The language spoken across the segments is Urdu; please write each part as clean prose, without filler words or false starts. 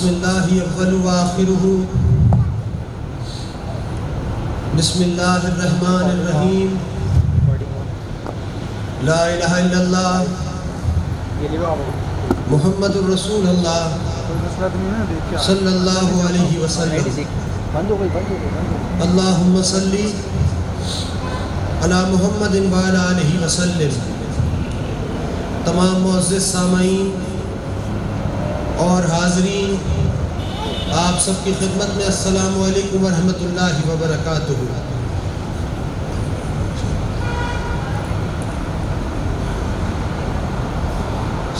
بسم اللہ اول و آخرہ بسم اللہ الرحمن الرحیم لا الہ الا اللہ محمد الرسول اللہ صلی اللہ علیہ وسلم اللہم صلی علی محمد وعلی آلہ وسلم۔ تمام معزز سامعین اور حاضرین، آپ سب کی خدمت میں السلام علیکم ورحمۃ اللہ وبرکاتہ۔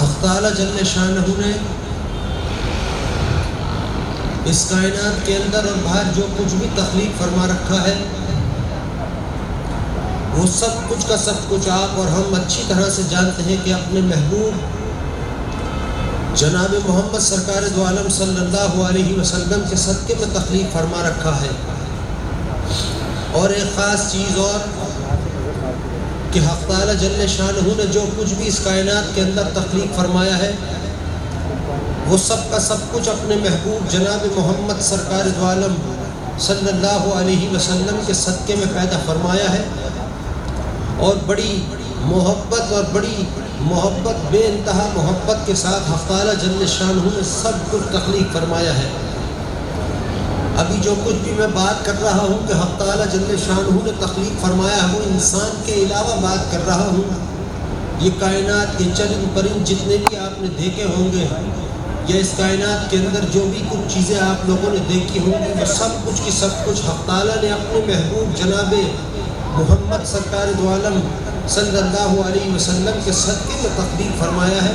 حق تعالی جل شانہ نے اس کائنات کے اندر اور باہر جو کچھ بھی تخلیق فرما رکھا ہے، وہ سب کچھ کا سب کچھ آپ اور ہم اچھی طرح سے جانتے ہیں کہ اپنے محبوب جناب محمد سرکار دو عالم صلی اللہ علیہ وسلم کے صدقے میں تخلیق فرما رکھا ہے۔ اور ایک خاص چیز اور کہ حق تعالی جل شانہ نے جو کچھ بھی اس کائنات کے اندر تخلیق فرمایا ہے، وہ سب کا سب کچھ اپنے محبوب جناب محمد سرکار دو عالم صلی اللہ علیہ وسلم کے صدقے میں پیدا فرمایا ہے۔ اور بڑی محبت اور بڑی محبت، بے انتہا محبت کے ساتھ حق تعالی جل شانہ نے سب کچھ تخلیق فرمایا ہے۔ ابھی جو کچھ بھی میں بات کر رہا ہوں کہ حق تعالی جل شانہ نے تخلیق فرمایا ہے، وہ انسان کے علاوہ بات کر رہا ہوں۔ یہ کائنات کے چرند پرند جتنے بھی آپ نے دیکھے ہوں گے، یا اس کائنات کے اندر جو بھی کچھ چیزیں آپ لوگوں نے دیکھی ہوں گی، وہ سب کچھ کی سب کچھ حق تعالی نے اپنے محبوب جناب محمد سرکار دو عالم صلی اللہ علیہ وسلم کے صدقے میں تخلیق فرمایا ہے۔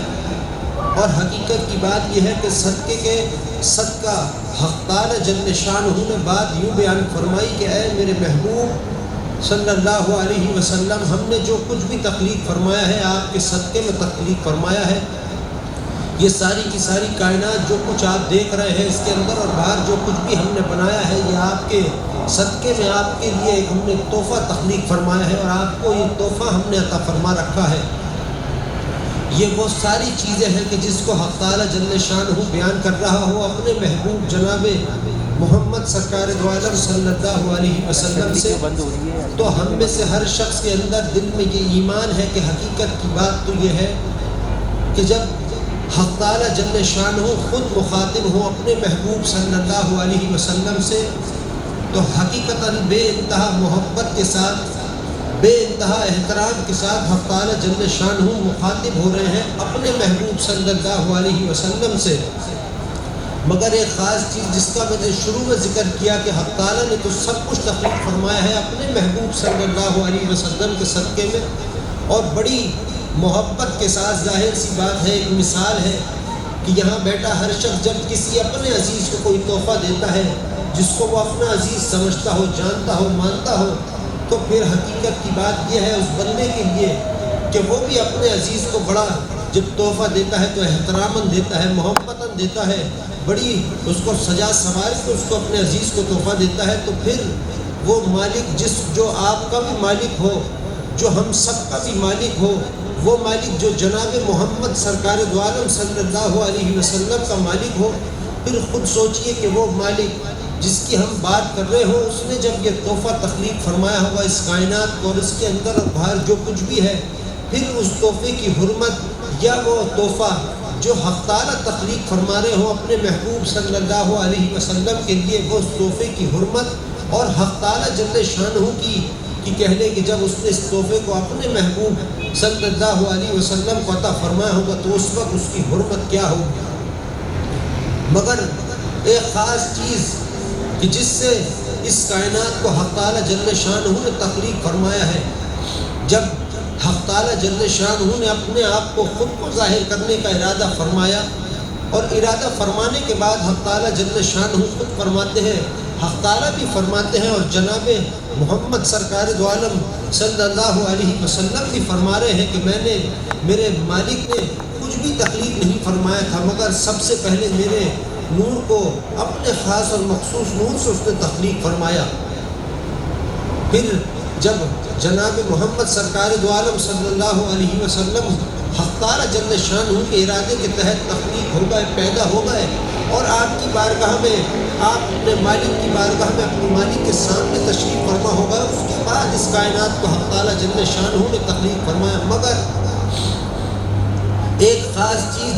اور حقیقت کی بات یہ ہے کہ صدقے کے صدقہ حق تعالی جل شانہ نے بات یوں بیان فرمائی کہ اے میرے محبوب صلی اللہ علیہ وسلم، ہم نے جو کچھ بھی تخلیق فرمایا ہے آپ کے صدقے میں تخلیق فرمایا ہے۔ یہ ساری کی ساری کائنات جو کچھ آپ دیکھ رہے ہیں اس کے اندر اور باہر جو کچھ بھی ہم نے بنایا ہے، یہ آپ کے صدقے میں آپ کے لیے ہم نے تحفہ تخلیق فرمایا ہے، اور آپ کو یہ تحفہ ہم نے عطا فرما رکھا ہے۔ یہ وہ ساری چیزیں ہیں کہ جس کو حق تعالی جل شانہ بیان کر رہا ہو اپنے محبوب جناب محمد سرکار دو عالم صلی اللہ علیہ وسلم سے، تو ہم میں سے ہر شخص کے اندر دل میں یہ ایمان ہے کہ حقیقت کی بات تو یہ ہے کہ جب حق تعالی جل شانہ خود مخاطب ہوں اپنے محبوب صلی اللہ علیہ وسلم سے، تو حقیقتاً بے انتہا محبت کے ساتھ، بے انتہا احترام کے ساتھ حق تعالی جل شانہ مخاطب ہو رہے ہیں اپنے محبوب صلی اللہ علیہ وسلم سے۔ مگر ایک خاص چیز جس کا میں نے شروع میں ذکر کیا کہ حق تعالی نے تو سب کچھ تخلیق فرمایا ہے اپنے محبوب صلی اللہ علیہ وسلم کے صدقے میں، اور بڑی محبت کے ساتھ، ظاہر سی بات ہے، ایک مثال ہے کہ یہاں بیٹھا ہر شخص جب کسی اپنے عزیز کو کوئی تحفہ دیتا ہے جس کو وہ اپنا عزیز سمجھتا ہو، جانتا ہو، مانتا ہو، تو پھر حقیقت کی بات یہ ہے اس بندے کے لیے کہ وہ بھی اپنے عزیز کو بڑا جب تحفہ دیتا ہے تو احتراماً دیتا ہے، محبتاً دیتا ہے، بڑی اس کو سجا سنوار کے اس کو اپنے عزیز کو تحفہ دیتا ہے، تو پھر وہ مالک جو آپ کا بھی مالک ہو، جو ہم سب کا بھی مالک ہو، وہ مالک جو جناب محمد سرکار دو عالم صلی اللہ علیہ وسلم کا مالک ہو، پھر خود سوچئے کہ وہ مالک جس کی ہم بات کر رہے ہوں، اس نے جب یہ تحفہ تخلیق فرمایا ہوا اس کائنات کو اور اس کے اندر اور باہر جو کچھ بھی ہے، پھر اس تحفے کی حرمت یا وہ تحفہ جو حق تعالی تخلیق فرما رہے ہوں اپنے محبوب صلی اللہ علیہ وسلم کے لیے، وہ اس تحفے کی حرمت اور حق تعالی جل شانہ کی کہہ لے کہ جب اس نے اس تحفے کو اپنے محبوب صلی اللہ علیہ وسلم کو عطا فرمایا ہوگا تو اس وقت اس کی حرمت کیا ہوگی۔ مگر ایک خاص چیز کہ جس سے اس کائنات کو حق تعالی جل شانہ نے تخلیق فرمایا ہے، جب حق تعالی جل شانہ نے اپنے آپ کو خود کو ظاہر کرنے کا ارادہ فرمایا، اور ارادہ فرمانے کے بعد حق تعالی جل شانہ خود فرماتے ہیں، حق تعالی بھی فرماتے ہیں، اور جناب محمد سرکار دو عالم صلی اللہ علیہ وسلم بھی فرما رہے ہیں کہ میرے مالک نے کچھ بھی تخلیق نہیں فرمایا تھا، مگر سب سے پہلے میرے نور کو اپنے خاص اور مخصوص نور سے اس نے تخلیق فرمایا۔ پھر جب جناب محمد سرکار دو عالم صلی اللہ علیہ وسلم حق تعالی جل شانہ کے ارادے کے تحت تخلیق ہو گئے، پیدا ہو گئے، اور آپ کی بارگاہ میں، آپ اپنے مالک کی بارگاہ میں اپنے مالک کے سامنے تشریف فرما ہوگا، اس کے بعد اس کائنات کو حق تعالیٰ جل شانہ نے تخلیق فرمایا۔ مگر ایک خاص چیز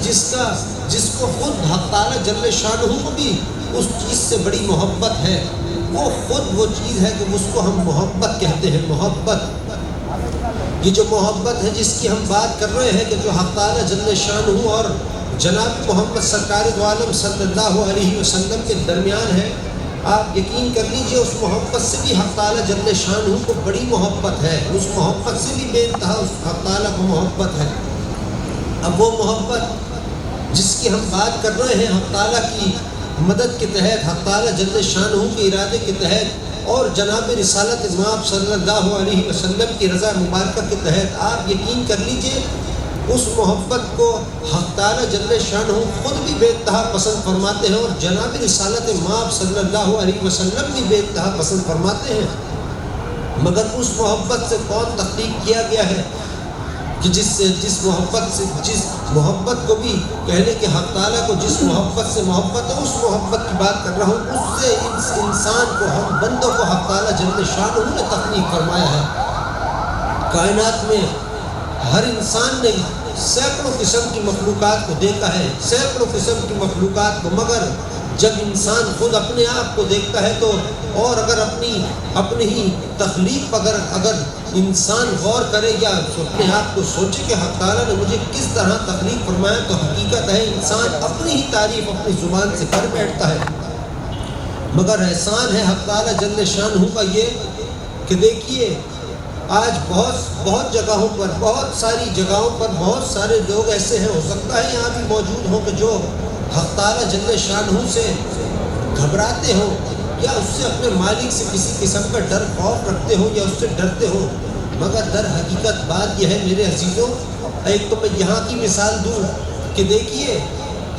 جس کو خود حق تعالیٰ جل شانہ کو بھی اس چیز سے بڑی محبت ہے، وہ خود وہ چیز ہے کہ اس کو ہم محبت کہتے ہیں۔ محبت، یہ جو محبت ہے جس کی ہم بات کر رہے ہیں کہ جو حق تعالیٰ جل شانہ اور جناب محمد سرکار دو عالم صلی اللہ علیہ وسلم کے درمیان ہے، آپ یقین کر لیجئے اس محبت سے بھی حق تعالیٰ جل شانہ کو بڑی محبت ہے، اس محبت سے بھی بے انتہا اس حق تعالیٰ کو محبت ہے۔ اب وہ محبت جس کی ہم بات کر رہے ہیں حق تعالیٰ کی مدد کے تحت، حق تعالیٰ جل شانہ کے ارادے کے تحت اور جناب رسالت مآب صلی اللہ علیہ وسلم کی رضا مبارکہ کے تحت، آپ یقین کر لیجئے اس محبت کو حق تعالیٰ جل شانہ خود بھی بے انتہا پسند فرماتے ہیں اور جناب رسالت مآب صلی اللہ علیہ وسلم بھی بے انتہا پسند فرماتے ہیں۔ مگر اس محبت سے کون تخلیق کیا گیا ہے کہ جس محبت کو بھی کہنے کہ حق تعالیٰ کو جس محبت سے محبت ہے، اس محبت کی بات کر رہا ہوں، اس سے اس انسان کو، ہم بندوں کو حق تعالیٰ جل شانہ نے تخلیق فرمایا ہے۔ کائنات میں ہر انسان نے سینکڑوں قسم کی مخلوقات کو دیکھا ہے، سینکڑوں قسم کی مخلوقات کو، مگر جب انسان خود اپنے آپ کو دیکھتا ہے تو، اور اگر اپنی ہی تخلیق پر اگر انسان غور کرے یا اپنے آپ کو سوچے کہ حق تعالیٰ نے مجھے کس طرح تخلیق فرمایا، تو حقیقت ہے انسان اپنی ہی تعریف اپنی زبان سے کر بیٹھتا ہے۔ مگر احسان ہے حق تعالیٰ جل شانہ کا یہ کہ دیکھیے آج بہت جگہوں پر، بہت ساری جگہوں پر بہت سارے لوگ ایسے ہیں، ہو سکتا ہے یہاں بھی موجود ہوں، کہ جو حق تعالیٰ جل شانہ سے گھبراتے ہوں یا اس سے اپنے مالک سے کسی قسم کا ڈر خوف رکھتے ہوں یا اس سے ڈرتے ہوں۔ مگر در حقیقت بات یہ ہے میرے عزیزوں، ایک تو میں یہاں کی مثال دوں کہ دیکھیے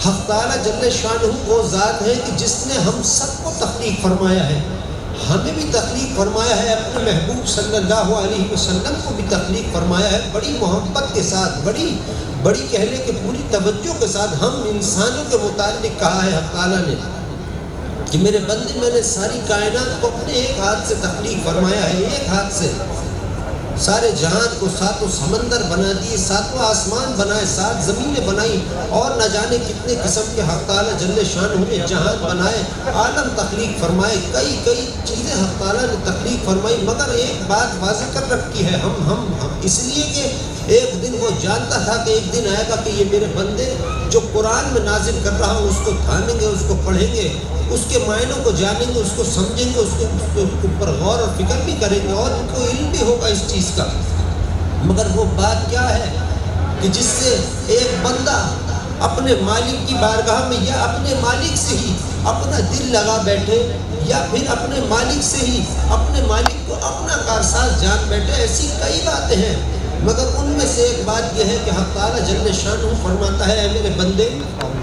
حق تعالیٰ جل شانہ وہ ذات ہے کہ جس نے ہم سب کو تخلیق فرمایا ہے، ہمیں بھی تخلیق فرمایا ہے، اپنے محبوب صلی اللہ علیہ وسلم کو بھی تخلیق فرمایا ہے، بڑی محبت کے ساتھ، بڑی کہہ لیں کہ پوری توجہ کے ساتھ ہم انسانوں کے متعلق کہا ہے حق تعالیٰ نے کہ میرے بندے میں نے ساری کائنات کو اپنے ایک ہاتھ سے تخلیق فرمایا ہے، ایک ہاتھ سے سارے جہان کو، ساتوں سمندر بنا دیے، ساتوں آسمان بنائے، 7 زمینیں بنائی، اور نہ جانے کتنے قسم کے حق تعالیٰ جل شانہ نے جہان بنائے، عالم تخلیق فرمائے، کئی چیزیں حق تعالیٰ نے تخلیق فرمائی۔ مگر ایک بات واضح کر رکھی ہے، ہم اس لیے کہ ایک دن وہ جانتا تھا کہ ایک دن آئے گا کہ یہ میرے بندے جو قرآن میں نازل کر رہا ہوں اس کو تھامیں گے، اس کو پڑھیں گے، اس کے معنوں کو جانیں گے، اس کو سمجھیں گے، اس کے اوپر غور اور فکر بھی کریں گے، اور ان کو علم بھی ہوگا اس چیز کا۔ مگر وہ بات کیا ہے کہ جس سے ایک بندہ اپنے مالک کی بارگاہ میں یا اپنے مالک سے ہی اپنا دل لگا بیٹھے، یا پھر اپنے مالک سے ہی اپنے مالک کو اپنا کارساز جان بیٹھے، ایسی کئی باتیں ہیں۔ مگر ان میں سے ایک بات یہ ہے کہ حق تعالیٰ جل شانہ فرماتا ہے، اے میرے بندے،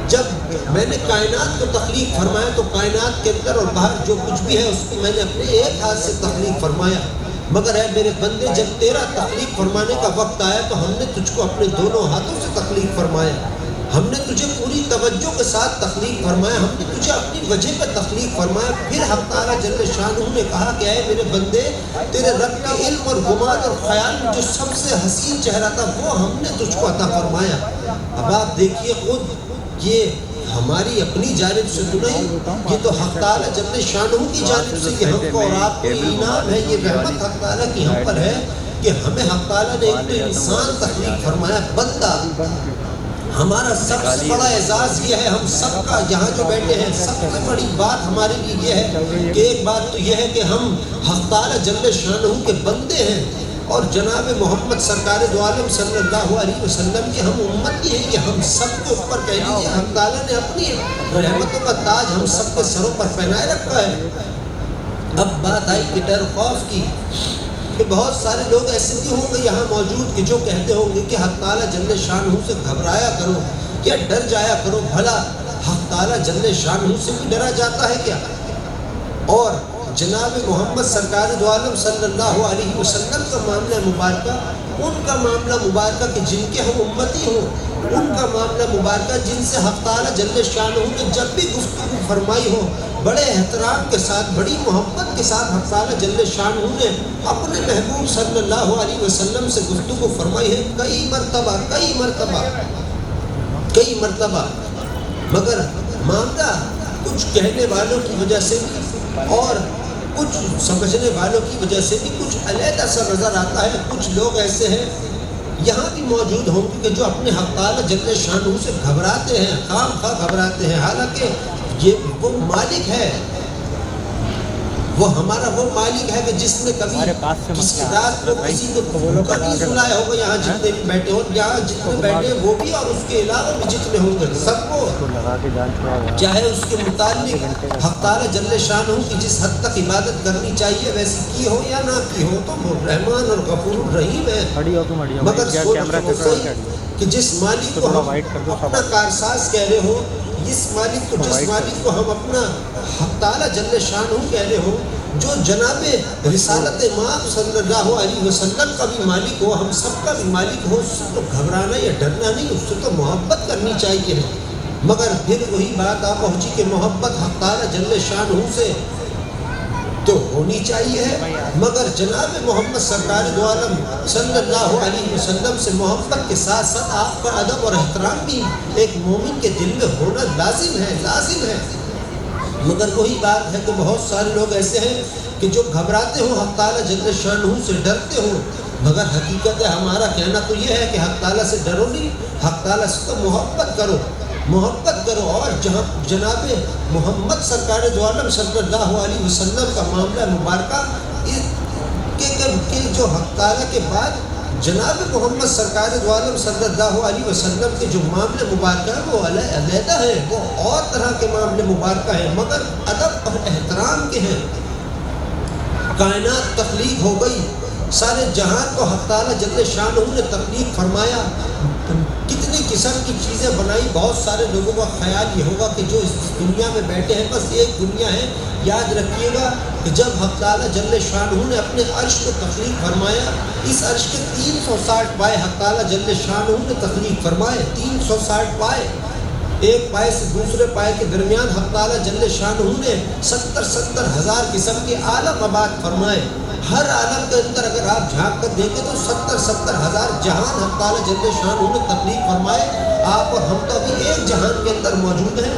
جب میں نے کائنات کو تخلیق فرمایا تو کائنات کے اندر اور باہر جو کچھ بھی ہے اس کو میں نے اپنے ایک ہاتھ سے تخلیق فرمایا، مگر اے میرے بندے جب تیرا تخلیق فرمانے کا وقت آیا تو ہم نے تجھ کو اپنے دونوں ہاتھوں سے تخلیق فرمایا، ہم نے تجھے پوری توجہ کے ساتھ تخلیق فرمایا، ہم نے تجھے اپنی وجہ پہ تخلیق فرمایا۔ پھر حق تعالیٰ جل شانہ نے کہا کہ اے میرے بندے، تیرے رب کے علم اور گمان اور خیال میں جو سب سے حسین چہرہ تھا وہ ہم نے تجھ کو عطا فرمایا۔ اب آپ دیکھیے خود یہ ہماری اپنی جانب سے تو نہیں، یہ تو حق تعالیٰ جل شانہ کی جانب سے یہ ہم کو اور آپ کو انعام ہے، یہ رحمت حق تعالیٰ کی ہم پر ہے کہ ہمیں حق تعالیٰ نے ایک تو انسان تخلیق فرمایا، بندہ۔ ہمارا سب سے بڑا اعزاز یہ ہے، ہم سب کا یہاں جو بیٹھے ہیں سب سے بڑی بات ہمارے لیے یہ ہے کہ ایک بات تو یہ ہے کہ ہم حق تعالیٰ جل شانہ کے بندے ہیں، اور جناب محمد سرکار دو عالم صلی اللہ علیہ وسلم کی ہم امت ہی ہیں، یہ ہم سب کے اوپر کہہ لیجیے حق تعالیٰ نے اپنی رحمتوں کا تاج ہم سب کے سروں پر پہنائے رکھا ہے۔ اب بات آئی کہ ڈر خوف کی، کہ بہت سارے لوگ ایسے بھی ہوں گے یہاں موجود کہ جو کہتے ہوں گے کہ حق تعالیٰ جل شانہ سے گھبرایا کرو یا ڈر جایا کرو، بھلا حق تعالیٰ جل شانہ سے بھی ڈرا جاتا ہے کیا؟ اور جناب محمد سرکار دو عالم صلی اللہ علیہ وسلم کا معاملہ مبارکہ ان کا معاملہ مبارکہ کہ جن کے ہم امتی ہوں، ان کا معاملہ مبارکہ جن سے حق تعالیٰ جل شانہ نے جب بھی گفتگو فرمائی ہو بڑے احترام کے ساتھ، بڑی محبت کے ساتھ حق تعالیٰ جل شانہ نے اپنے محبوب صلی اللہ علیہ وسلم سے گفتگو فرمائی ہے کئی مرتبہ، مگر معاملہ کچھ کہنے والوں کی وجہ سے بھی اور کچھ سمجھنے والوں کی وجہ سے بھی کچھ علیحدہ سا نظر آتا ہے۔ کچھ لوگ ایسے ہیں یہاں بھی موجود ہوں گے کہ جو اپنے حق تعالیٰ جل شانہ سے گھبراتے ہیں، خام خواہ گھبراتے ہیں، حالانکہ یہ وہ مالک ہے، وہ ہمارا وہ مالک ہے کہ جس نے کبھی کسی رات کو کسی کو کبھی سنایا ہوگا، یہاں جتنے بھی بیٹھے ہو، یہاں جتنے بیٹھے وہ بھی اور اس کے علاوہ بھی جتنے ہوں گے سب کو، چاہے اس کے متعلق حق تعالیٰ جل شانہ کی جس حد تک عبادت کرنی چاہیے ویسی کی ہو یا نہ کی ہو، تو وہ رحمان اور غفور الرحیم ہے۔ مگر سوچ کہ جس مالک کو ہم اپنا کارساز کہہ رہے ہو، جس مالک کو ہم اپنا حق تعالیٰ جل شانہ کہہ رہے ہو، جو جناب رسالت مآب صلی اللہ علیہ وسلم کا بھی مالک ہو، ہم سب کا بھی مالک ہو، اس سے تو گھبرانا یا ڈرنا نہیں، اس سے تو محبت کرنی چاہیے۔ مگر پھر وہی بات آ پہنچی کہ محبت حق تعالیٰ جل شانہ سے تو ہونی چاہیے ہے، مگر جناب محمد سرکار دو عالم صلی اللہ علیہ وسلم سے محبت کے ساتھ ساتھ آپ کا ادب اور احترام بھی ایک مومن کے دل میں ہونا لازم ہے۔ مگر وہی بات ہے کہ بہت سارے لوگ ایسے ہیں کہ جو گھبراتے ہوں، حق تعالیٰ جل شانہ سے ڈرتے ہوں، مگر حقیقت ہے ہمارا کہنا تو یہ ہے کہ حق تعالیٰ سے ڈرو نہیں، حق تعالیٰ سے تو محبت کرو اور جہاں جناب محمد سرکار دو عالم صلی اللہ علیہ وسلم کا معاملہ مبارکہ کہ جو حق تعالیٰ کے بعد جناب محمد سرکار دو عالم صلی اللہ علیہ وسلم کے جو معاملے مبارکہ ہیں وہ علیحدہ ہیں، وہ اور طرح کے معاملے مبارکہ ہیں، مگر ادب اور احترام کے ہیں۔ کائنات تخلیق ہو گئی، سارے جہان کو حق تعالیٰ جل شانہ نے تخلیق فرمایا، کتنی قسم کی چیزیں بنائی۔ بہت سارے لوگوں کا خیال یہ ہوگا کہ جو اس دنیا میں بیٹھے ہیں بس ایک دنیا ہے۔ یاد رکھیے گا کہ جب حق تعالیٰ جل شانہ نے اپنے عرش کو تخلیق فرمایا، اس عرش کے 360 پائے حق تعالیٰ جل شانہ نے تخلیق فرمائے، 360 پائے، ایک پائے سے دوسرے پائے کے درمیان حق تعالیٰ جل شانہ نے 70 ہزار قسم کے عالم آباد فرمائے۔ ہر عالم کے اندر اگر آپ جھانک کر دیکھیں تو 70 ہزار جہان حق تعالیٰ جل شانہ نے تخلیق فرمائے۔ آپ اور ہم تو ابھی ایک جہان کے اندر موجود ہیں۔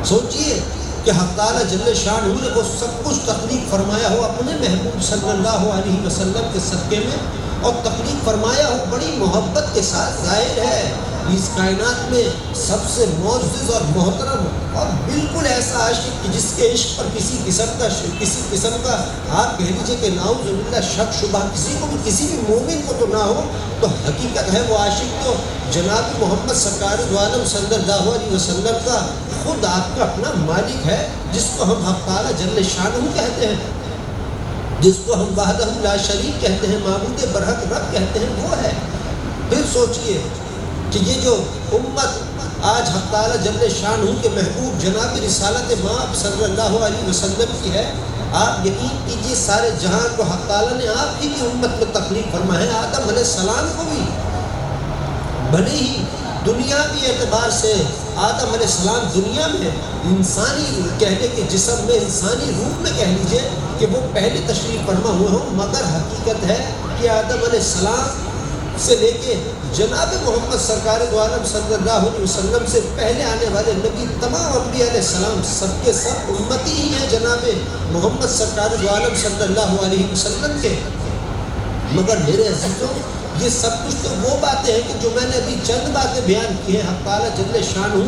سوچئے کہ حق تعالیٰ جل شانہ نے وہ سب کچھ تخلیق فرمایا ہو اپنے محبوب صلی اللہ علیہ وسلم کے صدقے میں، اور تخلیق فرمایا ہو بڑی محبت کے ساتھ۔ ظاہر ہے اس کائنات میں سب سے معزز اور محترم اور بالکل ایسا عاشق کہ جس کے عشق پر کسی قسم کا آپ کہہ لیجیے کہ نعوذ باللہ شک شبہ کسی بھی مومن کو تو نہ ہو، تو حقیقت ہے وہ عاشق تو جناب محمد سرکار دو عالم صلی اللہ علیہ وسلم کا خود آپ کا اپنا مالک ہے، جس کو ہم حق تعالیٰ جل شانہ کہتے ہیں، جس کو ہم وحدہ لا شریک کہتے ہیں، معبود برحق رب کہتے ہیں، وہ ہے۔ پھر سوچئے کہ یہ جو امت آج حق تعالیٰ جل شانہ کے محبوب جناب رسالت مآب صلی اللہ علیہ وسلم کی ہے، آپ یقین کیجئے سارے جہان کو حق تعالیٰ نے آپ ہی کی امت میں تخلیق فرمایا ہے۔ آدم علیہ السلام کو بھی بھلے ہی دنیاوی اعتبار سے آدم علیہ السلام دنیا میں انسانی کہنے کے جسم میں انسانی روح میں کہہ لیجئے کہ وہ پہلے تشریف فرما ہوئے ہوں، مگر حقیقت ہے کہ آدم علیہ السلام سے لے کے جناب محمد سرکار دو عالم صلی اللہ علیہ وسلم سے پہلے آنے والے نبی تمام انبیاء علیہ السلام سب کے سب امتی ہی ہیں جناب محمد سرکار دو عالم صلی اللہ علیہ وسلم کے۔ مگر میرے عزیزوں، یہ سب کچھ تو وہ باتیں ہیں کہ جو میں نے ابھی چند باتیں بیان کی ہیں حق تعالیٰ جل شانہ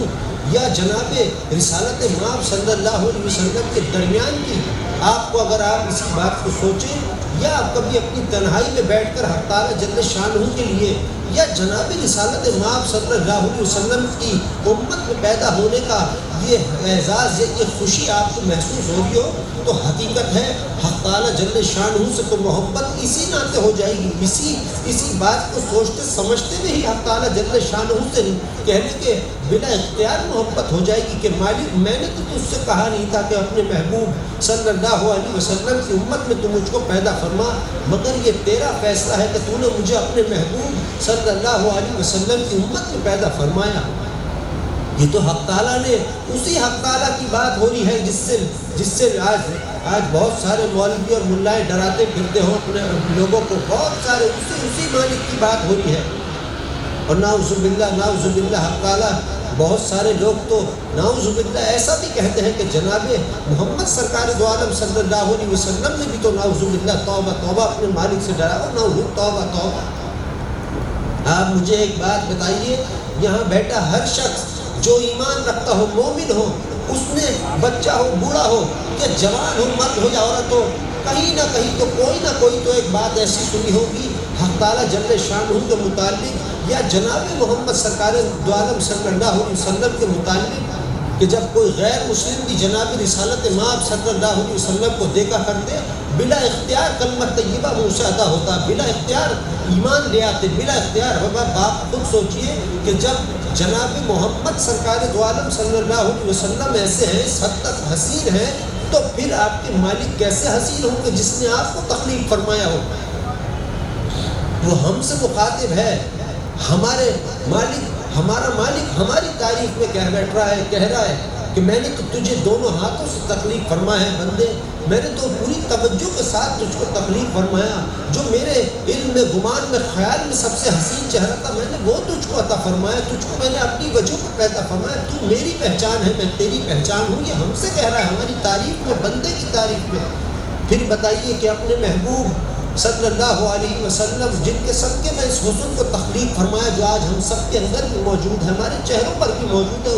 یا جناب رسالت مآب صلی اللہ علیہ وسلم کے درمیان کی۔ آپ کو اگر آپ اسی بات کو سوچیں یا آپ کبھی اپنی تنہائی میں بیٹھ کر حق تعالیٰ جل شانہ کے لیے یا جناب رسالت مآب صلی اللہ علیہ وسلم کی امت میں پیدا ہونے کا یہ اعزاز یا یہ خوشی آپ کو محسوس ہو رہی ہو تو حقیقت ہے حق تعالیٰ جل شانہ سے تو محبت اسی ناطے ہو جائے گی، اسی بات کو سوچتے سمجھتے ہوئے ہی حق تعالیٰ جل شانہ سے کہنے کے بلا اختیار محبت ہو جائے گی کہ مالک میں نے تو تجھ سے کہا نہیں تھا کہ اپنے محبوب صلی اللہ علیہ وسلم کی امت میں تو مجھ کو پیدا فرما، مگر یہ تیرا فیصلہ ہے کہ تو نے مجھے اپنے محبوب صلی اللہ علیہ وسلم کی امت میں پیدا فرمایا۔ یہ تو حق تعالیٰ نے، اسی حق تعالیٰ کی بات ہو رہی ہے جس سے آج بہت سارے مولوی اور ملائیں ڈراتے پھرتے ہو اپنے لوگوں کو، بہت سارے اسی مالک کی بات ہو رہی ہے۔ اور نعوذ باللہ حق تعالیٰ بہت سارے لوگ تو نعوذ باللہ ایسا بھی کہتے ہیں کہ جناب محمد سرکار دو عالم صلی اللہ علیہ وسلم نے بھی تو نعوذ باللہ توبہ توبہ اپنے مالک سے ڈرا، اور نعوذ توبہ توبہ۔ آپ مجھے ایک بات بتائیے، یہاں بیٹھا ہر شخص جو ایمان رکھتا ہو، مومن ہو، اس نے بچہ ہو، بوڑھا ہو یا جوان ہو، مرد ہو یا عورت ہو، کہیں نہ کہیں تو کوئی نہ کوئی تو ایک بات ایسی سنی ہوگی حق تعالیٰ جل شانہ کے متعلق یا جناب محمد سرکار دو عالم صلی اللہ علیہ وسلم کے متعلق، کہ جب کوئی غیر مسلم بھی جناب رسالت مآب صلی اللہ علیہ وسلم کو دیکھا کرتے، بلا اختیار کلمہ طیبہ منہ سے ادا ہوتا، بلا اختیار ایمان لے آتے، بلا اختیار ہوگا۔ آپ خود سوچئے کہ جب جناب محمد سرکار دو عالم صلی اللہ علیہ وسلم ایسے ہیں، اس حد تک حسین ہیں، تو پھر آپ کے مالک کیسے حسین ہوں گے جس نے آپ کو تخلیق فرمایا ہو؟ وہ ہم سے مخاطب ہے، ہمارے مالک، ہمارا مالک ہماری تعریف میں کہہ رہا ہے کہ میں نے تو تجھے دونوں ہاتھوں سے تخلیق فرمایا ہے بندے، میں نے تو پوری توجہ کے ساتھ تجھ کو تخلیق فرمایا، جو میرے علم میں، گمان میں، خیال میں سب سے حسین چہرہ تھا میں نے وہ تجھ کو عطا فرمایا، تجھ کو میں نے اپنی وجہ پر پیدا فرمایا، تو میری پہچان ہے، میں تیری پہچان ہوں۔ یہ ہم سے کہہ رہا ہے ہماری تعریف میں، بندے کی تعریف میں۔ پھر بتائیے کہ اپنے محبوب صلی اللہ علیہ وسلم جن کے صدقے میں اس حسن کو تخلیق فرمایا جو آج ہم سب کے اندر بھی موجود ہے، ہمارے چہروں پر بھی موجود ہے،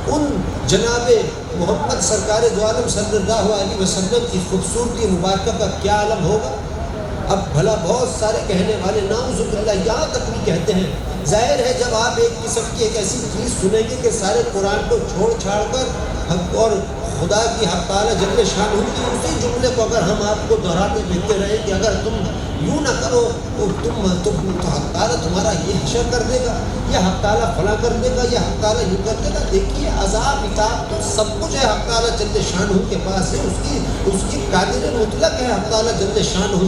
ان جناب محمد سرکار دو عالم صلی اللہ علیہ وسلم کی خوبصورتی مبارکہ کا کیا عالم ہوگا؟ اب بھلا بہت سارے کہنے والے نعوذ باللہ یہاں تک بھی کہتے ہیں، ظاہر ہے جب آپ ایک قسم کی ایک ایسی چیز سنیں گے کہ سارے قرآن کو چھوڑ چھاڑ کر اور خدا کی حق تعالیٰ جل شانہ کی اسی جملے کو اگر ہم آپ کو دہراتے دیکھتے رہیں کہ اگر تم یوں نہ کرو تو حق تعالیٰ تمہارا یہ حشر کر دے گا، یہ حق تعالیٰ فلاں کر دے گا، یہ حق تعالیٰ یوں کر دے گا۔ دیکھیے عذاب عتاب تو سب کچھ ہے حق تعالیٰ جل شانہ کے پاس ہے، اس کی قادر مطلق ہے حق تعالیٰ جل شانہ۔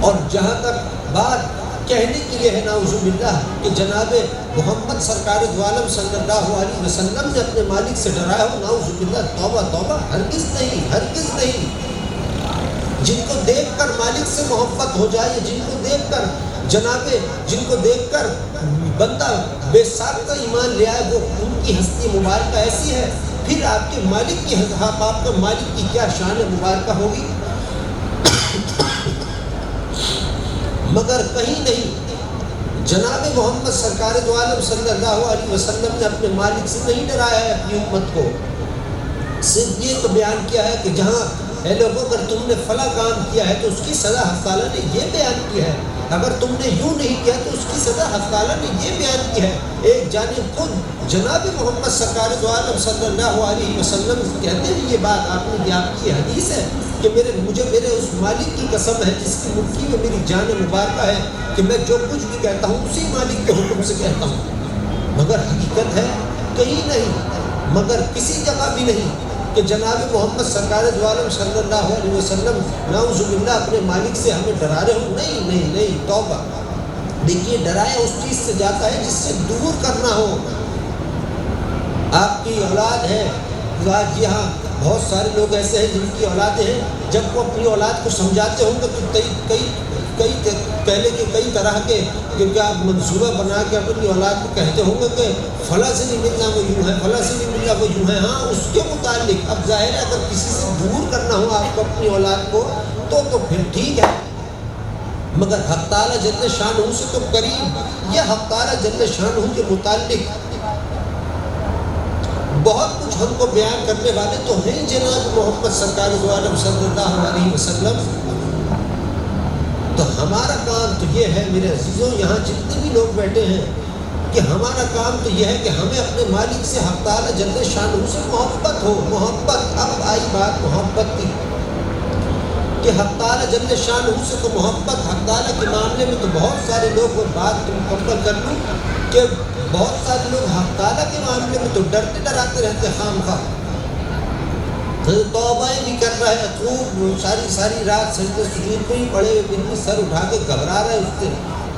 اور جہاں تک بات کہنے کے لیے ہے نعوذ باللہ کہ جناب محمد سرکار دو عالم صلی اللہ علیہ وسلم نے اپنے مالک سے ڈرایا ہو، نعوذ باللہ توبہ توبہ، ہرگز نہیں، ہرگز نہیں۔ جن کو دیکھ کر مالک سے محبت ہو جائے، جن کو دیکھ کر جن کو دیکھ کر بندہ بے ساختہ ایمان لے آئے، وہ ان کی ہستی مبارکہ ایسی ہے، پھر آپ کے مالک کی آپ کا مالک کی کیا شان مبارکہ ہوگی؟ مگر کہیں نہیں جناب محمد سرکار دو عالم صلی اللہ علیہ وسلم نے اپنے مالک سے نہیں ڈرایا ہے اپنی امت کو، صرف یہ تو بیان کیا ہے کہ جہاں اے لوگوں اگر تم نے فلاں کام کیا ہے تو اس کی سزا حق تعالیٰ نے یہ بیان کیا ہے، اگر تم نے یوں نہیں کیا تو اس کی سزا حق تعالیٰ نے یہ بیان کی ہے۔ ایک جانب خود جناب محمد سرکار دو عالم صلی اللہ علیہ وسلم کہتے ہیں یہ بات آپ نے، یہ آپ کی حدیث ہے کہ مجھے میرے اس مالک کی قسم ہے جس کی مٹھی میں میری جان مبارکہ ہے کہ میں جو کچھ بھی کہتا ہوں اسی مالک کے حکم سے کہتا ہوں، مگر حقیقت ہے کہیں نہیں، مگر کسی جگہ بھی نہیں کہ جناب محمد سرکار دو عالم صلی اللہ علیہ وسلم نعوذ باللہ اپنے مالک سے ہمیں ڈرا رہے ہوں، نہیں نہیں نہیں، توبہ۔ دیکھیے ڈرایا اس چیز سے جاتا ہے جس سے دور کرنا ہو۔ آپ کی اولاد ہے، آج یہاں بہت سارے لوگ ایسے ہیں جن کی اولادیں ہیں، جب وہ اپنی اولاد کو سمجھاتے ہوں گے تو پہلے کے کئی طرح کے کیونکہ آپ منصوبہ بنا کے اپنی اولاد کو کہتے ہوں گے کہ فلاں سے نہیں ملنا وہ یوں ہے، فلاں سے نہیں ملنا وہ یوں ہے، ہاں اس کے متعلق اب ظاہر ہے اگر کسی سے دور کرنا ہو آپ کو اپنی اولاد کو تو پھر ٹھیک ہے، مگر حق تعالیٰ جل شانہ سے تو قریب، یہ حق تعالیٰ جل شانہ کے متعلق بہت کچھ ہم کو بیان کرنے والے تو ہیں جناب محمد سرکار دو عالم صلی اللہ علیہ وسلم۔ تو ہمارا کام تو یہ ہے میرے عزیزوں، یہاں جتنے بھی لوگ بیٹھے ہیں کہ ہمارا کام تو یہ ہے کہ ہمیں اپنے مالک سے حق تعالیٰ جل شانہ سے محبت ہو. محبت، اب آئی بات محبت کی کہ حق تعالیٰ جل شانہ سے تو محبت. حق تعالیٰ کے معاملے میں تو بہت سارے لوگ، وہ بات مکمل کر لوں کہ بہت سارے لوگ حق تعالیٰ کے معاملے میں تو ڈرتے ڈراتے رہتے خام خواہ. توبہ بھی کر رہا ہے خوب، ساری رات سجدے سجود پہ ہی پڑے ہوئے، پھر بھی سر اٹھا کے گھبرا رہا ہے اس سے.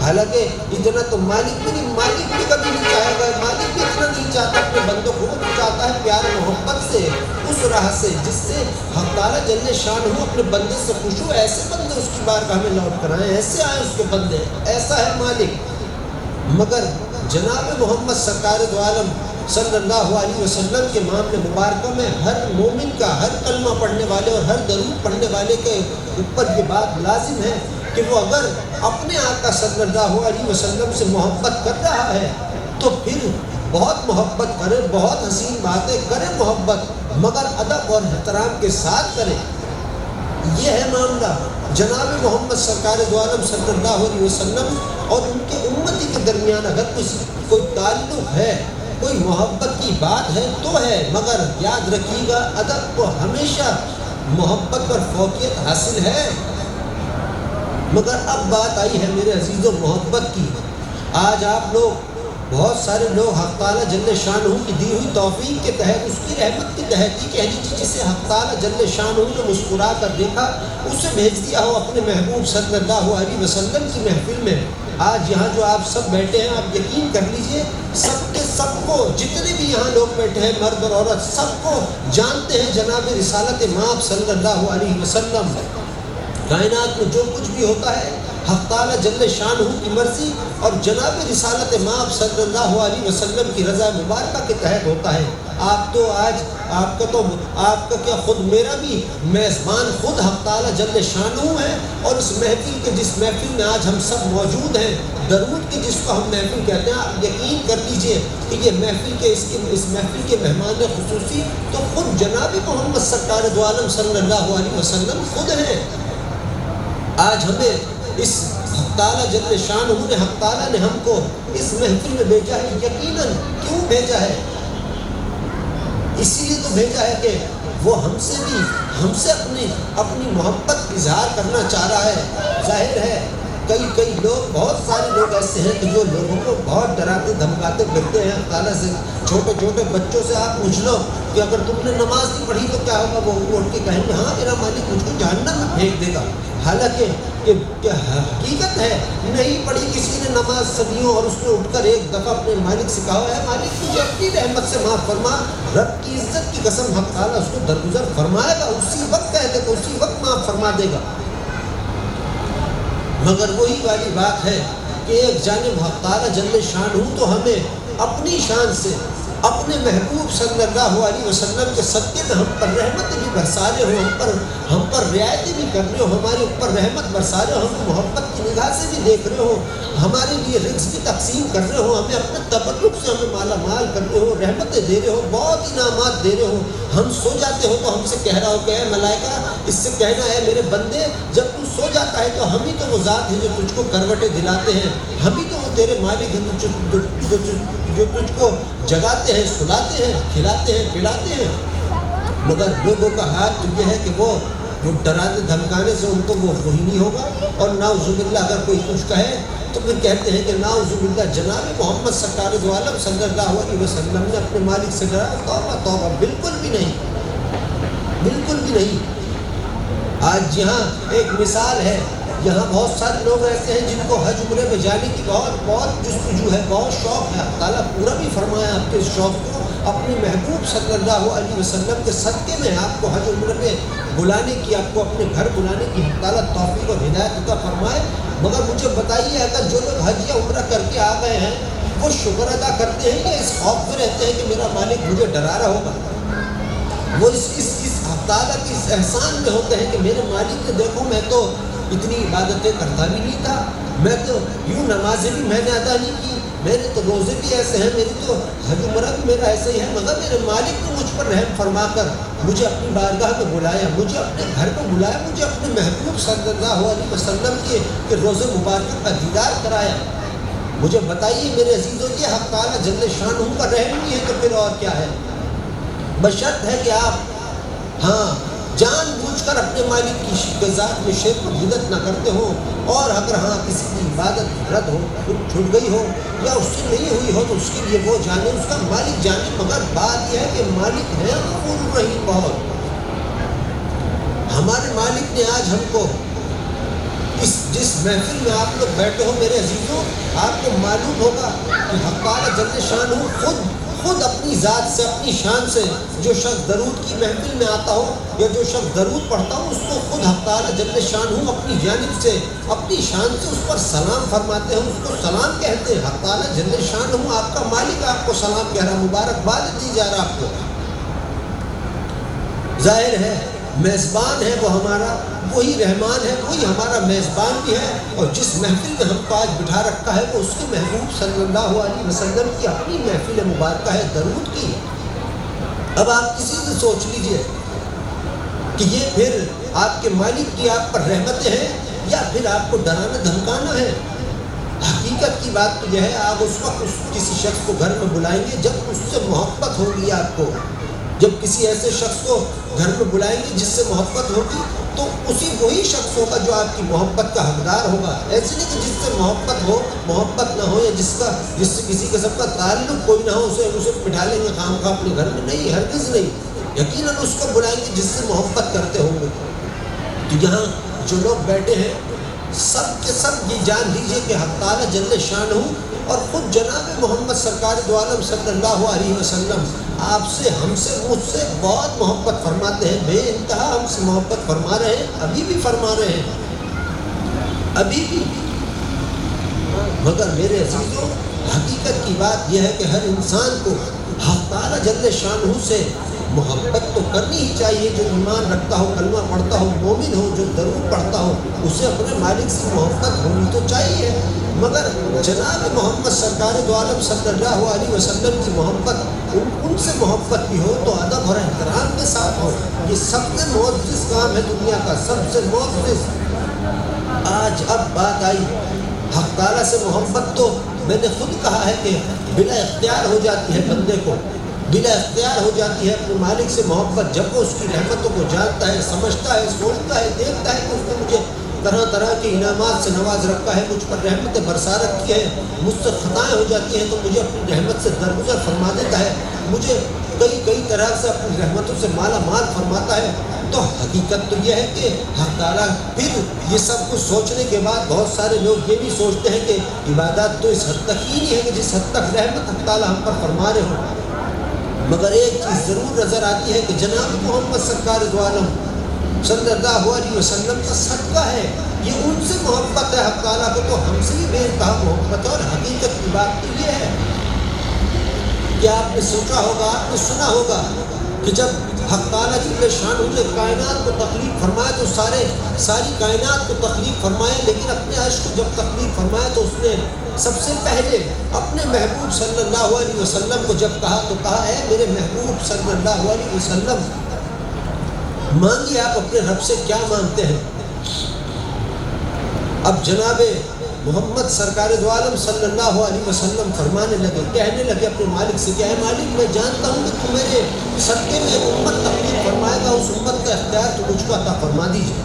حالانکہ اتنا تو مالک بھی نہیں، مالک بھی کبھی نہیں چاہے گا. مالک بھی اتنا نہیں چاہتا اپنے بندوں کو، وہ چاہتا ہے پیار محبت سے، اس راہ سے جس سے حق تعالیٰ جل شانہ اپنے بندے سے خوش ہو. ایسے بندے اس کی بارگاہ میں لوٹ کر آئے، ایسے آئے اس کے بندے، ایسا ہے مالک. مگر جناب محمد سرکار دو عالم صلی اللہ علیہ وسلم کے معاملے مبارکہ میں ہر مومن کا، ہر کلمہ پڑھنے والے اور ہر درود پڑھنے والے کے اوپر یہ بات لازم ہے کہ وہ اگر اپنے آقا صلی اللہ علیہ وسلم سے محبت کر رہا ہے تو پھر بہت محبت کرے، بہت حسین باتیں کرے محبت، مگر ادب اور احترام کے ساتھ کرے. یہ ہے معاملہ. جناب محمد سرکار دو عالم صلی اللہ علیہ وسلم اور ان کے امتی کے درمیان اگر کوئی تعلق ہے، کوئی محبت کی بات ہے تو ہے، مگر یاد رکھیے گا ادب کو ہمیشہ محبت پر فوقیت حاصل ہے. مگر اب بات آئی ہے میرے عزیزوں محبت کی. آج آپ لوگ، بہت سارے لوگ حق تعالیٰ جل شانہ کی دی ہوئی توفیق کے تحت، اس کی رحمت کے تحت ہی کہہ لیجیے جسے حق تعالیٰ جل شانہ نے مسکرا کر دیکھا، اسے بھیج دیا ہو اپنے محبوب صلی اللہ علیہ وسلم کی محفل میں. آج یہاں جو آپ سب بیٹھے ہیں، آپ یقین کر لیجئے سب کے سب کو، جتنے بھی یہاں لوگ بیٹھے ہیں مرد اور عورت، سب کو جانتے ہیں جناب رسالت مآب صلی اللہ علیہ وسلم. کائنات میں جو کچھ بھی ہوتا ہے حق تعالیٰ جل شانہ کی مرضی اور جناب رسالت مآب صلی اللہ علیہ وسلم کی رضا مبارکہ کے تحت ہوتا ہے. آپ تو آج آپ کا کیا خود میرا بھی میزبان خود حق تعالیٰ جل شانہ ہے. اور اس محفل کے، جس محفل میں آج ہم سب موجود ہیں، درود کی جس کو ہم محفل کہتے ہیں، آپ یقین کر لیجئے کہ یہ محفل کے اس محفل کے مہمان خصوصی تو خود جناب محمد سرکار دو عالم صلی اللہ علیہ وسلم خود ہیں. آج ہمیں اس حق تعالیٰ جل شانہ نے، حق تعالیٰ نے ہم کو اس محفل میں بھیجا ہے. یقیناً کیوں بھیجا ہے؟ اسی لیے تو بھیجا ہے کہ وہ ہم سے اپنی محبت اظہار کرنا چاہ رہا ہے. ظاہر ہے کئی لوگ، بہت سارے لوگ ایسے ہیں کہ جو لوگوں کو بہت ڈراتے دھمکاتے پھرتے ہیں حق تعالیٰ سے. چھوٹے بچوں سے آپ پوچھ لو کہ اگر تم نے نماز نہیں پڑھی تو کیا ہوگا، وہ اٹھ کے کہیں گے ہاں میرا مالک مجھ کو جہنم میں پھینک دے گا. حالانکہ کہ حقیقت ہے نہیں پڑھی کسی نے نماز صدیوں، اور اس نے اٹھ کر ایک دفعہ اپنے مالک سے کہا ہے مالک مجھے اپنی رحمت سے معاف فرما، رب کی عزت کی قسم حق تعالیٰ اس کو درگزر فرمائے گا، اسی وقت کہہ دے گا، اسی وقت معاف فرما دے گا. مگر وہی والی بات ہے کہ ایک جانب حق تعالیٰ جل شانہ تو ہمیں اپنی شان سے اپنے محبوب صلی اللہ علیہ وسلم کے صدقے میں ہم پر رحمت بھی برسا رہے ہو، ہم پر رعایتیں بھی کر رہے ہو، ہمارے اوپر رحمت برسا رہے ہو، ہم محبت کی نگاہ سے بھی دیکھ رہے ہو، ہمارے لیے رزق بھی تقسیم کر رہے ہو، ہمیں اپنے تبرک سے ہمیں مالا مال کر رہے ہو، رحمتیں دے رہے ہو، بہت انعامات دے رہے ہو. ہم سو جاتے ہو تو ہم سے کہہ رہا ہو کہ اے ملائکہ، اس سے کہنا ہے میرے بندے جب تو سو جاتا ہے تو ہم ہی تو وہ ذات ہیں جو تجھ کو کروٹیں دلاتے ہیں، ہم ہی تو وہ تیرے مالک ہیں جو تجھ کو جگاتے ہیں، سلاتے ہیں، کھلاتے ہیں، پلاتے ہیں. مگر لوگوں کا حال تو یہ ہے کہ وہ ڈرانے دھمکانے سے ان کو وہ وہی نہیں ہوگا. اور نعوذ باللہ اگر کوئی کچھ کہے تو پھر کہتے ہیں کہ نعوذ باللہ جناب محمد سرکار دو عالم صلی اللہ علیہ وسلم نے اپنے مالک سے ڈرا. توبہ توبہ، بالکل بھی نہیں، بالکل بھی نہیں. آج یہاں ایک مثال ہے، یہاں بہت سارے لوگ ایسے ہیں جن کو حج عمرے میں جانے کی بہت جستجو ہے، بہت شوق ہے. تعالیٰ پورا بھی فرمایا آپ کے اس شوق کو اپنے محبوب صلی اللہ علیہ وسلم کے صدقے میں آپ کو حج عمرے میں بلانے کی، آپ کو اپنے گھر بلانے کی تعالیٰ توفیق اور ہدایت عطا فرمائے. مگر مجھے بتائیے اگر جو لوگ حج یا عمرہ کر کے آ گئے ہیں وہ شکر ادا کرتے ہیں یا اس خوف میں رہتے ہیں کہ میرا مالک مجھے ڈرا رہا ہوگا؟ وہ اس تعالیٰ کے اس احسان میں ہوتے ہیں کہ میرے مالک نے دیکھو میں تو اتنی عبادتیں کرتا بھی نہیں تھا، میں تو یوں نمازیں بھی میں نے ادا نہیں کی، میرے تو روزے بھی ایسے ہیں، میری تو حج عمرہ بھی میرا ایسے ہی ہے، مگر میرے مالک نے مجھ پر رحم فرما کر مجھے اپنی بارگاہ میں بلایا، مجھے اپنے گھر پہ بلایا، مجھے اپنے محبوب صلی اللہ علیہ وسلم کے روزے مبارک کا دیدار کرایا. مجھے بتائیے میرے عزیزوں، یہ حق تعالیٰ جل شانہ کا رحم نہیں ہے تو پھر اور کیا ہے؟ بشرط ہے کہ آپ جان بوجھ کر اپنے مالک کی ذات میں شرک و بدعت نہ کرتے ہو، اور اگر کسی کی عبادت رد ہو، چھوٹ گئی ہو یا اس سے نہیں ہوئی ہو تو اس کے لیے وہ جانے، اس کا مالک جانے۔ مگر بات یہ ہے کہ مالک ہے غفور رحیم بہت۔ ہمارے مالک نے آج ہم کو جس محفل میں آپ لوگ بیٹھے ہو میرے عزیزوں، آپ کو معلوم ہوگا کہ حق تعالیٰ جل شانہ خود اپنی ذات سے، اپنی شان سے، جو شخص درود کی محفل میں آتا ہو یا جو شخص درود پڑھتا ہو، اس کو خود حق تعالیٰ جل شانہ اپنی جانب سے، اپنی شان سے اس پر سلام فرماتے ہیں، اس کو سلام کہتے ہیں۔ حق تعالیٰ جل شانہ آپ کا مالک آپ کو سلام کہہ رہا، مبارکباد دی جا رہا آپ کو۔ ظاہر ہے میزبان ہے وہ ہمارا، وہی رحمان ہے، وہی ہمارا میزبان بھی ہے، اور جس محفل میں ہم کو آج بٹھا رکھا ہے وہ اس کے محبوب صلی اللہ علیہ وسلم کی اپنی محفل مبارکہ ہے، درود کی۔ اب آپ کسی سے سوچ لیجئے کہ یہ پھر آپ کے مالک کی آپ پر رحمتیں ہیں یا پھر آپ کو ڈرانا دھمکانا ہے؟ حقیقت کی بات تو یہ ہے، آپ اس وقت کسی شخص کو گھر میں بلائیں گے جب اس سے محبت ہوگی آپ کو، جب کسی ایسے شخص کو گھر میں بلائیں گے جس سے محبت ہوگی تو وہی شخص ہوگا جو آپ کی محبت کا حقدار ہوگا۔ ایسے نہیں کہ جس سے محبت نہ ہو یا جس سے کسی قسم کا تعلق کوئی نہ ہو اسے بٹھا لیں گے خواہ اپنے گھر میں، نہیں، ہرگز نہیں۔ یقیناً اس کو بلائیں گے جس سے محبت کرتے ہوں گے۔ تو یہاں جو لوگ بیٹھے ہیں سب کے سب یہ جان لیجئے کہ حق تعالیٰ جل شانہ اور خود جناب محمد سرکار دو عالم صلی اللہ علیہ وسلم آپ سے، ہم سے، مجھ سے بہت محبت فرماتے ہیں، بے انتہا ہم سے محبت فرما رہے ہیں، ابھی بھی فرما رہے ہیں، ابھی بھی۔ مگر میرے عزیزوں، حقیقت کی بات یہ ہے کہ ہر انسان کو حق تعالیٰ جل شانہ سے محبت تو کرنی ہی چاہیے۔ جو ایمان رکھتا ہو، کلمہ پڑھتا ہو، مومن ہو، جو درود پڑھتا ہو، اسے اپنے مالک سے محبت ہونی تو چاہیے۔ مگر جناب محمد سرکار دو عالم صلی اللہ علیہ وسلم کی محبت، ان سے محبت بھی ہو تو ادب اور احترام کے ساتھ ہو۔ یہ سب سے معزز کام ہے دنیا کا، سب سے معزز۔ آج اب بات آئی حق تعالیٰ سے محبت، تو میں نے خود کہا ہے کہ بلا اختیار ہو جاتی ہے بندے کو، بلا اختیار ہو جاتی ہے اپنے مالک سے محبت جب وہ اس کی رحمتوں کو جانتا ہے، سمجھتا ہے، سوچتا ہے، دیکھتا ہے کہ اس نے مجھے طرح طرح کے انعامات سے نواز رکھا ہے، مجھ پر رحمتیں برسا رکھی ہے، مجھ سے خطائیں ہو جاتی ہیں تو مجھے اپنی رحمت سے درگزر فرما دیتا ہے، مجھے کئی طرح سے اپنی رحمتوں سے مالا مال فرماتا ہے۔ تو حقیقت تو یہ ہے کہ حق تعالیٰ پھر یہ سب کچھ سوچنے کے بعد بہت سارے لوگ یہ بھی سوچتے ہیں کہ عبادات تو اس حد تک ہی نہیں ہے کہ جس حد تک رحمت حق تعالیٰ ہم پر فرما رہے ہوں۔ مگر ایک چیز ضرور نظر آتی ہے کہ جناب محمد سرکار دو عالم صلی اللہ علیہ وسلم کا صدقہ ہے، یہ ان سے محبت ہے حق تعالیٰ کو، تو ہم سے بھی بے انتہا محبت ہے۔ اور حقیقت کی بات تو یہ ہے کہ آپ نے سوچا ہوگا، آپ نے سنا ہوگا کہ جب حق تعالیٰ جل شانہ نے کائنات کو تخلیق فرمایا تو ساری کائنات کو تخلیق فرمایا، لیکن اپنے عرش کو جب تخلیق فرمایا تو اس نے سب سے پہلے اپنے محبوب صلی اللہ علیہ وسلم کو جب کہا تو کہا ہے میرے محبوب صلی اللہ علیہ وسلم مانگیے آپ اپنے رب سے کیا مانگتے ہیں۔ اب جناب محمد سرکار دو عالم صلی اللہ علیہ وسلم فرمانے لگے، کہنے لگے اپنے مالک سے، کیا ہے مالک میں جانتا ہوں کہ تم میرے صدقے میں امت تخلیق فرمائے گا، اس امت کا اختیار تو مجھ کو عطا فرما دیجیے۔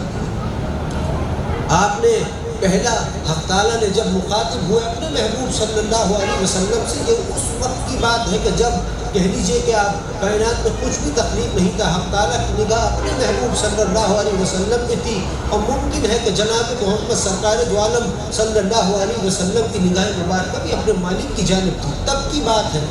آپ نے پہلا حق تعالیٰ نے جب مخاطب ہوئے اپنے محبوب صلی اللہ علیہ وسلم سے، یہ اس وقت کی بات ہے کہ جب کہہ لیجئے کہ آپ کائنات میں کچھ بھی تخلیق نہیں تھا، حق تعالیٰ کی نگاہ اپنے محبوب صلی اللہ علیہ وسلم کی تھی، اور ممکن ہے کہ جناب محمد سرکار دو عالم صلی اللہ علیہ وسلم کی نگاہ مبارکہ بھی اپنے مالک کی جانب تھی، تب کی بات ہے۔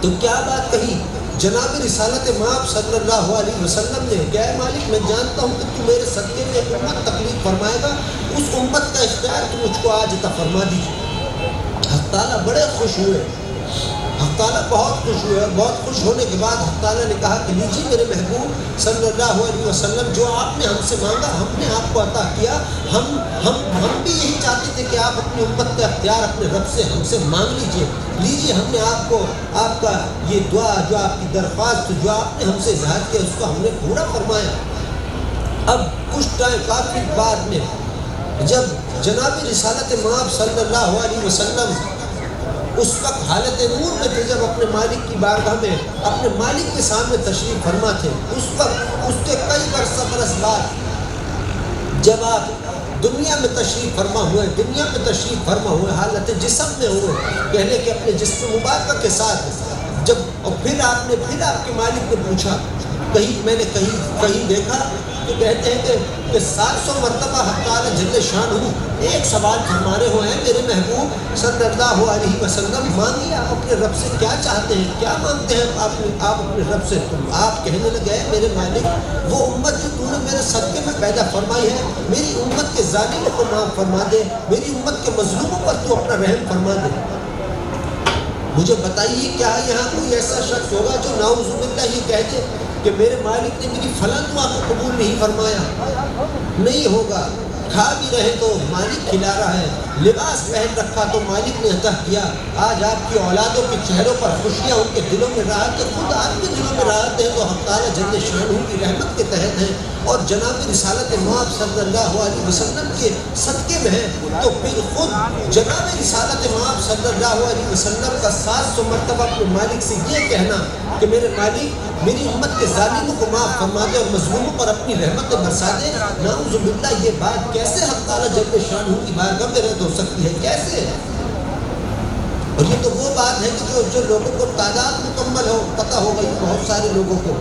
تو کیا بات کہی جناب رسالت مآب صلی اللہ علیہ وسلم نے، کیا ہے مالک میں جانتا ہوں کہ تو میرے صدقے میں ایک امت تخلیق فرمائے گا، اس امت کا اختیار تو مجھ کو آج عطا فرما دیجیے۔ حق تعالیٰ بڑے خوش ہوئے، حق تعالیٰ بہت خوش ہوئے، اور بہت خوش ہونے کے بعد حق تعالیٰ نے کہا کہ لیجیے میرے محبوب صلی اللہ علیہ وسلم، جو آپ نے ہم سے مانگا ہم نے آپ کو عطا کیا، ہم بھی یہی چاہتے تھے کہ آپ اپنی امت کا اختیار اپنے رب سے ہم سے مانگ لیجیے، ہم نے آپ کو آپ کا یہ دعا جو آپ کی درخواست جو آپ نے ہم سے اظہار کیا اس کو ہم نے پورا فرمایا۔ اب کچھ ٹائم کافی بعد میں جب جناب رسالت مآب صلی اللہ علیہ وسلم اس وقت حالت نور میں تھے، جب اپنے مالک کی بارگاہ میں اپنے مالک کے سامنے تشریف فرما تھے، اس وقت اس کے کئی برس بعد جب آپ دنیا میں تشریف فرما ہوئے حالت جسم میں ہوئے، کہنے کہ اپنے جسم مبارکہ کے ساتھ جب، اور پھر آپ کے مالک نے پوچھا، میں نے کہیں دیکھا کہ کہتے ہیں کہ 700 مرتبہ حق تعالی جل شانہ ایک سوال فرمانے ہوئے ہیں، میرے محبوب صلی اللہ علیہ وسلم مانگیے آپ اپنے رب سے کیا چاہتے ہیں، کیا مانگتے ہیں آپ اپنے رب سے؟ آپ کہنے لگے میرے مالک وہ امت جو تو نے میرے صدقے میں پیدا فرمائی ہے، میری امت کے ظالموں کو معاف فرما دے، میری امت کے مظلوموں پر تو اپنا رحم فرما دے۔ مجھے بتائیے کیا یہاں کوئی ایسا شخص ہوگا جو نعوذ باللہ یہ کہہ دے کہ میرے مالک نے میری فلاں دعا کو قبول نہیں فرمایا؟ نہیں ہوگا۔ کھا بھی رہے تو مالک کھلا رہا ہے، لباس پہن رکھا تو مالک نے عطا کیا۔ آج آپ کی اولادوں کے چہروں پر خوشیاں، ان کے دلوں میں راحت ہے، خود آپ کے دلوں میں راحت ہے تو حق تعالی جل شانہ کی رحمت کے تحت ہے اور جناب رسالت مآب صلی اللہ علیہ وسلم کے صدقے میں ہے، تو پھر خود جناب رسالت مآب صلی اللہ علیہ وسلم کا 700 مرتبہ اپنے مالک سے یہ کہنا کہ میرے مالک میری امت کے ظالموں کو معاف فرما دے اور مظلوموں پر اپنی رحمت برسا دے، نعوذ باللہ یہ بات کیسے حق تعالی جل شانہ کی بارگاہ میں رد ہو سکتی ہے؟ کیسے؟ اور یہ تو وہ بات ہے کہ جو لوگوں کو تعداد مکمل ہو، پتہ ہو گئی بہت سارے لوگوں کو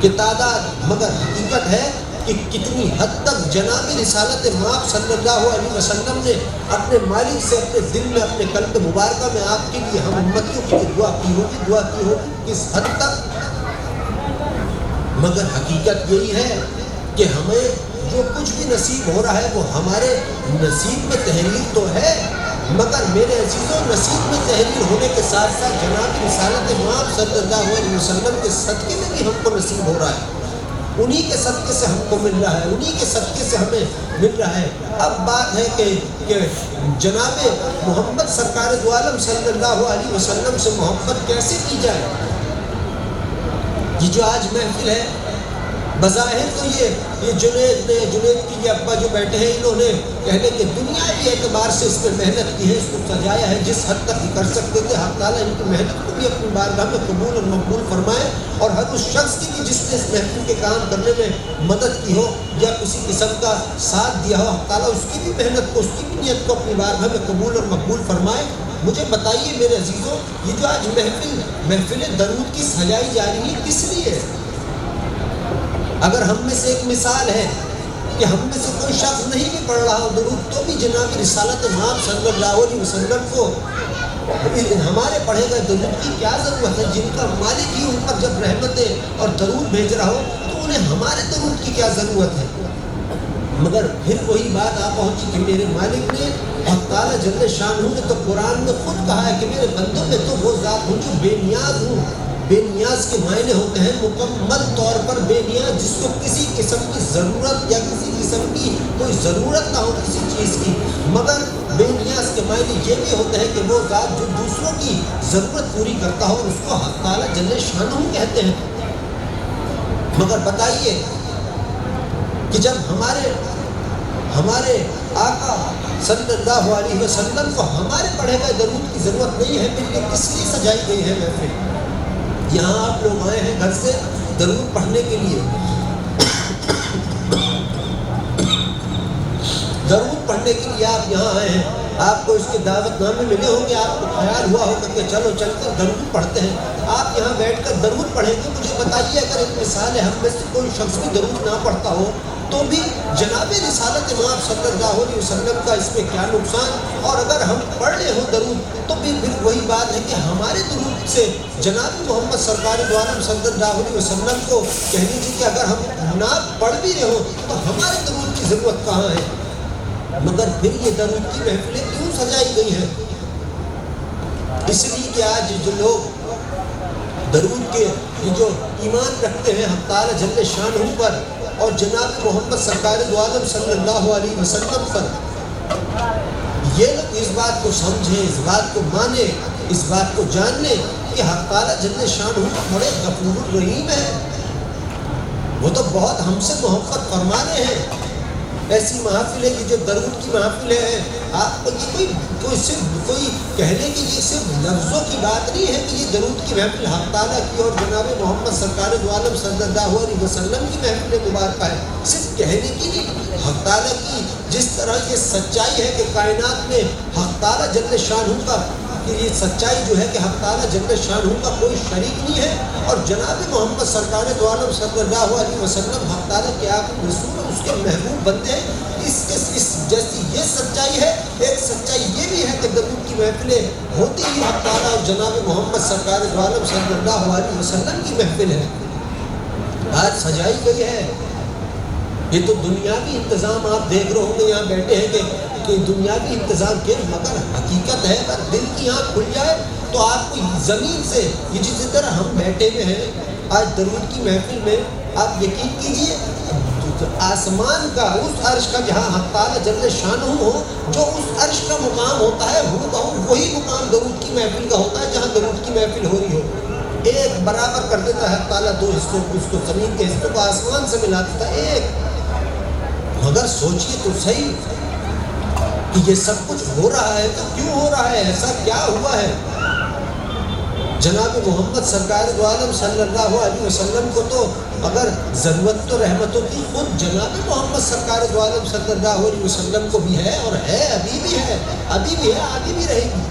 کہ تعداد، مگر حقیقت ہے کہ کتنی حد تک جناب رسالت مآب صلی اللہ علیہ وسلم نے اپنے مالک سے اپنے دل میں، اپنے قلب مبارکہ میں آپ کے لیے، ہم امتیوں کے لیے دعا کی ہوگی، کس حد تک؟ مگر حقیقت یہی ہے کہ ہمیں جو کچھ بھی نصیب ہو رہا ہے وہ ہمارے نصیب میں تحریر تو ہے، مگر میرے عزیزوں نصیب میں تحریر ہونے کے ساتھ ساتھ جناب رسالت مآب صلی اللہ علیہ وسلم کے صدقے میں بھی ہم کو نصیب ہو رہا ہے، انہی کے صدقے سے ہم کو مل رہا ہے، انہی کے صدقے سے ہمیں مل رہا ہے۔ اب بات ہے کہ جناب محمد سرکار دو عالم صلی اللہ علیہ وسلم سے محبت کیسے کی جائے؟ یہ جو آج محفل ہے، بظاہر تو یہ جنید کی یہ ابا جو بیٹھے ہیں، انہوں نے کہنے کہ دنیاوی اعتبار سے اس میں محنت کی ہے، اس کو سجایا ہے، جس حد تک کر سکتے تھے حق تعالیٰ ان کی محنت کو بھی اپنی بارگاہ میں قبول اور مقبول فرمائے، اور ہر اس شخص کی بھی جس نے اس محفل کے کام کرنے میں مدد کی ہو یا کسی قسم کا ساتھ دیا ہو، حق تعالیٰ اس کی بھی محنت کو، اس کی بھی نیت کو اپنی بارگاہ میں قبول اور مقبول فرمائے۔ مجھے بتائیے میرے عزیزوں، یہ جو آج محفل درود کی سجائی جا رہی ہے کس لیے؟ اگر ہم میں سے ایک مثال ہے کہ ہم میں سے کوئی شخص نہیں بھی پڑھ رہا ہو درود، تو بھی جناب رسالت مآب صلی اللہ علیہ وسلم کو ہمارے پڑھے گئے درود کی کیا ضرورت ہے؟ جن کا مالک ہی ان پر جب رحمتیں اور درود بھیج رہا ہو تو انہیں ہمارے درود کی کیا ضرورت ہے؟ مگر پھر وہی بات آ پہنچی کہ میرے مالک نے، حق تعالی جل شانہ نے تو قرآن میں خود کہا ہے کہ میرے بندوں میں تو وہ ذات ہوں جو بے نیاز ہوں۔ بے نیاز کے معنی ہوتے ہیں مکمل طور پر بے نیاز، جس کو کسی قسم کی ضرورت یا کسی قسم کی کوئی ضرورت نہ ہو کسی چیز کی، مگر بے نیاز کے معنی یہ بھی ہوتے ہیں کہ وہ ذات جو دوسروں کی ضرورت پوری کرتا ہو، اس کو حق تعالی جل شانہ کہتے ہیں۔ مگر بتائیے کہ جب ہمارے آقا صلی اللہ علیہ وسلم کو ہمارے پڑھے گئے درود کی ضرورت نہیں ہے، پھر یہ کس لیے سجائی گئی ہے محفل؟ یہاں آپ لوگ آئے ہیں گھر سے درود پڑھنے کے لیے، درود پڑھنے کے لیے آپ یہاں آئے ہیں، آپ کو اس کے دعوت نامے ملے ہوں گے، آپ کو خیال ہوا ہوگا کہ چلو چل کر درود پڑھتے ہیں، آپ یہاں بیٹھ کر درود پڑھیں گے۔ مجھے بتائیے اگر ایک مثال ہے، ہم میں سے کوئی شخص بھی درود نہ پڑھتا ہو تو بھی جناب رسالت مآب صلی اللہ علیہ وسلم کا اس میں کیا نقصان؟ اور اگر ہم پڑھ رہے ہوں درود تو پھر وہی بات ہے کہ ہمارے درود سے جناب محمد سرکار دو عالم صلی اللہ علیہ وسلم کو کہہ لیجیے کہ اگر ہم نہ پڑھ بھی رہے ہوں تو ہمارے درود کی ضرورت کہاں ہے؟ مگر پھر یہ درود کی محفلیں کیوں سجائی گئی ہیں؟ اس لیے کہ آج جو لوگ درود کے یہ جو ایمان رکھتے ہیں حق تعالی جل شانہ پر اور جناب محمد سرکار دو عالم صلی اللہ علیہ وسلم پر، یہ لوگ اس بات کو سمجھیں، اس بات کو مانیں، اس بات کو جان لیں کہ حق تعالی جل شانہ بڑے غفور الرحیم ہے، وہ تو بہت ہم سے محبت فرما رہے ہیں، ایسی محافل ہے کہ جو درود کی محافل ہے. آپ کو یہ کوئی کہنے کی یہ صرف لفظوں کی بات نہیں ہے کہ یہ درود کی محفل حق تعالیٰ کی اور جناب محمد سرکار دو عالم صلی اللہ علیہ وسلم کی محفل مبارکہ ہے. صرف کہنے کی نہیں، حق تعالیٰ کی جس طرح یہ سچائی ہے کہ کائنات میں حق تعالیٰ جل شانہ کا، کہ یہ سچائی جو ہے کہ حق تعالیٰ جل شانہ کا کوئی شریک نہیں ہے، اور جناب محمد سرکار دو عالم صلی اللہ علیہ وسلم حق تعالیٰ کے آخری رسول اور اس کے محبوب بندے ہیں. اس جیسی یہ سچائی ہے. ایک سچائی یہ بھی ہے کہ درود کی محفلیں ہوتی ہی حق تعالیٰ اور جناب محمد سرکار دو عالم صلی اللہ علیہ وسلم کی محفل ہے. آج سجائی گئی ہے. یہ تو دنیاوی انتظام آپ دیکھ رہے ہوں گے یہاں بیٹھے ہیں کہ دنیاوی انتظام کے، مگر حقیقت ہے اگر دل کی آنکھ کھل جائے تو آپ کو زمین سے، یہ جس طرح ہم بیٹھے ہوئے ہیں آج درود کی محفل میں، آپ یقین کیجئے آسمان کا اس عرش کا جہاں حق تعالیٰ جل شانہ ہو، جو اس عرش کا مقام ہوتا ہے وہی مقام درود کی محفل کا ہوتا ہے جہاں درود کی محفل ہو رہی ہو. ایک برابر کر دیتا ہے حق تعالیٰ دو حصوں کو، اس کو زمین کے حصوں کو آسمان سے ملا دیتا ہے ایک. مگر سوچئے تو صحیح کہ یہ سب کچھ ہو رہا ہے تو کیوں ہو رہا ہے؟ ایسا کیا ہوا ہے؟ جناب محمد سرکار دو عالم صلی اللہ علیہ وسلم کو تو اگر ضرورت تو رحمتوں کی خود جناب محمد سرکار دو عالم صلی اللہ علیہ وسلم کو بھی ہے، اور ہے ابھی بھی ہے آگے بھی رہے گی.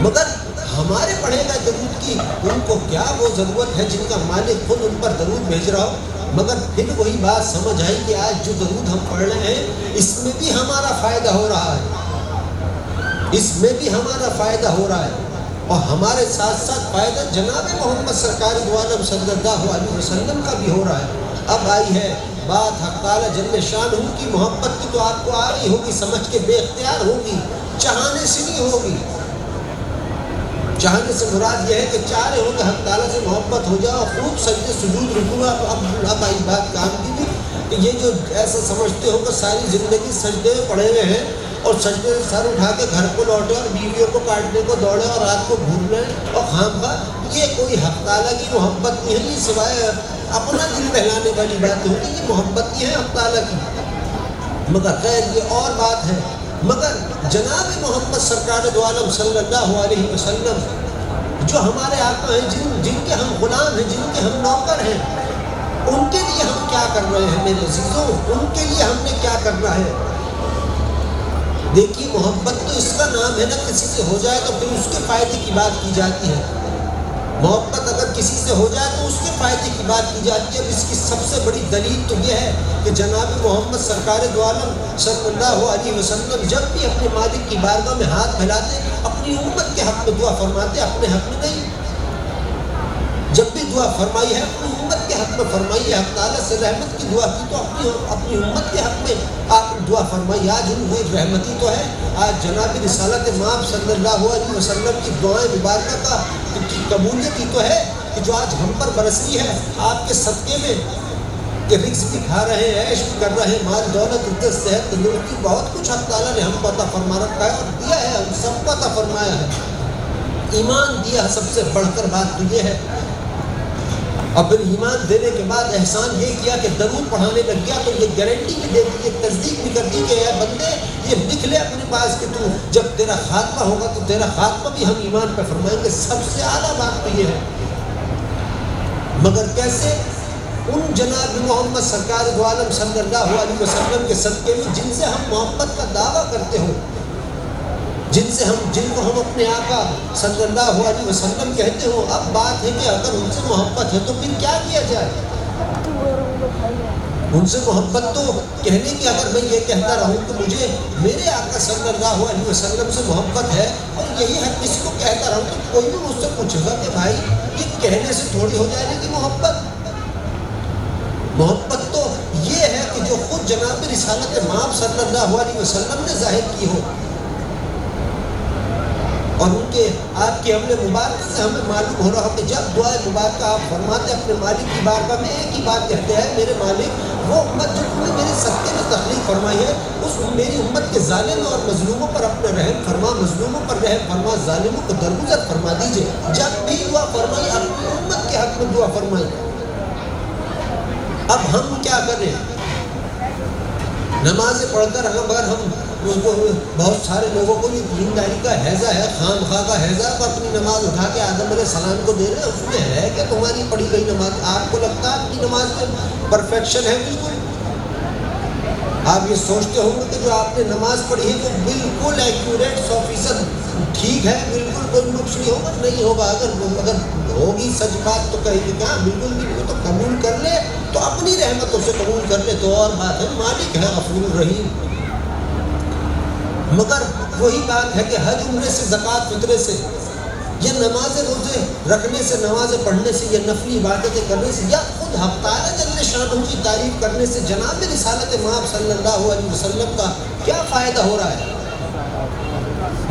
مگر ہمارے پڑھے گا درود کی ان کو کیا وہ ضرورت ہے جن کا مالک خود ان پر درود بھیج رہا ہو. مگر پھر وہی بات سمجھ آئی کہ آج جو درود ہم پڑھ رہے ہیں اس میں بھی ہمارا فائدہ ہو رہا ہے، اس میں بھی ہمارا فائدہ ہو رہا ہے، اور ہمارے ساتھ ساتھ فائدہ جناب محمد سرکار دو عالم صلی اللہ علیہ وسلم کا بھی ہو رہا ہے. اب آئی ہے بات حق تعالیٰ جل شانہ کی محبت کی، تو آپ کو آ رہی ہوگی سمجھ کے، بے اختیار ہوگی، چاہنے سے نہیں ہوگی. چاہنے سے مراد یہ ہے کہ چاہ رہے ہو کہ حق تعالیٰ سے محبت ہو جائے اور خوب سجدے سجود رکوع. اب آئی بات کام کی بھی کہ یہ جو ایسا سمجھتے ہو کہ ساری زندگی سجدے میں پڑے ہوئے ہیں اور سجدے سے سر اٹھا کے گھر کو لوٹے اور بیویوں کو کاٹنے کو دوڑے اور رات کو گھومنے اور خامخواہ، یہ کوئی حق تعالیٰ کی محبت نہیں ہے. یہ سوائے اپنا دل بہلانے والی بات ہوتی، یہ محبت نہیں ہے حق تعالیٰ کی. مگر خیر یہ اور بات ہے. مگر جناب محمد سرکار دو عالم صلی اللہ علیہ وسلم جو ہمارے آقا ہیں، جن کے ہم غلام ہیں، جن کے ہم نوکر ہیں، ان کے لیے ہم کیا کر رہے ہیں میرے عزیزوں؟ ان کے لیے ہم نے کیا کرنا ہے؟ دیکھیے محبت تو اس کا نام ہے نا، کسی سے ہو جائے تو پھر اس کے فائدے کی بات کی جاتی ہے. محبت اگر کسی سے ہو جائے تو اس کے فائدے کی بات کی جاتی ہے. اب اس کی سب سے بڑی دلیل تو یہ ہے کہ جناب محمد سرکار دو عالم صلی اللہ علیہ وسلم جب بھی اپنے مالک کی بارگاہ میں ہاتھ پھیلاتے اپنی امت کے حق میں دعا فرماتے، اپنے حق میں نہیں. جب بھی دعا فرمائی ہے اپنی امت کے حق میں فرمائی ہے. حق تعالیٰ سے رحمت کی دعا کی تو اپنی امت کے حق میں آپ دعا فرمائی. آج وہ رحمتی تو ہے، آج جناب رسالت مآب صلی اللہ علیہ وسلم کی دعائیں مبارکہ کا کی قبولیت ہی تو ہے کہ جو آج ہم پر برس رہی ہے آپ کے صدقے میں، کہ رزق بھی کھا رہے ہیں، عیش بھی کر رہے ہیں، مال دولت عزت صحت تندرستی بہت کچھ حق تعالیٰ نے ہم کو عطا فرما رکھا ہے اور دیا ہے، ہم سب کو عطا فرمایا ہے. ایمان دیا سب سے بڑھ کر بات تو یہ ہے. اور پھر ایمان دینے کے بعد احسان یہ کیا کہ درود پڑھانے لگ گیا تو یہ گارنٹی بھی دے دی، یہ تصدیق بھی کر دی کہ اے بندے یہ لکھ لے اپنے پاس کہ تو جب تیرا خاتمہ ہوگا تو تیرا خاتمہ بھی ہم ایمان پہ فرمائیں گے. سب سے اعلیٰ بات تو یہ ہے. مگر کیسے؟ ان جناب محمد سرکار دو عالم صلی اللہ علیہ وسلم کے صدقے میں جن سے ہم محبت کا دعویٰ کرتے ہو، جن کو ہم اپنے آقا صلی اللہ علیہ وسلم کہتے ہو. اب بات ہے کہ اگر ان سے محبت ہے تو پھر کیا کیا جائے؟ ان سے محبت تو کہنے کی، اگر میں یہ کہتا رہوں کہ مجھے میرے آقا صلی اللہ علیہ وسلم سے محبت ہے اور یہی ہے اس کو کہتا رہوں تو کوئی بھی مجھ سے پوچھے گا کہ بھائی یہ کہنے سے تھوڑی ہو جائے گی محبت. محبت تو یہ ہے کہ جو خود جناب رسالت مآب صلی اللہ علیہ وسلم نے ظاہر کی ہو، اور ان کے آپ کے عمل مبارک سے ہمیں معلوم ہو رہا ہو کہ جب دعائے مبارکہ آپ فرماتے اپنے مالک کی بارگاہ میں ایک ہی بات کہتے ہیں، میرے مالک وہ امت جو تم نے میرے صدقے میں تخلیق فرمائی ہے اس میری امت کے ظالم اور مظلوموں پر اپنا رحم فرما، مظلوموں پر رحم فرما، ظالموں کو درگزر فرما دیجئے. جب بھی دعا فرمائی اپنی امت کے حق میں دعا فرمائی. اب ہم کیا کریں؟ نمازیں پڑھ کر اگر ہم بہت سارے لوگوں کو یہ دینداری کا حیضہ ہے، خام خواہ کا حیضہ، تو اپنی نماز اٹھا کے آدم علیہ السلام کو دے رہے ہیں، اس میں ہے کہ تمہاری پڑھی گئی نماز؟ آپ کو لگتا ہے آپ کی نماز میں پرفیکشن ہے؟ بالکل آپ یہ سوچتے ہوں گے کہ جو آپ نے نماز پڑھی ہے وہ بالکل ایکوریٹ 100% ٹھیک ہے، بالکل کوئی نقص نہیں ہوگا، نہیں ہوگا۔ اگر ہوگی سچ بات تو کہیں گے کہ ہاں بالکل بھی نہیں، تو قبول کر لے، تو اپنی رحمتوں سے قبول کر لے تو اور بات ہے، مالک ہے غفور رحیم۔ مگر وہی بات ہے کہ حج عمرے سے، زکوٰۃ فطرے سے، یا نماز روزے رکھنے سے، نمازیں پڑھنے سے، یا نفلی عبادتیں کرنے سے، یا خود حق تعالیٰ جل شانہ کی تعریف کرنے سے جناب رسالت مآب صلی اللہ علیہ وسلم کا کیا فائدہ ہو رہا ہے؟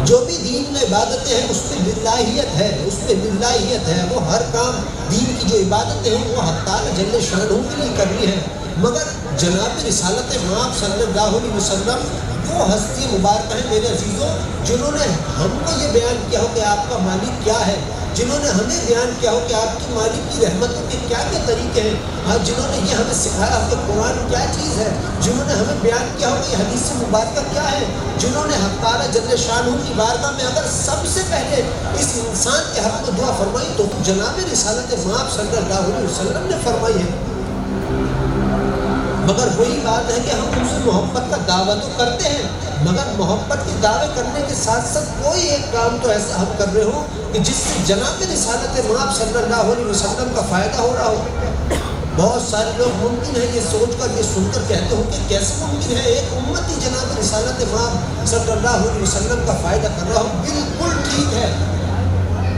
جو بھی دین میں عبادتیں ہیں اس میں للہیت ہے، اس میں للہیت ہے، وہ ہر کام دین کی جو عبادتیں ہیں وہ حق تعالیٰ جل شانہ کے لیے کرنی ہے۔ مگر جناب رسالت مآب صلی اللہ علیہ وسلم وہ ہستی مبارکہ ہیں میرے عزیزوں، جنہوں نے ہم کو یہ بیان کیا ہو کہ آپ کا مالک کیا ہے، جنہوں نے ہمیں بیان کیا ہو کہ آپ کی مالک کی رحمتوں کے کیا کیا طریقے ہیں، ہاں جنہوں نے یہ ہمیں سکھایا ہو کہ قرآن کیا چیز ہے، جنہوں نے ہمیں بیان کیا ہو کہ حدیث مبارکہ کیا ہے، جنہوں نے حق تعالیٰ جل شانہ کی بارگاہ میں اگر سب سے پہلے اس انسان کے حق میں دعا فرمائی تو جناب رسالت مآب صلی اللہ علیہ وسلم نے فرمائی ہے۔ مگر وہی بات ہے کہ ہم ان سے محبت کا دعویٰ تو کرتے ہیں، مگر محبت کے دعوے کرنے کے ساتھ ساتھ کوئی ایک کام تو ایسا ہم کر رہے ہوں کہ جس سے جناب رسالت مآب صلی اللہ علیہ وسلم کا فائدہ ہو رہا ہو۔ بہت سارے لوگ ممکن ہے یہ سوچ کر، یہ سن کر کہتے ہوں کہ کیسے ممکن ہے ایک امتی جناب رسالت مآب صلی اللہ علیہ وسلم کا فائدہ کر رہا ہو؟ بالکل ٹھیک ہے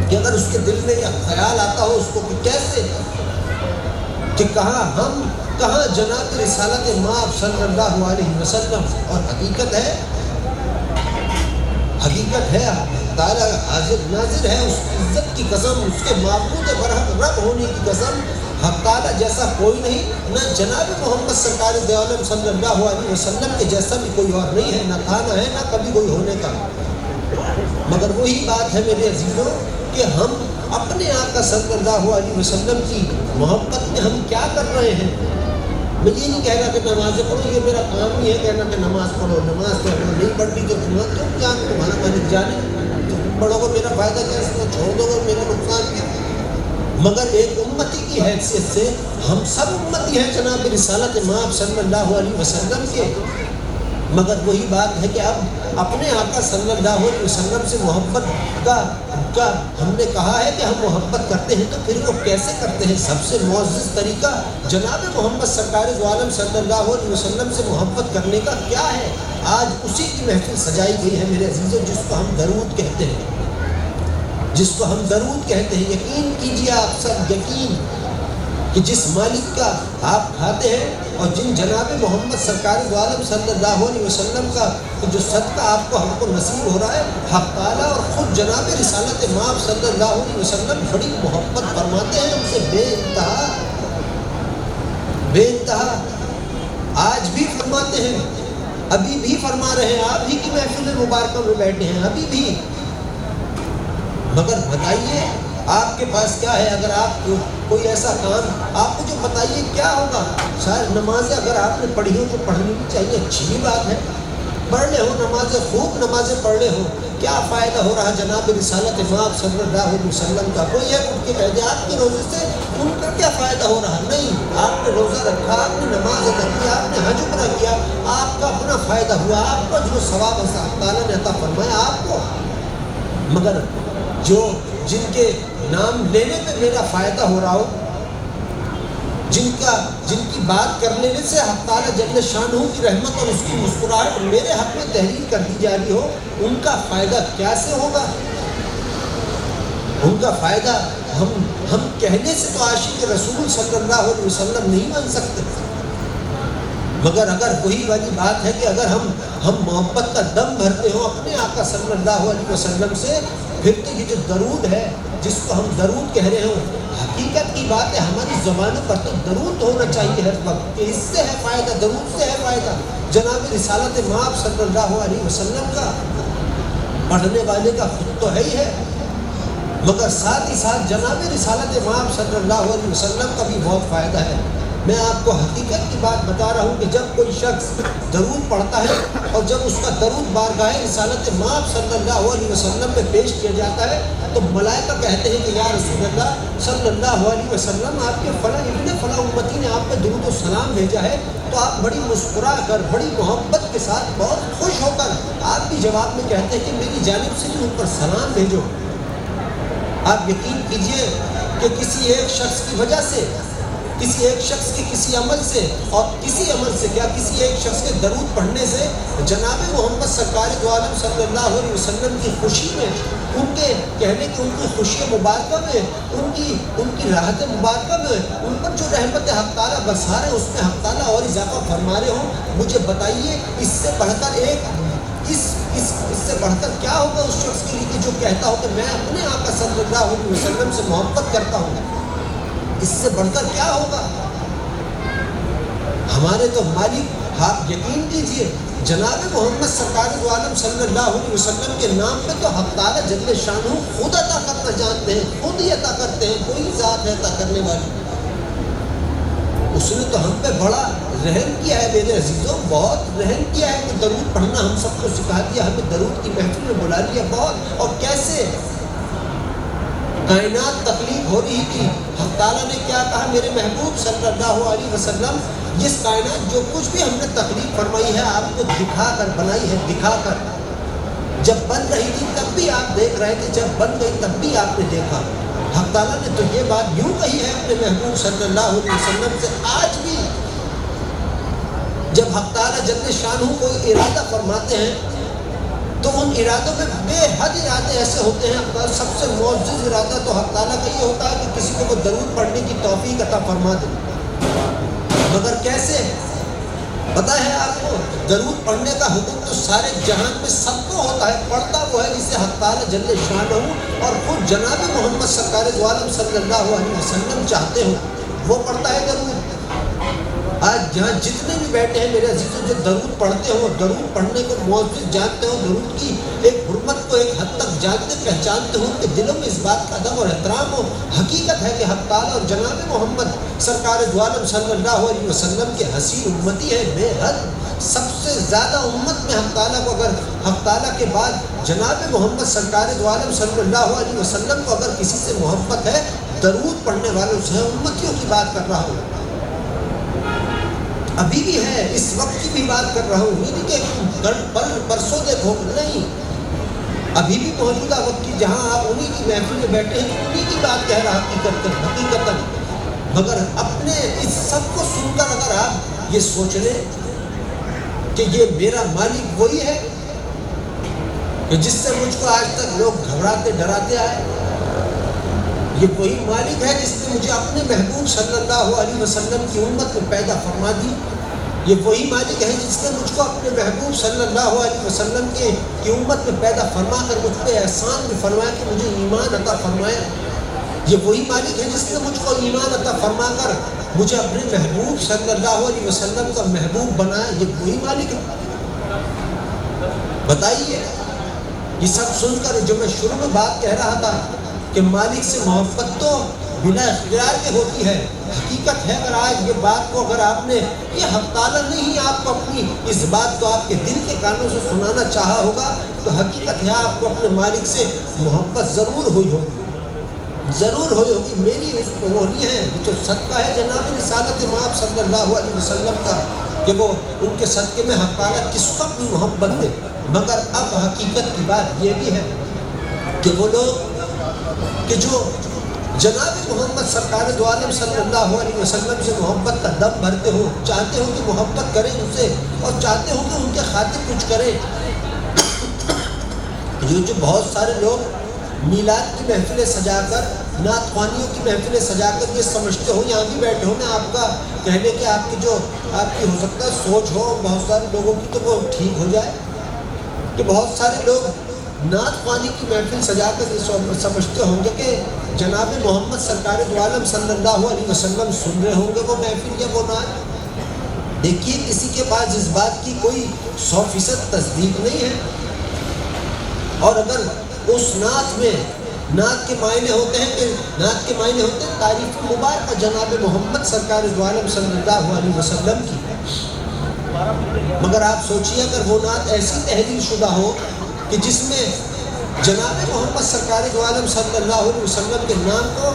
کہ اگر اس کے دل میں یہ خیال آتا ہو اس کو کہ کیسے، کہ کہاں جناب رسالت مآب صلی اللہ علیہ وسلم، اور حقیقت ہے تعالیٰ حاضر ناظر ہے، اس عزت کی قسم، اس کے معبود برحق رب ہونے کی قسم، حق تعالیٰ جیسا کوئی نہیں، نہ جناب محمد سرکار دو عالم صلی اللہ علیہ وسلم کے جیسا بھی کوئی اور نہیں ہے، نہ تھا نہ ہے نہ کبھی کوئی ہونے کا۔ مگر وہی بات ہے میرے عزیزوں کہ ہم اپنے آقا صلی اللہ علیہ وسلم کی محبت میں ہم کیا کر رہے ہیں؟ میں یہ نہیں کہہ رہا کہ نمازیں پڑھو، یہ میرا کام نہیں ہے کہنا کہ نماز پڑھو، نماز تو نہیں پڑھنی تو تم جانے، تمہارا مالک جانے، تم پڑھو گے میرا فائدہ کیا ہے، چھوڑ دو گے میرا نقصان کیا۔ مگر ایک امتی کی حیثیت سے ہم سب امتی ہیں جناب رسالت مآب صلی اللہ علیہ وسلم کے، مگر وہی بات ہے کہ اب اپنے آقا صلی اللہ علیہ وسلم سے محبت کا ہم نے کہا ہے کہ ہم محبت کرتے ہیں، تو پھر وہ کیسے کرتے ہیں؟ سب سے معزز طریقہ جناب محمد سرکار دو عالم صلی اللہ علیہ وسلم سے محبت کرنے کا کیا ہے؟ آج اسی کی محفل سجائی گئی ہے میرے عزیزوں، جس کو ہم درود کہتے ہیں، یقین کیجیے آپ سب، یقین کہ جس مالک کا آپ کھاتے ہیں اور جن جناب محمد سرکار دو عالم صلی اللہ علیہ وسلم کا جو صدقہ آپ کو ہم کو نصیب ہو رہا ہے، حق تعالیٰ اور خود جناب رسالت مآب صلی اللہ علیہ وسلم بڑی محبت فرماتے ہیں ہم سے بے انتہا، آج بھی فرماتے ہیں، ابھی بھی فرما رہے ہیں، آپ ہی کی محفل مبارکہ میں بیٹھے ہیں ابھی بھی۔ مگر بتائیے آپ کے پاس کیا ہے؟ اگر آپ کوئی ایسا کام آپ کو جو بتائیے کیا ہوگا؟ شاید نمازیں اگر آپ نے پڑھی ہو تو پڑھنی بھی چاہیے، اچھی بھی بات ہے، پڑھ لے ہو نمازیں، خوب نمازیں پڑھ لے ہو، کیا فائدہ ہو رہا جناب رسالت مآب صلی اللہ علیہ وسلم کا؟ کوئی ہے اٹھ کے کہہ دے آپ کے روزے سے ان کا کیا فائدہ ہو رہا؟ نہیں، آپ نے روزہ رکھا، آپ نے نماز ادا کی، آپ نے حج عمرہ کیا، آپ کا اپنا فائدہ ہوا، آپ کا جو ثواب اللہ تعالیٰ نے عطا فرمایا آپ کو، مگر جن کے نام لینے میں میرا فائدہ ہو رہا ہو، جن کی بات کر لینے سے حق تعالیٰ جل شانہ کی رحمت اور اس کی مسکراہٹ میرے حق میں تحریر کر دی جا رہی ہو، ان کا فائدہ کیسے ہوگا؟ ان کا فائدہ ہم کہنے سے تو عاشق رسول صلی اللہ علیہ وسلم نہیں بن سکتے، مگر اگر وہی والی بات ہے کہ اگر ہم محبت کا دم بھرتے ہوں اپنے آقا صلی اللہ علیہ وسلم سے، پھر تو یہ جو درود ہے جس کو ہم درود کہہ رہے ہوں، حقیقت کی بات ہے ہماری زبانوں پر تو درود ہونا چاہیے ہر وقت، کہ اس سے ہے فائدہ، درود سے ہے فائدہ جناب رسالت مآب صلی اللہ علیہ وسلم کا، پڑھنے والے کا خود تو ہے ہی ہے، مگر ساتھ ہی ساتھ جناب رسالت مآب صلی اللہ علیہ وسلم کا بھی بہت فائدہ ہے۔ میں آپ کو حقیقت کی بات بتا رہا ہوں کہ جب کوئی شخص درود پڑھتا ہے اور جب اس کا درود بارگاہ رسالت مآب صلی اللہ علیہ وسلم میں پیش کیا جاتا ہے تو ملائکہ کہتے ہیں کہ یا رسول اللہ صلی اللہ علیہ وسلم آپ کے فلاں ابن فلاں امتی نے آپ پہ درود و سلام بھیجا ہے، تو آپ بڑی مسکرا کر بڑی محبت کے ساتھ بہت خوش ہو کر آپ بھی جواب میں کہتے ہیں کہ میری جانب سے بھی ان پر سلام بھیجو۔ آپ یقین کیجئے کہ کسی ایک شخص کی وجہ سے، کسی ایک شخص کے کسی عمل سے، اور کسی عمل سے کیا کسی ایک شخص کے درود پڑھنے سے جناب محمد سرکار دو عالم صلی اللہ علیہ وسلم کی خوشی میں، ان کے کہنے کی ان کی خوشی مبارکہ میں، ان کی راحت مبارکہ میں، ان پر جو رحمت حق تعالیٰ برسا رہے اس میں حق تعالیٰ اور اضافہ فرما رہے ہوں، مجھے بتائیے اس سے بڑھ کر اس سے بڑھ کر کیا ہوگا اس شخص کے لیے کہ جو کہتا ہو کہ میں اپنے آقا صلی اللہ علیہ وسلم سے محبت کرتا ہوں؟ اس سے بڑھ کر کیا ہوگا؟ ہمارے تو مالک، آپ یقین کیجئے جناب محمد سرکار دو عالم صلی اللہ علیہ وسلم کے نام پہ تو حق تعالیٰ جل شانہ خود عطا کرنا جانتے ہیں، خود ہی عطا کرتے ہیں، کوئی ذات ہے عطا کرنے والی۔ اس نے تو ہم پہ بڑا رحم کیا ہے میرے عزیزوں، بہت رحم کیا ہے کہ درود پڑھنا ہم سب کو سکھا دیا، ہمیں درود کی محفل میں بلا لیا بہت۔ اور کیسے کائنات تخلیق ہو رہی تھی، حق تعالیٰ نے کیا کہا میرے محبوب صلی اللہ علیہ وسلم، جس کائنات جو کچھ بھی ہم نے تخلیق فرمائی ہے آپ کو دکھا کر بنائی ہے، دکھا کر۔ جب بن رہی تھی تب بھی آپ دیکھ رہے تھے، جب بن گئی تب بھی آپ نے دیکھا۔ حق تعالیٰ نے تو یہ بات یوں کہی ہے اپنے محبوب صلی اللہ علیہ وسلم سے، آج بھی جب حق تعالیٰ جل شانہ کوئی ارادہ فرماتے ہیں تو ان ارادوں میں بے حد ارادے ایسے ہوتے ہیں۔ سب سے معزز ارادہ تو حق تعالیٰ کا یہ ہوتا ہے کہ کسی کو وہ درود پڑھنے کی توفیق عطا فرما دے، مگر کیسے؟ پتہ ہے آپ کو درود پڑھنے کا حکم تو سارے جہان میں سب کو ہوتا ہے، پڑھتا وہ ہے جسے حق تعالیٰ جل شانہ اور خود جناب محمد سرکار دو عالم صلی اللہ علیہ وسلم چاہتے ہو وہ پڑھتا ہے درود۔ آج جہاں جتنے بھی بیٹھے ہیں میرے عزیزوں جو درود پڑھتے ہو، درود پڑھنے کو معزز جانتے ہو، درود کی ایک حرمت کو ایک حد تک جانتے پہچانتے ہو کہ دلوں میں اس بات کا ادب اور احترام ہو، حقیقت ہے کہ حق تعالیٰ اور جناب محمد سرکار دو عالم صلی اللہ علیہ وسلم کے حسین امتی ہے بے حد۔ سب سے زیادہ امت میں حق تعالیٰ کو، اگر حق تعالیٰ کے بعد جناب محمد سرکار دو عالم صلی اللہ علیہ وسلم کو اگر کسی سے محبت ہے، درود پڑھنے والوں سے، امتیوں کی بات کر رہا ہوں، ابھی بھی ہے، اس وقت کی بھی بات کر رہا ہوں، نہیں کہ پرسوں دیکھو، نہیں، ابھی بھی موجودہ وقت کی جہاں آپ انہی کی محفل میں بیٹھے ہیں انہی کی بات کہہ رہا حقیقتاً۔ مگر اپنے اس سب کو سن کر اگر آپ یہ سوچ لیں کہ یہ میرا مالک وہی ہے کہ جس سے مجھ کو آج تک لوگ گھبراتے ڈراتے آئے، یہ وہی مالک ہے جس نے مجھے اپنے محبوب صلی اللہ علیہ وسلم کی امت میں پیدا فرما دی، یہ وہی مالک ہے جس نے مجھ کو اپنے محبوب صلی اللہ علیہ وسلم کی امت میں پیدا فرما کر مجھ پہ احسان بھی فرمایا کہ مجھے ایمان عطا فرمایا، یہ وہی مالک ہے جس نے مجھ کو ایمان عطا فرما کر مجھے اپنے محبوب صلی اللہ علیہ وسلم کا محبوب بنایا، یہ وہی مالک ہے۔ بتائیے یہ سب سن کر جو میں شروع میں بات کہہ رہا تھا کہ مالک سے محبت تو بلا اختیار کے ہوتی ہے، حقیقت ہے اگر آج یہ بات کو اگر آپ نے، یہ حق تعالیٰ نے ہی آپ کو اپنی اس بات کو آپ کے دل کے کانوں سے سنانا چاہا ہوگا تو حقیقت ہے آپ کو اپنے مالک سے محبت ضرور ہوئی ہوگی، ضرور ہوئی ہوگی۔ میری اس وہی ہے جو صدقہ ہے جناب رسالت مآب صلی اللہ علیہ وسلم کا کہ وہ ان کے صدقے میں حق تعالیٰ کس وقت بھی محبت دے، مگر اب حقیقت کی بات یہ بھی ہے کہ وہ لوگ کہ جو جناب محمد سرکار دو عالم صلی اللہ علیہ وسلم سے محبت کا دم بھرتے ہو، چاہتے ہو کہ محبت کریں ان سے اور چاہتے ہو کہ ان کے خاطر کچھ کریں، جو بہت سارے لوگ میلاد کی محفلیں سجا کر، نعت خوانیوں کی محفلیں سجا کر یہ سمجھتے ہو، یہاں بھی بیٹھے ہو، میں آپ کا کہنے کہ آپ کی جو آپ کی ہو سکتا ہے سوچ ہو بہت سارے لوگوں کی تو وہ ٹھیک ہو جائے کہ بہت سارے لوگ نعت خوانی کی محفل سجا کر یہ سمجھتے ہوں گے کہ جناب محمد سرکار دو عالم صلی اللہ علیہ وسلم سن رہے ہوں گے وہ محفل یا وہ نعت۔ دیکھیے کسی کے پاس اس بات کی کوئی 100% تصدیق نہیں ہے، اور اگر اس نعت میں نعت کے معنی ہوتے ہیں کہ نعت کے معنی ہوتے ہیں تعریف مبارکہ جناب محمد سرکار دو عالم صلی اللہ علیہ وسلم کی. مگر آپ سوچیے اگر وہ نعت ایسی تحریر شدہ ہو کہ جس میں جناب محمد سرکار دو عالم صلی اللہ علیہ وسلم کے نام کو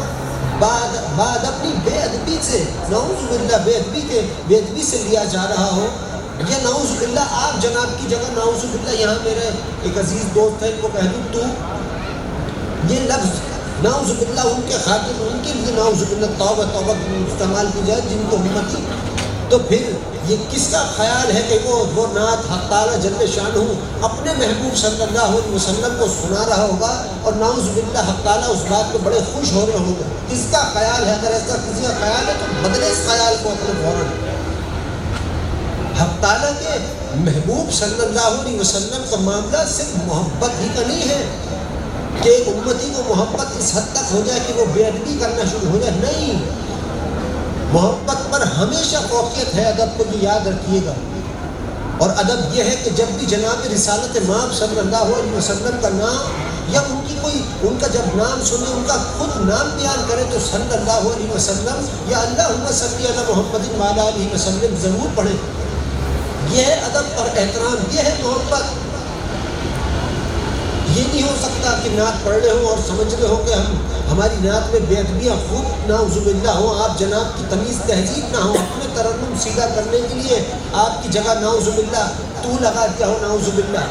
بعد اپنی بے ادبی سے نعوذ باللہ بے ادبی سے لیا جا رہا ہو، یا نعوذ باللہ آپ جناب کی جگہ نعوذ باللہ یہاں میرے ایک عزیز دوست ہے ان کو کہہ دوں تو یہ لفظ نعوذ باللہ ان کے خاطر ان کے لیے نعوذ باللہ توبہ توبہ استعمال کی جائے جن کو امتی، تو پھر یہ کس کا خیال ہے کہ وہ نعت حق تعالیٰ جل شانہ اپنے محبوب صلی اللہ علیہ وسلم کو سنا رہا ہوگا اور نعوذ باللہ حق تعالیٰ اس بات کو بڑے خوش ہو رہے ہوں گے. کس کا خیال ہے؟ اگر ایسا کسی کا خیال ہے تو بدلے اس خیال کو اپنے فوراً. حق تعالیٰ کے محبوب صلی اللہ علیہ وسلم کا معاملہ صرف محبت ہی کا نہیں ہے کہ ایک امتی کو محبت اس حد تک ہو جائے کہ وہ بے ادبی کرنا شروع ہو جائے. نہیں، محبت پر ہمیشہ فوقیت ہے. ادب کو بھی یاد رکھیے گا. اور ادب یہ ہے کہ جب بھی جناب رسالت مآب صلی اللہ علیہ وسلم کا نام یا ان کا جب نام سنے ان کا خود نام بیان کرے تو صلی اللہ علیہ وسلم یا اللہم صلی علی محمد وعلی آلہ وسلم ضرور پڑھیں. یہ ہے ادب اور احترام، یہ ہے محبت. یہ نہیں ہو سکتا کہ نعت پڑھ رہے ہوں اور سمجھ رہے ہوں کہ ہماری نعت میں بے ادبیاں خوب نعوذ باللہ ہوں، آپ جناب کی تمیز تہذیب نہ ہو، اپنے ترنم سیدھا کرنے کے لیے آپ کی جگہ نعوذ باللہ تو لگا دیا ہو نعوذ باللہ،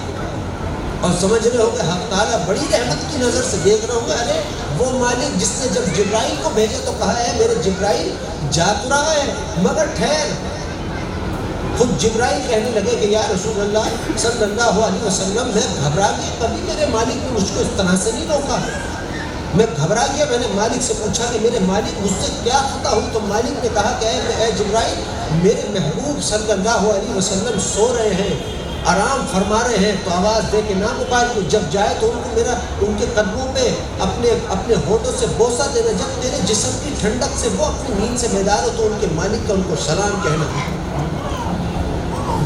اور سمجھ رہے ہو کہ حق تعالیٰ بڑی رحمت کی نظر سے دیکھ رہا ہوں. ارے وہ مالک جس نے جب جبرائیل کو بھیجا تو کہا ہے میرے جبرائیل جا تو رہا ہے مگر ٹھہر. خود جبرائیل کہنے لگے کہ یا رسول اللہ صلی اللہ علیہ وسلم میں گھبرا گیا، کبھی میرے مالک نے مجھ کو اس طرح سے نہیں روکا. میں گھبرا گیا، میں نے مالک سے پوچھا کہ میرے مالک مجھ سے کیا خطا ہوئی، تو مالک نے کہا کہ اے جبرائیل میرے محبوب صلی اللہ علیہ وسلم سو رہے ہیں، آرام فرما رہے ہیں، تو آواز دے کے نہ پکار کو، جب جائے تو ان کے قدموں پہ اپنے ہونٹوں سے بوسہ دینا، جب تیرے جسم کی ٹھنڈک سے وہ اپنی نیند سے بیدار ہو تو ان کے مالک کا ان کو سلام کہنا.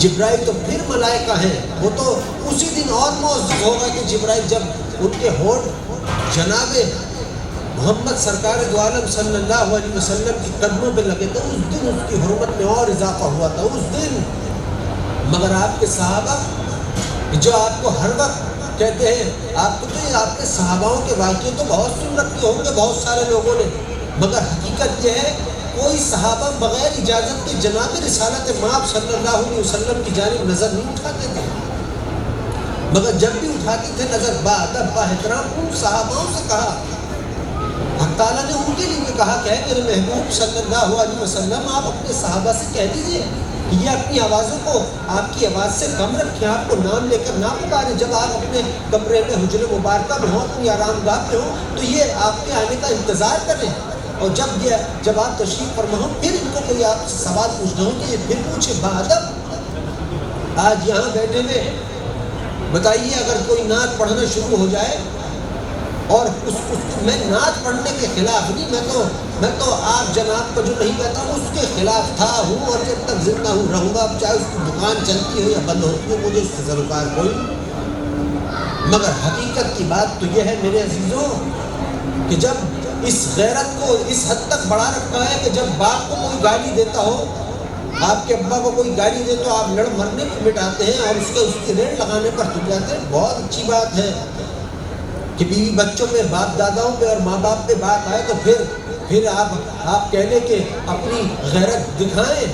جبرائیل تو پھر ملائکہ ہیں، وہ تو اسی دن اور معزز ہوگا کہ جبرائیل جب ان کے ہونٹ جناب محمد سرکار دو عالم صلی اللہ علیہ وسلم کی قدموں پہ لگے تو اس دن اس کی حرمت میں اور اضافہ ہوا تھا اس دن. مگر آپ کے صحابہ جو آپ کو ہر وقت کہتے ہیں، آپ کو تو آپ کے صحاباؤں کے واقعے تو بہت سن رکھے ہوں گے بہت سارے لوگوں نے، مگر حقیقت یہ ہے کوئی صحابہ بغیر اجازت کے جناب رسالت مآب صلی اللہ علیہ وسلم کی جانب نظر نہیں اٹھاتے تھے، مگر جب بھی اٹھاتے تھے نظر بادب با احترام ان صحاباؤں سے کہا. حق تعالیٰ نے ان کے لیے کہا کہ میرے محبوب صلی اللہ علیہ وسلم آپ اپنے صحابہ سے کہہ دیجئے یہ اپنی آوازوں کو آپ کی آواز سے کم رکھیں، آپ کو نام لے کر نہ پکاریں. جب آپ اپنے کمرے میں حجر مبارکہ میں ہوں، اپنی آرام گاہ پہ ہوں تو یہ آپ کے آنے کا انتظار کریں، اور جب آپ تشریف فرما ہوں پھر ان کو کوئی آپ سے سوال پوچھنا ہو کہ یہ پھر پوچھے بادب. آج یہاں بیٹھے ہوئے بتائیے اگر کوئی نعت پڑھنا شروع ہو جائے اور میں نعت پڑھنے کے خلاف نہیں، میں تو آپ جناب کو جو نہیں کہتا ہوں اس کے خلاف تھا ہوں اور جب تک زندہ ہوں رہوں گا، چاہے اس کی دکان چلتی ہو یا بند ہوتی ہو، مجھے اس سے سروکار کوئی. مگر حقیقت کی بات تو یہ ہے میرے عزیزوں کہ جب اس غیرت کو اس حد تک بڑھا رکھا ہے کہ جب باپ کو کوئی گالی دیتا ہو، آپ کے ابا کو کوئی گالی دے تو آپ لڑ مرنے پہ مٹاتے ہیں اور اس کی ریٹ لگانے پر تل جاتے ہیں. بہت اچھی بات ہے کہ بیوی بچوں پہ باپ داداؤں پہ اور ماں باپ پہ بات آئے تو پھر آپ کہہ لیں کہ اپنی غیرت دکھائیں،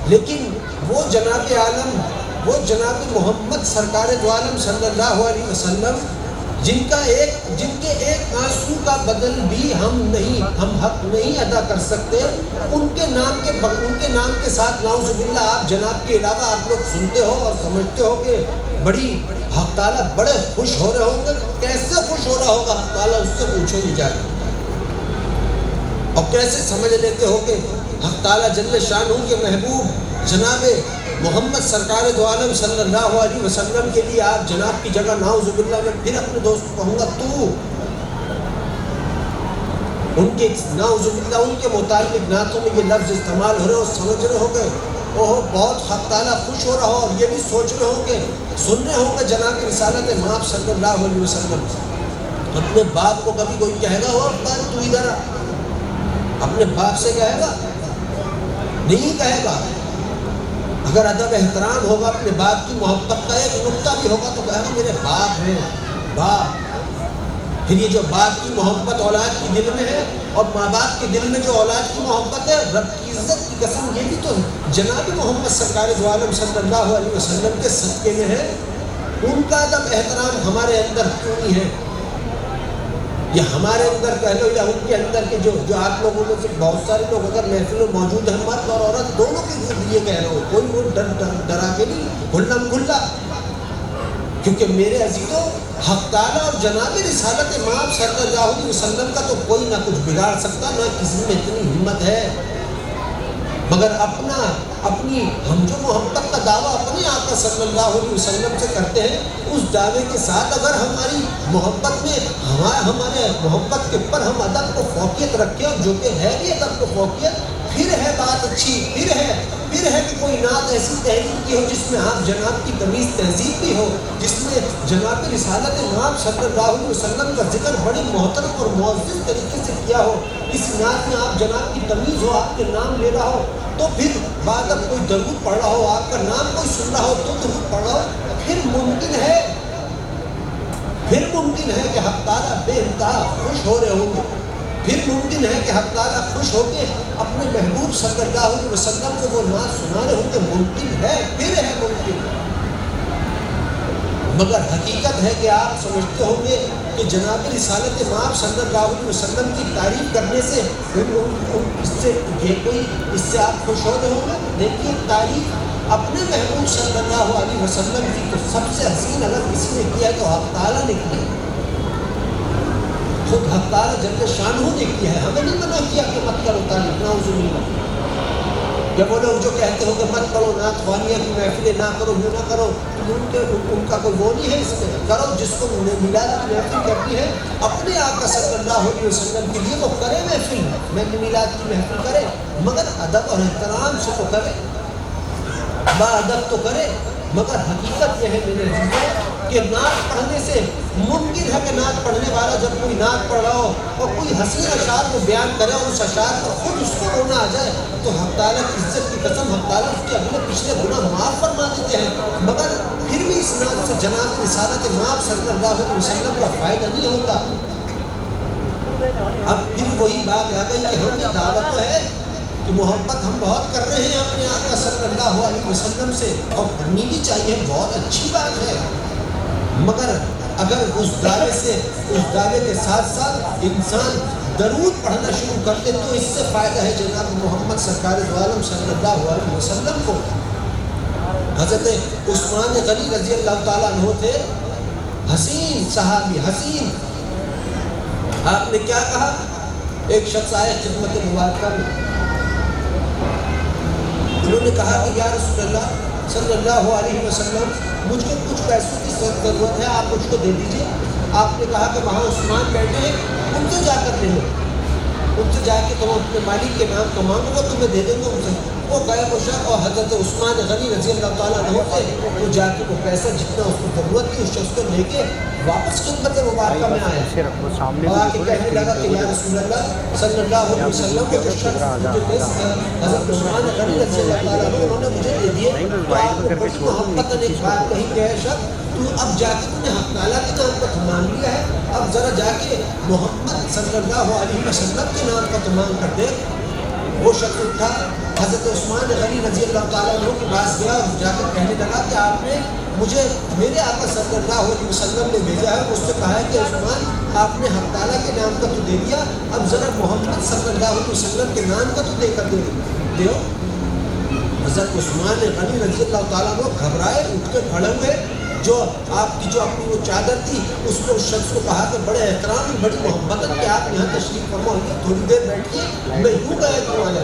لیکن وہ جناب عالم وہ جناب محمد سرکار دو عالم صلی اللہ علیہ وسلم جن کے ایک آنسو کا بدل بھی ہم حق نہیں ادا کر سکتے، ان کے نام کے ساتھ نعوذ باللہ آپ جناب کے علاوہ آپ لوگ سنتے ہو اور سمجھتے ہو کہ بڑی حق تعالیٰ بڑے خوش ہو رہے ہوں گے. کیسے خوش ہو رہا ہوگا حق تعالیٰ، اس سے پوچھو ہی جا کے. اور کیسے سمجھ لیتے ہو کہ حق تعالیٰ جل شانہ کے محبوب جناب محمد سرکار دو عالم صلی اللہ علیہ وسلم کے لیے آپ جناب کی جگہ نعوذ باللہ میں پھر اپنے دوست کو کہوں گا تو ان کے نعوذ باللہ ان کے متعلق نعتوں میں یہ لفظ استعمال ہو رہے ہو، سمجھ رہے ہو گے اوہ بہت حق تعالیٰ خوش ہو رہا ہو، اور یہ بھی سوچ رہے ہو کہ سن رہے ہوں گے جناب رسالت مآب صلی اللہ علیہ وسلم. اپنے باپ کو کبھی کوئی کہے گا وہ ابا تو ادھر آ، اپنے باپ سے کہے گا؟ نہیں کہے گا۔ اگر ادب احترام ہوگا، اپنے باپ کی محبت کا ایک نقطہ بھی ہوگا تو کہے گا میرے باپ ہیں، باپ۔ پھر یہ جو باپ کی محبت اولاد کے دل میں ہے اور ماں باپ کے دل میں جو اولاد کی محبت ہے، رب کی عزت کی قسم یہ بھی تو جناب محمد سرکار دو عالم صلی اللہ علیہ وسلم کے صدقے میں ہے۔ ان کا ادب احترام ہمارے اندر کیوں نہیں ہے؟ یا ہمارے اندر کہہ لو یا ان کے اندر کے جو آپ لوگوں میں سے بہت سارے لوگ اگر محفل میں موجود ہیں، مرد اور عورت دونوں کے لیے کہہ رہا ہوں، کوئی وہ ڈرا کے نہیں، گھلم گھلا۔ کیونکہ میرے عزیزوں، حق تعالیٰ اور جناب رسالت مآب صلی اللہ علیہ وسلم کا تو کوئی نہ کچھ بگاڑ سکتا، نہ کسی میں اتنی ہمت ہے، مگر اپنی ہم جو محبت کا دعویٰ اپنے آقا صلی اللہ علیہ وسلم سے کرتے ہیں، اس دعوے کے ساتھ اگر ہماری محبت میں ہمارے محبت کے اوپر ہم ادب کو فوقیت رکھیں، اور جو کہ ہے بھی ادب کو فوقیت، پھر ہے بات اچھی، پھر ہے کہ کوئی نعت ایسی تحریر کی ہو جس میں آپ جناب کی تمیز تہذیب بھی ہو، جس میں جناب رسالت مآب صلی اللہ علیہ وسلم کا ذکر بڑے محترم اور معزز طریقے سے کیا ہو، اس نعت میں آپ جناب کی تمیز ہو، آپ کے نام لے رہا ہو، تو پھر بعد اب کوئی درود پڑھ رہا ہو، آپ کا نام کوئی سن رہا ہو تو درود پڑھ رہا ہو، پھر ممکن ہے کہ حق تعالیٰ بے انتہا خوش ہو رہے ہوں گے، پھر ممکن ہے کہ حق تعالیٰ خوش ہو کے اپنے محبوب صلی اللہ علیہ وسلم کو وہ نعت سنا رہے ہوں گے، ممکن ہے، پھر ہے ممکن۔ مگر حقیقت ہے کہ آپ سمجھتے ہوں گے کہ جناب رسالت مآب صلی اللہ علیہ وسلم کی تعریف کرنے سے اس سے آپ خوش ہو رہے ہوں گے۔ دیکھیے، تعریف اپنے محبوب صلی اللہ علیہ وسلم کی تو سب سے حسین اگر کسی نے کیا تو حق تعالیٰ نے کیا، خود حق تعالیٰ جل شانہ نے کیا ہے۔ ہمیں نہیں منع کیا کہ مت کرو تعریف، نعوذ باللہ۔ جب وہ لوگ جو کہتے ہو کہ مت کرو، نعت خوانیہ کی محفلیں نہ کرو، یہ نہ کرو، ان کا کوئی وہ نہیں ہے، اس میں کرو جس کو میلاد کی محفل کرتی ہے اپنے آقا صلی اللہ علیہ وسلم کے لیے وہ کرے محفل، میں میلاد کی محفل کرے، مگر ادب اور احترام سے تو کرے، با ادب تو کرے۔ مگر حقیقت یہ ہے میرے عزیزوں کہ نعت پڑھنے سے ممکن ہے کہ نعت پڑھنے والا جب کوئی نعت پڑھ رہا ہو اور کوئی حسین اشعار کو بیان کرے اور اس اشعار پر خود اس کو رونا آ جائے تو حق تعالیٰ کی عزت کی قسم حق تعالیٰ اس کے اگلے پچھلے گناہ معاف فرما دیتے ہیں، مگر پھر بھی اس نعت سے جناب رسالت مآب صلی اللہ علیہ وسلم کا فائدہ نہیں ہوتا۔ اب پھر وہی بات آ گئی کہ ہم نے دعوت تو ہے کہ محبت ہم بہت کر رہے ہیں اپنے آقا صلی اللہ علیہ وسلم سے، اور کرنی بھی چاہیے، بہت اچھی بات ہے، مگر اگر اس دعوے کے ساتھ ساتھ انسان درود پڑھنا شروع کر دے تو اس سے فائدہ ہے جناب محمد سرکار دو عالم صلی اللہ علیہ وسلم کو۔ حضرت عثمان غنی رضی اللہ تعالیٰ عنہ تھے، حسین صحابی، حسین۔ آپ نے کیا کہا؟ ایک شخص آئے خدمت مبارکہ میں، انہوں نے کہا کہ یا رسول اللہ صلی اللہ علیہ وسلم، مجھ کو کچھ پیسوں کی ضرورت ہے، آپ مجھ کو دے دیجئے۔ آپ نے کہا کہ وہاں عثمان بیٹھے ہیں، ان سے جا کر لے لو، ان سے جا کے تم اپنے مالک کے نام کا مانگو، وہ تمہیں دے دیں گے ان سے۔ وہ گئے وہ شخص اور حضرت عثمان غنی رضی اللہ تعالیٰ عنہ سے وہ جا کے وہ پیسہ جتنا اس کو ضرورت تھی اس شخص کو لے کے واپس خدمت مبارکہ میں آیا اور آ کے کہنے لگا کہ یا رسول اللہ صلی اللہ علیہ وسلم کو جو شخص حضرت عثمان غنی رضی اللہ تعالیٰ عنہ انہوں نے مجھے دے دیے، تو آپ کو بڑی محبت نے ایک بات کہی کہ اے شخص، تو اب جا کے تم نے حق تعالیٰ کے نام کا تو مان لیا ہے، اب ذرا جا کے محمد صلی اللہ علیہ وسلم کے نام کا تو مان کر دے۔ وہ شخص اٹھا، حضرت عثمان غنی رضی اللہ تعالیٰ عنہ کے پاس گیا اور جا کر کہنے لگا کہ آپ نے مجھے میرے آقا صلی اللہ علیہ وسلم نے بھیجا ہے، اس سے کہا ہے کہ عثمان آپ نے حق تعالیٰ کے نام کا تو دے دیا، اب ذرا محمد صلی اللہ علیہ وسلم کے نام کا تو دے کر دیو۔ حضرت عثمان غنی رضی اللہ تعالیٰ عنہ گھبرائے، اٹھ کے کھڑے ہوئے، جو آپ کی جو اپنی وہ چادر تھی اس کو اس شخص کو کہا کہ بڑے احترام بڑی محبت کہ آپ یہاں تشریف فرما ہوئے، تھوڑی دیر بیٹھیے، میں یوں گیا تمہارے۔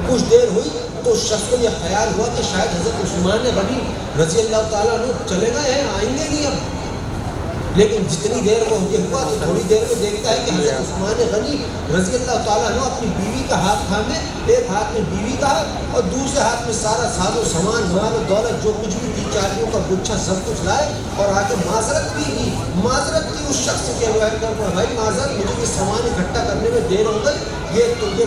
کچھ دیر ہوئی تو اس شخص کو یہ خیال ہوا کہ شاید حضرت عثمان غنی رضی اللہ تعالیٰ عنہ چلے گئے ہیں، آئیں گے نہیں اب، لیکن جتنی دیر وہ یہ ہوا تو تھوڑی دیر میں دیکھتا ہے کہ حضرت عثمان غنی رضی اللہ تعالیٰ عنہ اپنی بیوی کا ہاتھ تھامے، ایک ہاتھ میں بیوی کا اور دوسرے ہاتھ میں سارا ساز و سامان، مال و دولت جو کچھ بھی تھی، چاندیوں کا گچھا سب کچھ لائے اور آ کے معذرت بھی کی، معذرت کی اس شخص کے بھائی معذرت، مجھے یہ سامان اکٹھا کرنے میں دیر ہو گئی، یہ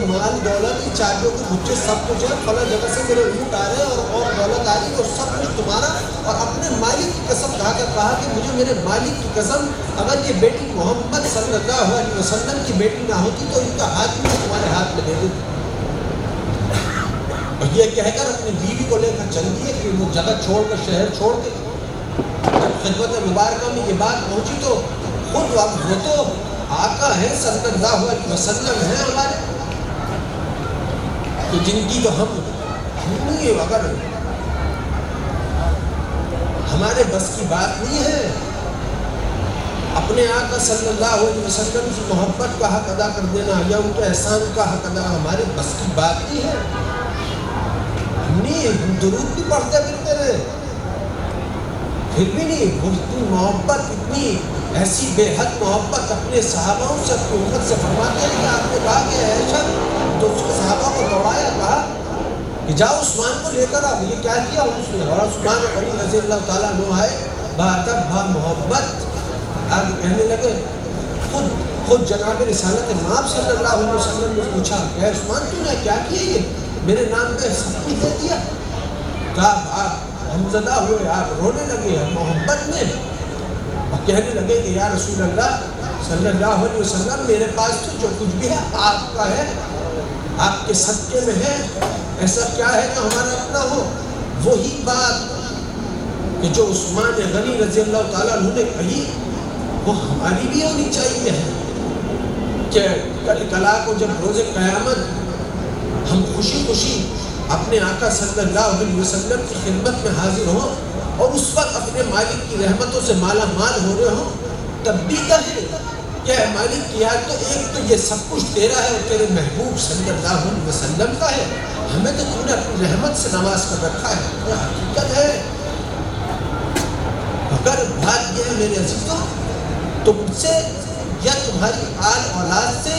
مال دولت، یہ چاندیوں کے گچھے سب کچھ ہے، فلاں جگہ سے میرے اونٹ آ رہے ہیں اور دولت آ رہی ہے اور سب کچھ تمہارا، اور اپنے مالک کی قسم کہا کہ مجھے میرے مالک کی قسم اگر یہ بیٹی محمد صلی اللہ علیہ وسلم کی بیٹی نہ ہوتی تو ان کا ہاتھ بھی تمہارے ہاتھ میں دے دیتی۔ اور یہ کہہ کر اپنی بیوی کو لے کر چل دیے کہ وہ جگہ چھوڑ کر، شہر چھوڑ کے جب خدمت مبارکہ میں یہ بات پہنچی تو خود اب وہ تو آقا ہے صلی اللہ علیہ وسلم ہیں ہمارے، تو جن کی تو ہم اگر ہمارے بس کی بات نہیں ہے، اپنے آقا صلی اللہ علیہ وسلم کی محبت کا حق ادا کر دینا یا ان کے احسان کا حق ادا ہمارے بس کی بات نہیں ہے۔ ہم درود بھی پڑھتے پھرتے رہے، پھر بھی نہیں، اتنی محبت، اتنی ایسی بے حد محبت اپنے صحابہ سے، اپنی امت سے فرماتے ہیں کہ آپ نے کہا کہ ایشا تو اس کے صحابہ کو دوڑایا، کہا کہ جاؤ عثمان کو لے کر آؤ۔ یہ کیا کیا اس نے، اور عثمان غنی رضی اللہ تعالیٰ عنہ آئے بادب با محبت، آگے کہنے لگے، خود جناب رسالت مآب صلی اللہ علیہ وسلم نے پوچھا کہ عثمان تو نے کیا کیا، یہ میرے نام پہ سب کچھ دے دیا؟ کہا آپ ہمزدہ ہوئے، آپ رونے لگے محبت میں اور کہنے لگے کہ یا رسول اللہ صلی اللہ علیہ وسلم، میرے پاس تو جو کچھ بھی ہے آپ کا ہے، آپ کے صدقے میں ہے، ایسا کیا ہے کہ ہمارا اپنا ہو؟ وہی بات کہ جو عثمان غنی رضی اللہ تعالیٰ عنہ نے کہی وہ ہماری بھی ہونی چاہیے کہ کل کو جب روز قیامت ہم خوشی خوشی اپنے آقا صلی اللہ علیہ وسلم کی خدمت میں حاضر ہوں اور اس وقت اپنے مالک کی رحمتوں سے مالا مال ہو رہے ہوں، تب بھی کہیں کہ اے مالک کی یاد، تو ایک تو یہ سب کچھ تیرا ہے اور تیرے محبوب صلی اللہ علیہ وسلم کا ہے، ہمیں تو تم نے اپنی رحمت سے نواز کر رکھا ہے۔ یہ حقیقت ہے، اگر بات یہ ہے میرے عزیزوں، تم سے یا تمہاری آل اولاد سے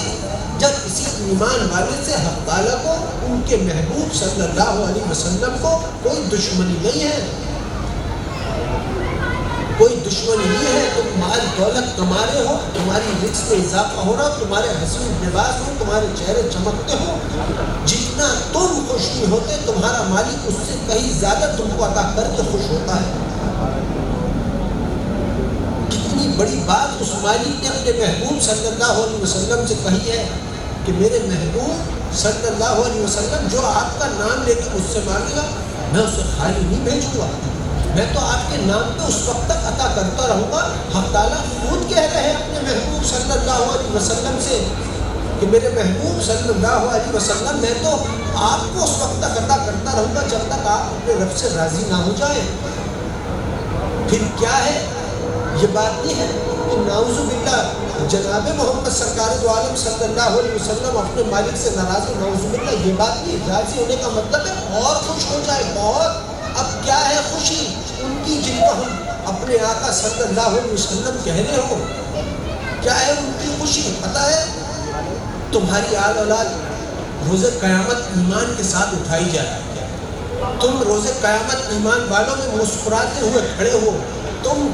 یا کسی ایمان والے سے حق تعالیٰ کو، ان کے محبوب صلی اللہ علیہ وسلم کو کوئی دشمنی نہیں ہے، کوئی دشمنی نہیں ہے۔ تم مال دولت کما رہے ہو، تمہاری رزق میں اضافہ ہو رہا، تمہارے حسین لباس ہو، تمہارے چہرے چمکتے ہو، جتنا تم خوش نہیں ہوتے تمہارا مالک اس سے کہیں زیادہ تم کو عطا کر کے خوش ہوتا ہے۔ کتنی بڑی بات اس مالک نے اپنے محبوب صلی اللہ علیہ وسلم سے کہی ہے کہ میرے محبوب صلی اللہ علیہ وسلم جو آپ کا نام لے کے مجھ سے مانگے گا میں اسے خالی نہیں بھیجوں گا، میں تو آپ کے نام پہ اس وقت تک عطا کرتا رہوں گا۔ حق تعالیٰ خود کہہ رہے ہیں اپنے محبوب صلی اللہ علیہ وسلم سے کہ میرے محبوب صلی اللہ علیہ وسلم میں تو آپ کو اس وقت تک عطا کرتا رہوں گا جب تک آپ اپنے رب سے راضی نہ ہو جائیں۔ پھر کیا ہے، یہ بات نہیں ہے کہ نعوذ باللہ جناب محمد سرکار دو عالم صلی اللہ علیہ وسلم اپنے مالک سے ناراض ہو، نعوذ باللہ، یہ بات نہیں۔ راضی ہونے کا مطلب ہے اور خوش ہو جائے، بہت۔ اب کیا ہے خوشی ان کی جن کو ہم اپنے آقا صلی اللہ علیہ وسلم کہہ رہے ہو، کیا ہے ان کی خوشی پتہ ہے؟ تمہاری آل اولاد روز قیامت ایمان کے ساتھ اٹھائی جائے، تم روز قیامت ایمان والوں میں مسکراتے ہوئے کھڑے ہو، تم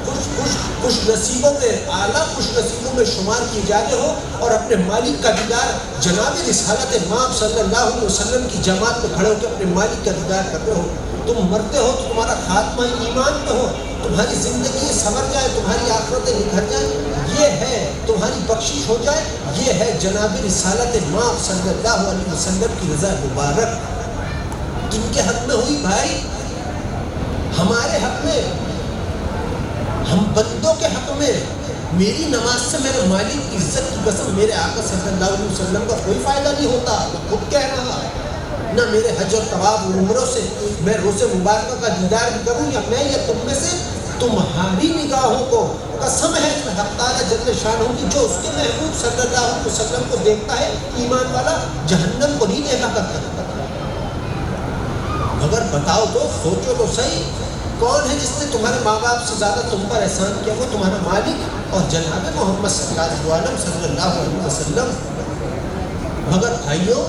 خوش نصیبوں میں، اعلیٰ خوش نصیبوں میں شمار کیے جاتے ہو اور اپنے مالک کا دیدار جناب رسالت مآب صلی اللہ علیہ وسلم کی جماعت میں کھڑے ہو کے اپنے مالک کا دیدار کرتے ہو۔ تم مرتے ہو تو تمہارا خاتمہ ایمان پہ ہو، تمہاری زندگی سنور جائے، تمہاری آخرتیں نکھر جائیں، یہ ہے تمہاری بخشش ہو جائے، یہ ہے جناب رسالت مآب صلی اللہ علیہ وسلم کی رضا مبارک۔ کن کے حق میں ہوئی بھائی؟ ہمارے حق میں، ہم بندوں کے حق میں۔ میری نماز سے میرے مالک کی عزت کی قسم میرے آقا صلی اللہ علیہ وسلم کا کوئی فائدہ نہیں ہوتا، میں خود کہہ رہا، نہ میرے حج اور طواف اور عمروں سے میں روز مبارکہ کا دیدار بھی کروں، یا میں یا تم میں سے تمہاری نگاہوں کو قسم ہے حق تعالیٰ جل شانہ کی، جو اس کے محبوب صلی اللہ علیہ وسلم کو دیکھتا ہے ایمان والا جہنم کو نہیں دیکھا کرتا۔ مگر بتاؤ تو، سوچو تو صحیح، کون ہے جس نے تمہارے ماں باپ سے زیادہ تم پر احسان کیا؟ وہ تمہارا مالک اور جناب محمد صلی اللہ علیہ وسلم. مگر بھائیوں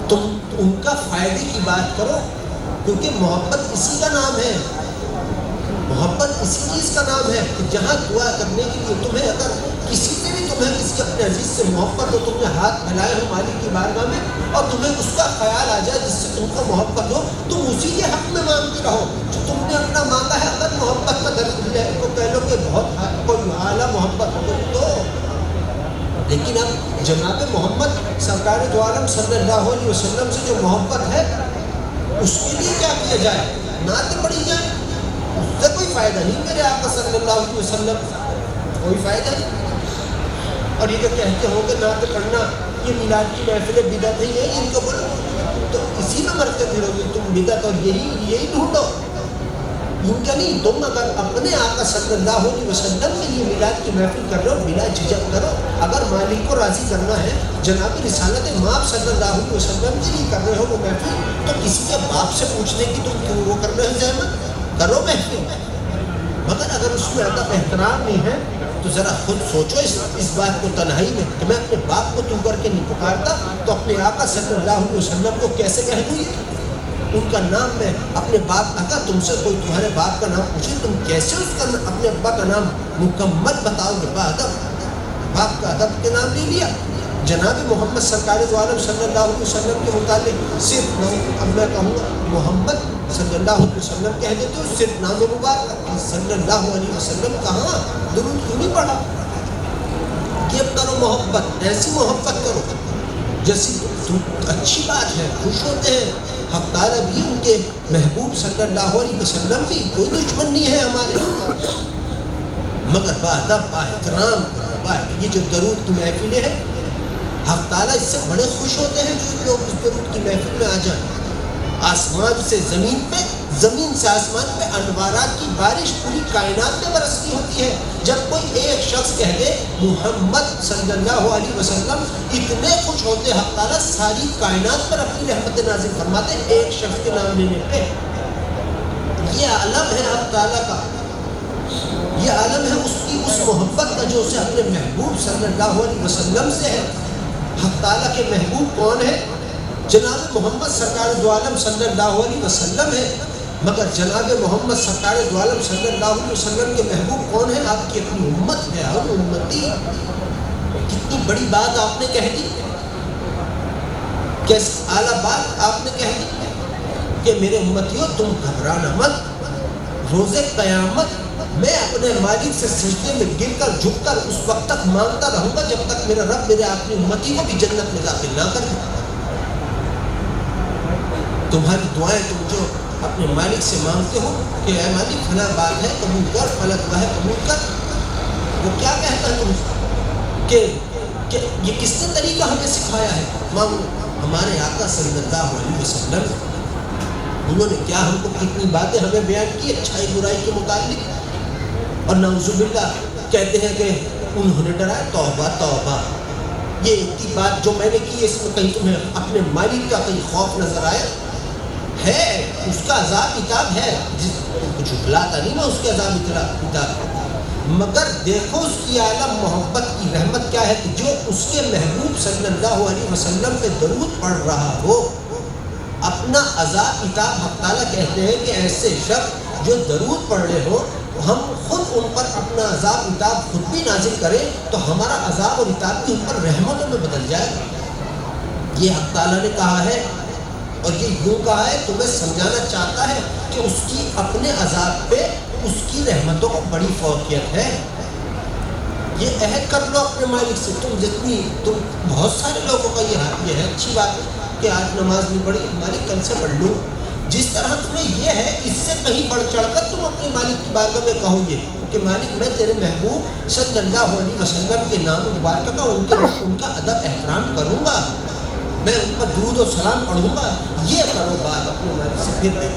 تم ان کا فائدے کی بات کرو، کیونکہ محبت اسی کا نام ہے، محبت اسی چیز کا نام ہے کہ جہاں دعا کرنے کے لیے تمہیں اگر کسی سے بھی تمہیں کسی اپنے عزیز سے محبت ہو، تم نے ہاتھ پھیلائے ہو مالک کی بارگاہ میں اور تمہیں اس کا خیال آ جائے جس سے تم کو محبت ہو، تم اسی کے حق میں مانگتے رہو جو تم نے اپنا مانگا ہے. اگر محبت کا درد ہے تو کہہ لو کہ بہت کوئی اعلیٰ محبت ہو گئی تو. لیکن اب جناب محمد سرکار دو عالم صلی اللہ علیہ وسلم سے جو محبت ہے اس کے لیے کیا کیا جائے؟ نعتیں پڑھی جائیں. اس سے کوئی فائدہ نہیں میرے آقا صلی اللہ علیہ وسلم، کوئی فائدہ نہیں. اور یہ جو کہتے ہو کہ نعت پڑھنا یہ میلاد کی محفل بدعت نہیں ہے، ان کو بولو تو اسی میں مرتے پھرو گے تم بدعت، اور یہی ڈھونڈو. ان کا نہیں، تم اگر اپنے آقا صلی اللہ علیہ وسلم کے لیے میلاد کی محفل کر رہے ہو بلا جھجک کرو. اگر مالک کو راضی کرنا ہے، جناب رسالت مآب صلی اللہ علیہ وسلم کے لیے کر رہے ہو وہ محفل، تو کسی کے باپ سے پوچھنے کی تم کیوں وہ کر رہے ہو زحمت؟ کرو محفل. مگر اگر اس میں ادب احترام نہیں ہے تو ذرا خود سوچو اس بات کو تنہائی میں کہ میں اپنے باپ کو تو کر کے نہیں پکارتا تو اپنے آقا صلی اللہ علیہ وسلم کو کیسے کہہ دوں؟ ان کا نام میں اپنے باپ، اگر تم سے کوئی تمہارے باپ کا نام پوچھے تم کیسے اس کا اپنے ابا کا نام مکمل بتاؤ گے؟ باادب باپ کا ادب کے نام لے لیا. جناب محمد سرکار دو عالم صلی اللہ علیہ وسلم کے متعلق صرف اب میں کہوں گا محمد صلی اللہ علیہ وسلم کہہ دیتے ہو، صرف نام مبارک صلی اللہ علیہ وسلم کہاں درود کیوں نہیں پڑھا؟ کہ کرو محبت، ایسی محبت کرو جیسی اچھی بات ہے، خوش ہوتے ہیں. حق تعالیٰ بھی ان کے محبوب صلی اللہ علیہ وسلم بھی کوئی دشمن نہیں ہے ہمارے، مگر بادب با احترام یہ جو درود کی محفلیں ہیں حق تعالیٰ اس سے بڑے خوش ہوتے ہیں جو لوگ اس درود کی محفل میں آ جائیں. آسمان سے زمین پہ، زمین سے آسمان پہ انوارات کی بارش پوری کائنات میں برستی ہوتی ہے. جب کوئی ایک شخص کہہ دے محمد صلی اللہ علیہ وسلم، اتنے خوش ہوتے حق تعالیٰ ساری کائنات پر اپنی رحمت نازل فرماتے ایک شخص کے نام لینے پہ. یہ عالم ہے حق تعالیٰ کا، یہ عالم ہے اس کی اس محبت کا جو اسے اپنے محبوب صلی اللہ علیہ وسلم سے ہے. حق تعالیٰ کے محبوب کون ہے؟ جناب محمد سرکار دو عالم صلی اللہ علیہ وسلم ہے. مگر جناب محمد سرکار دو عالم صلی اللہ علیہ وسلم کے محبوب کون ہے؟ آپ کی اپنی امت ہے، ہم امتی. کتنی بڑی بات آپ نے کہہ دی، کیسی اعلیٰ بات آپ نے کہہ دی کہ میرے امتیوں تم گھبرانا مت، روز قیامت میں اپنے مالک سے سجدے میں گر کر جھک کر اس وقت تک مانگتا رہوں گا جب تک میرا رب میرے اپنی امتی کو بھی جنت میں داخل نہ کر دے. تمہاری دعائیں تم جو اپنے مالک سے مانگتے ہو کہ اے مالک فلاں بات ہے قبول کر، فلاں دعا ہے قبول کر، وہ کیا کہتا ہے تم کہ یہ کس نے طریقہ ہمیں سکھایا ہے؟ مانگو. ہمارے آقا صلی اللہ علیہ وسلم انہوں نے کیا ہم کو کتنی باتیں ہمیں بیان کی اچھائی برائی کے متعلق، اور نعوذ باللہ کہتے ہیں کہ انہوں نے ڈرایا. توبہ توبہ، یہ ایک ہی بات جو میں نے کی اس میں کہیں تمہیں اپنے مالک کا کہیں خوف نظر آیا ہے؟ اس کا عذاب کتاب ہے، جس کو جھٹلاتا نہیں میں اس کے عذاب کتاب. مگر دیکھو اس کی عالم محبت کی رحمت کیا ہے کہ جو اس کے محبوب صلی اللہ علیہ وسلم پہ درود پڑھ رہا ہو اپنا عذاب کتاب حق تعالیٰ کہتے ہیں کہ ایسے شخص جو درود پڑھ رہے ہو ہم خود ان پر اپنا عذاب کتاب خود بھی نازل کریں تو ہمارا عذاب اور کتاب بھی ان پر رحمتوں میں بدل جائے. یہ حق تعالیٰ نے کہا ہے اور یہ یوں کہا ہے، تمہیں سمجھانا چاہتا ہے کہ اس کی اپنے عذاب پہ اس کی رحمتوں کو بڑی فوقیت ہے. یہ عہد کر لو اپنے مالک سے. تم بہت سارے لوگوں کا یہ ہے اچھی بات ہے کہ آج نماز نہیں پڑھی، مالک کل سے پڑھ لوں. جس طرح تمہیں یہ ہے اس سے کہیں بڑھ چڑھ کر تم اپنے مالک کی بارگاہ میں کہو گے کہ مالک میں تیرے محبوب صلی اللہ علیہ وسلم کے نام مبارک کا ان کا ادب احترام کروں گا، میں ان پر درود و سلام پڑھوں گا. یہ کرو بات اپنے مالک سے. پھر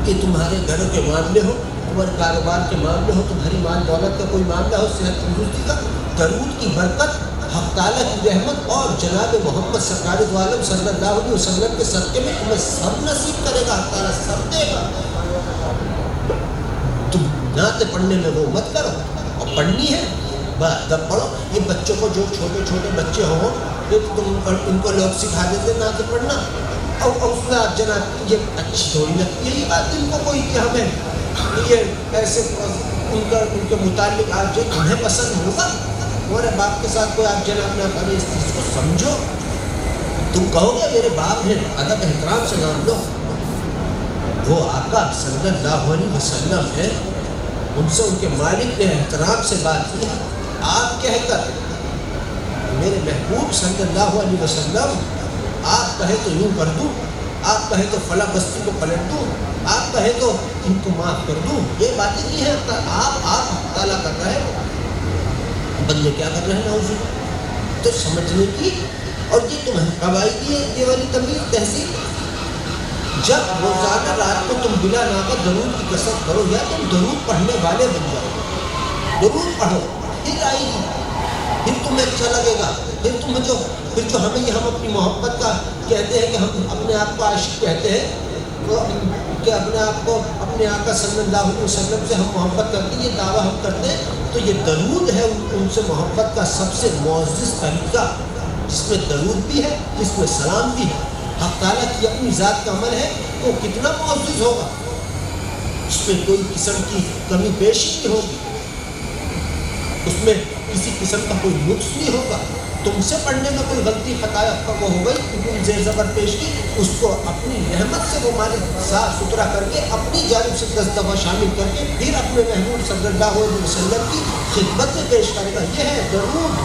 کہ تمہارے گھروں کے معاملے ہو، تمہارے کاروبار کے معاملے ہو، تمہاری مال دولت کا کوئی معاملہ ہو، صحت تندرستی کا، درود کی برکت، حق تعالیٰ کی رحمت اور جناب محمد سرکار دو عالم صلی اللہ علیہ وسلم کے صدقے میں تمہیں سب نصیب کرے گا. حق تعالیٰ سب دے گا. تم نعتیں پڑھنے میں وہ مت کرو اور پڑھنی ہے بس جب پڑھو. یہ بچوں کو جو چھوٹے چھوٹے بچے ہوں تم ان کو لوگ سکھا دیتے نعت پڑھنا اور اس میں آپ جناب یہ اچھی تھوڑی لگتی ہے یہ بات ان کو کوئی کہ ہمیں یہ ایسے ان کے متعلق آپ جو تمہیں پسند ہوگا ہمارے باپ کے ساتھ کوئی آپ جناب نہ کرے اس چیز کو سمجھو. تم کہو گے میرے باپ نے ادب احترام سے نام لو. وہ آقا صلی اللہ علیہ وسلم ہے ان سے ان کے مالک نے احترام سے بات کی. آپ کہہ کر میرے محبوب صلی اللہ علیہ وسلم آپ کہے تو یوں کر دوں آپ کہے تو فلاں بستی کو پلٹ دوں آپ کہے تو ان کو معاف کر دوں یہ باتیں نہیں ہیں. آپ تعالیٰ کر رہے بندے کیا کر رہے ہیں حضور تو سمجھنے کی. اور یہ تمہیں کب آئی تھی یہ والی تمیز تہذیب جب روزانہ رات کو تم بلا ناقد درود کی کثرت کرو یا تم درود پڑھنے والے بن جاؤ. درود پڑھو پھر آئے گی پھر تمہیں اچھا لگے گا. پھر جو ہمیں یہ ہم اپنی محبت کا کہتے ہیں کہ ہم اپنے آپ کو عاشق کہتے ہیں کہ اپنے آپ کو اپنے آقا صلی اللہ علیہ وسلم سے ہم محبت کرتے ہیں یہ دعویٰ ہم کرتے ہیں تو یہ درود ہے ان سے محبت کا سب سے معزز طریقہ جس میں درود بھی ہے جس میں سلام بھی ہے. حق تعالیٰ کی اپنی ذات کا عمل ہے وہ کتنا معزز ہوگا اس میں کوئی قسم کی کمی پیشی نہیں ہوگی اس میں کسی قسم کا کوئی نقص نہیں ہوگا. تم سے پڑھنے میں کوئی غلطی خطا وہ ہو گئی کیونکہ زیر زبر پیش کی اس کو اپنی رحمت سے وہ مالک صاف ستھرا کر کے اپنی جانب سے 10 دفعہ شامل کر کے پھر اپنے محبوب صلی اللہ علیہ وسلم کی خدمت میں پیش کرے گا. یہ ہے درود.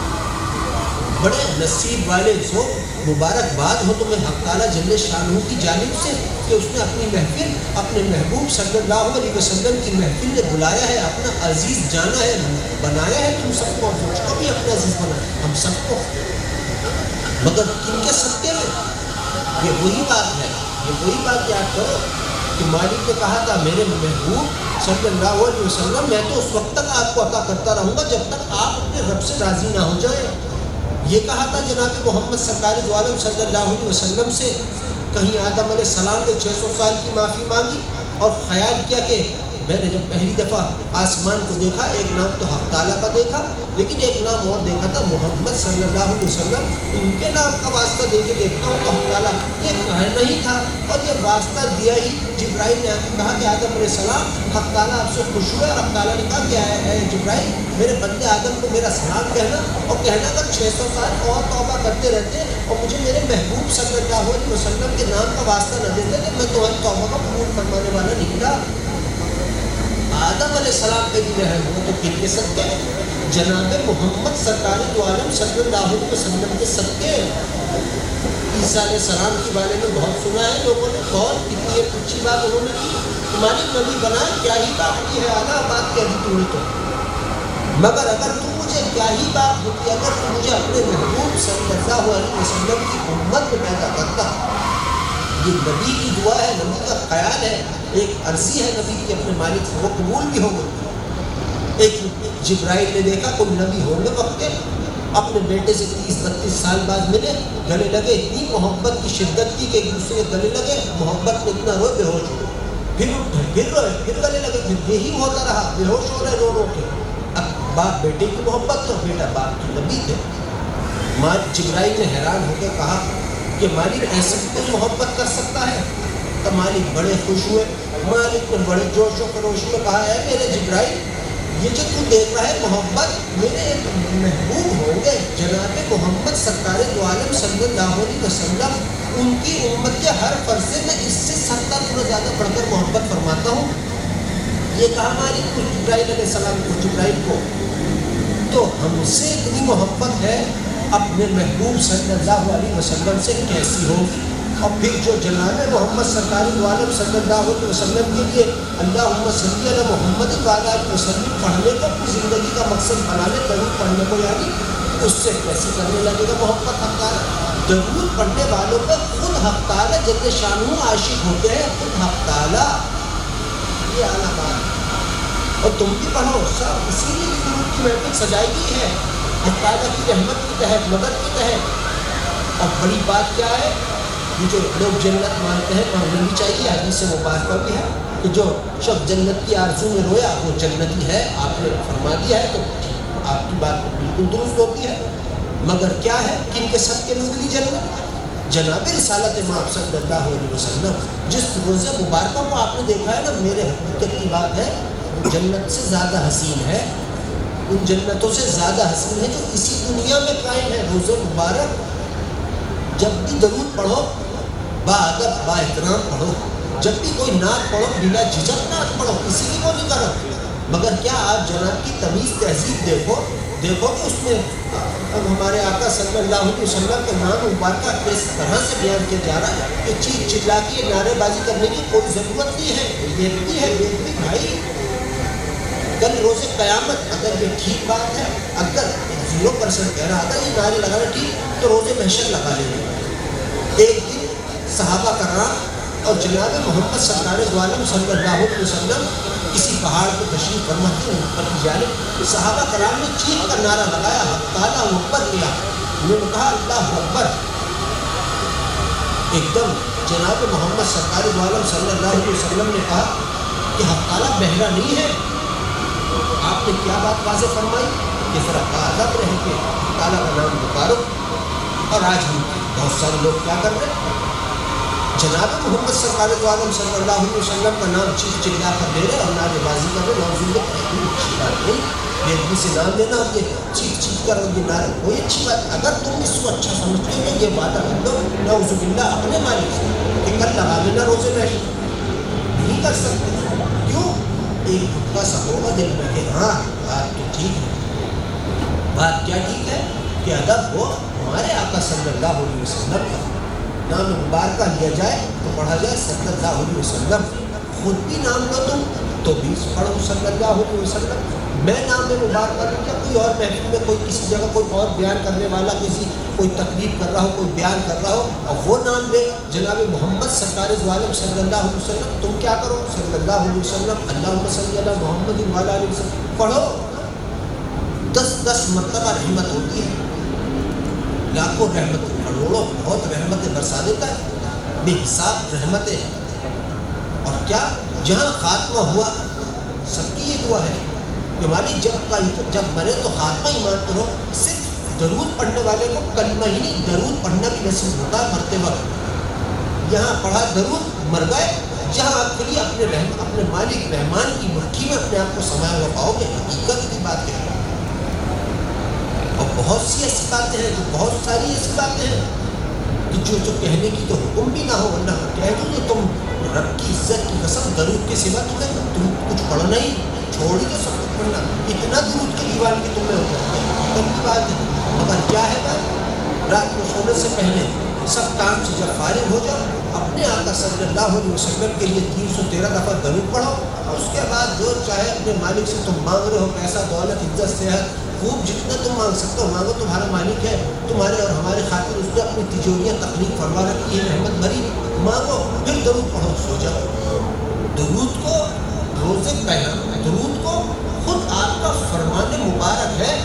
بڑے نصیب والے ہو مبارکباد ہو تمہیں حق تعالیٰ جل شانہ کی جانب سے کہ اس نے اپنی محفل اپنے محبوب صلی اللہ علیہ وسلم کی محفل نے بلایا ہے اپنا عزیز جانا ہے بنایا ہے تم سب کو مجھ کو بھی اپنا عزیز بنایا ہم سب کو مگر کن کے صدقے میں یہ وہی بات ہے یہ وہی بات یاد کرو کہ مالک نے کہا تھا میرے محبوب صلی اللہ علیہ وسلم میں تو اس وقت تک آپ کو عطا کرتا رہوں گا جب تک آپ اپنے رب سے راضی نہ ہو جائیں. یہ کہا تھا جناب محمد سرکار دو عالم صلی اللہ علیہ وسلم سے کہیں آدم علیہ السلام نے 600 سال کی معافی مانگی اور خیال کیا کہ میں نے جب پہلی دفعہ آسمان کو دیکھا ایک نام تو حق تعالیٰ کا دیکھا لیکن ایک نام اور دیکھا تھا محمد صلی اللہ علیہ وسلم ان کے نام کا واسطہ دے کے دیکھتا ہوں تو حق تعالیٰ یہ کہنا ہی تھا اور یہ واسطہ دیا ہی. جبرائیل نے کہا کہ آدم علیہ السلام حق تعالیٰ آپ سے خوش ہوئے اور حق تعالیٰ نے کہا کہ اے جبرائیل میرے بندے آدم کو میرا سلام کہنا اور کہنا اگر 600 سال اور توبہ کرتے رہتے اور مجھے میرے محبوب صلی اللہ علیہ وسلم کے نام کا واسطہ نہ دیتے تو میں تمہاری توبہ کا قبول فرمانے والا نکلا. آدم علیہ السلام پہ بھی رحم ہو تو کن کے صدقے جناب محمد سرکار دو عالم صلی اللہ علیہ وسلم کے صدقے. عیسیٰ علیہ السلام کے بارے میں بہت سنا ہے لوگوں نے بہت کتنی اچھی بات انہوں نے کی تمہاری نبی بنائے کیا ہی بات کی ہے اعلیٰ بات کہہ دی تم نے تو مگر اگر تم مجھے کیا ہی بات ہوتی اگر تم مجھے اپنے محبوب صلی اللہ علیہ وسلم کی امت میں پیدا کرتا. یہ نبی کی دعا ہے نبی کا خیال ہے ایک عرضی ہے نبی کی اپنے مالک سے وہ قبول بھی ہو گئی. ایک جبرائیل نے دیکھا کوئی نبی ہونے وقت اپنے بیٹے سے 30-32 سال بعد ملے گلے لگے اتنی محبت کی شدت کی کہ ایک دوسرے کے گلے لگے محبت میں اتنا روئے بے ہوش ہوئے پھر اٹھے پھر روئے پھر گلے لگے پھر یہی ہوتا رہا بے ہوش ہو رہے رو رو کے. اب باپ بیٹے کی محبت تھی اور بیٹا باپ کی نبی تھے. جبرائیل نے حیران ہو کے کہا کہ مالک ایسے بھی کوئی محبت کر سکتا ہے تو مالک بڑے خوش ہوئے. مالک نے بڑے جوش و خروش میں کہا ہے میرے جبرائیل یہ جو تو دیکھ رہا ہے محبت میرے محبوب ہوں گے جناب محمد سرکار دو عالم صلی اللہ علیہ وسلم ان کی امت کے ہر فرض سے میں اس سے 70 گنا زیادہ بڑھ کر محبت فرماتا ہوں. یہ کہا مالک کو جبرائیل علیہ السلام کو جبرائیل کو تو ہم سے اتنی محبت ہے اپنے محبوب صلی اللہ علیہ وسلم سے کیسی ہوگی. اور پھر جو جناب محمد سرکار دو عالم صلی اللہ علیہ وسلم کے لیے اللہم صلی علی محمد وعلی آلہ وسلم پڑھنے کو اپنی زندگی کا مقصد بنا لے درود پڑھنے کو یعنی اس سے کیسے کرنے لگے گا محبت. حق تعالیٰ درود پڑھنے والوں پہ خود حق تعالیٰ جل شانہ عاشق ہوتے ہیں خود حق تعالیٰ. یہ اعلیٰ بات اور تم بھی پڑھو سب اسی لیے درود کی محفل سجائی گئی ہے حق تعالیٰ کی رحمت کے تحت مدد کے تحت. اور بڑی بات کیا ہے یہ جو لوگ جنت مانتے ہیں پڑھنا بھی چاہیے حدیث سے مبارکہ بھی ہے کہ جو شخص جنت کی آرزو میں رویا وہ جنتی ہے، آپ نے فرما دیا ہے، تو آپ کی بات بالکل درست ہوتی ہے۔ مگر کیا ہے، کن کے صدقے میں ملی جنت؟ جناب رسالت مآب صلی اللہ علیہ وسلم، جس روزہ مبارکہ کو آپ نے دیکھا ہے نا، میرے حقیقت کی بات ہے، جنت سے زیادہ حسین ہے، ان جنتوں سے زیادہ حسین ہے جو اسی دنیا میں قائم ہے۔ روزہ مبارک جب بھی درود پڑھو با ادب با احترام پڑھو، جب بھی کوئی نعت پڑھو بلا جھجک نعت پڑھو، کسی کی وہ نہیں کرو، مگر کیا آپ جناب کی تمیز تہذیب دیکھو کہ اس میں اب ہمارے آقا صلی اللہ علیہ وسلم کے نام مبارکہ کس طرح سے بیان کیا جا رہا ہے کہ چیخ چلا کے نعرے بازی کرنے کی کوئی ضرورت نہیں ہے، بےدبی ہے، بےدبی بھائی۔ کل روز قیامت اگر یہ ٹھیک بات ہے، اگر 0% کہہ رہا تھا یہ نعرے لگانا ٹھیک، تو روز محشر لگا لیں گے۔ ایک دن صحابہ کرام اور جناب محمد سرکار دو عالم صلی اللہ علیہ وسلم کسی پہاڑ کو تشریف فرما کے اوپر کی جانب صحابہ کرام نے چیخ کر نعرہ لگایا، حق تعالیٰ اکبر کیا، انہوں نے کہا اللہ اکبر۔ ایک دم جناب محمد سرکار دو عالم صلی اللہ علیہ وسلم نے کہا کہ حق تعالیٰ بہرا نہیں ہے۔ آپ نے کیا بات واضح فرمائی کہ ذرا ادب رہ کے حق تعالیٰ کا نام پکارو، اور آج ہم بہت سارے لوگ کیا کر رہے ہیں، جناب محمد سرکار دو عالم صلی اللہ علیہ وسلم کا نام چیخ چلا کر دے رہے اور نعرے بازی کر رہے، نعوذ باللہ، اچھی بات نہیں، بےدبی سے نام دینا اور یہ چیخ چیخ کر اور یہ نعرے کوئی اچھی بات۔ اگر تم اس کو اچھا سمجھتے ہو تو یہ وعدہ کر دو نعوذ باللہ اپنے مالک سے کہ کل لگا لینا روزے میں، نہیں کر سکتے، کیوں؟ ایک بھٹکا سا ہوگا دل میں کہ ہاں بات تو ٹھیک ہے۔ بات کیا ٹھیک ہے کہ ادب ہو ہمارے آقا صلی اللہ علیہ وسلم کا نام مبارکہ لیا جائے تو پڑھا جائے صلی اللہ علیہ وسلم، خود بھی نام لو تم تو بھی پڑھو صلی اللہ علیہ وسلم۔ میں نام میں مبارکہ لوں کیا کوئی اور محفل میں کوئی کسی جگہ کوئی اور بیان کرنے والا کوئی تقریب کر رہا ہو، کوئی بیان کر رہا ہو اور وہ نام لے جناب محمد سرکار دو عالم صلی اللہ علیہ وسلم، تم کیا کرو صلی اللہ علیہ وسلم، اللہم صلی علی محمد وعلی آلہ وسلم پڑھو، 10 مرتبہ رحمت ہوتی ہے، لاکھوں رحمت، کروڑوں بہت رحمتیں برسا دیتا ہے، بے حساب رحمتیں۔ اور کیا جہاں خاتمہ ہوا سب کی یہ دعا ہے کہ مالی جب مرے تو خاتمہ ایمان کرو، صرف درود پڑھنے والے کو کلمہ ہی نہیں درود پڑھنا بھی نصیب ہوتا ہے مرتے وقت۔ یہاں پڑھا درود مر گئے، جہاں آپ کے لیے اپنے مالک رحمان کی مٹھی میں اپنے آپ کو سمایا ہوا پاؤ گے، حقیقت کی بات ہے۔ اور بہت سی ایسی باتیں ہیں، بہت ساری ایسی باتیں ہیں کہ جو کہنے کی تو حکم بھی نہ ہو، ورنہ کہہ دوں کہ تم رب کی عزت کی قسم درود کے سوا تم کچھ پڑھنا ہی چھوڑ ہی تو سب کچھ پڑھنا، اتنا درود کے دیوان کی تمہیں ہوتا ہے، حقیقت کی بات ہے۔ مگر کیا ہے بات، رات کو سونے سے پہلے سب کام سے جب فارغ ہو جاؤ، اپنے آقا صلی اللہ علیہ وسلم کے لیے 313 دفعہ درود پڑھو، اور اس کے بعد جو چاہے اپنے مالک سے تم مانگ رہے ہو، پیسہ دولت عزت صحت خوب جتنا تم مانگ سکتے ہو مانگو، تمہارا مالک ہے، تمہارے اور ہمارے خاطر اس نے اپنی تجوریاں تخلیق فرما رکھی ہے، رحمت بھری، مانگو، پھر درود پڑھو، سو جاؤ۔ درود کو روزے پہنا، درود کو خود آپ کا فرمان مبارک ہے،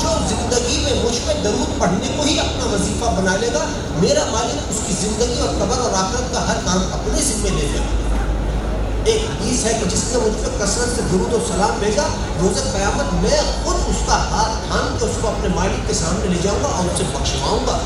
جو زندگی میں مجھ پہ درود پڑھنے کو ہی اپنا وظیفہ بنا لے گا، میرا مالک اس کی زندگی اور قبر اور آخرت کا ہر کام اپنے ذمے لے لے گا۔ ایک حدیث ہے کہ جس نے مجھ پہ کثرت سے درود و سلام بھیجا، روز قیامت میں خود اس کا ہاتھ تھام کے اس کو اپنے مالک کے سامنے لے جاؤں گا اور اسے بخشواؤں گا۔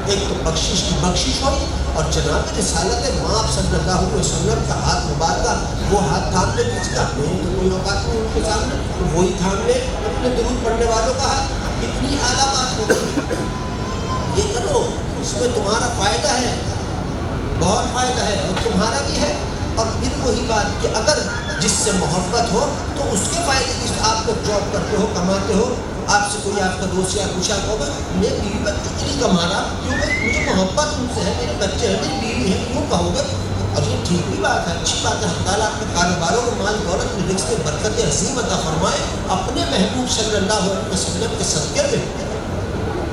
ایک تو بخشش کی بخشش ہوئی، اور جناب رسالت مآب صلی اللہ علیہ وسلم کا ہاتھ مبارکہ، وہ ہاتھ تھام لے کس کا، نہیں تو کوئی اوقات نہیں ان کے سامنے، تو وہی تھام لے اپنے درود پڑھنے والوں کا ہاتھ، کتنی اعلیٰ بات ہوگی۔ یہ کرو، اس میں تمہارا فائدہ ہے، بہت فائدہ ہے، اور تمہارا بھی ہے۔ اور پھر وہی بات کہ اگر جس سے محبت ہو تو اس کے فائدے کی، آپ لوگ جاب کرتے ہو، کماتے ہو، آپ سے کوئی آپ کا دوست یا پوچھا ہوگا میں بیوی بچوں کے لیے کما رہا، کیوں بھائی مجھے محبت ان سے ہے، میرے بچے ہیں، میری بیوی ہے، کیوں کہو گے؟ اور یہ ٹھیک بھی بات ہے، اچھی بات ہے، اللہ تعالیٰ اپنے کاروباروں کو مال دولت میں رزق میں برکت عظیم عطا فرمائے اپنے محبوب صلی اللہ علیہ وسلم کے صدقے میں۔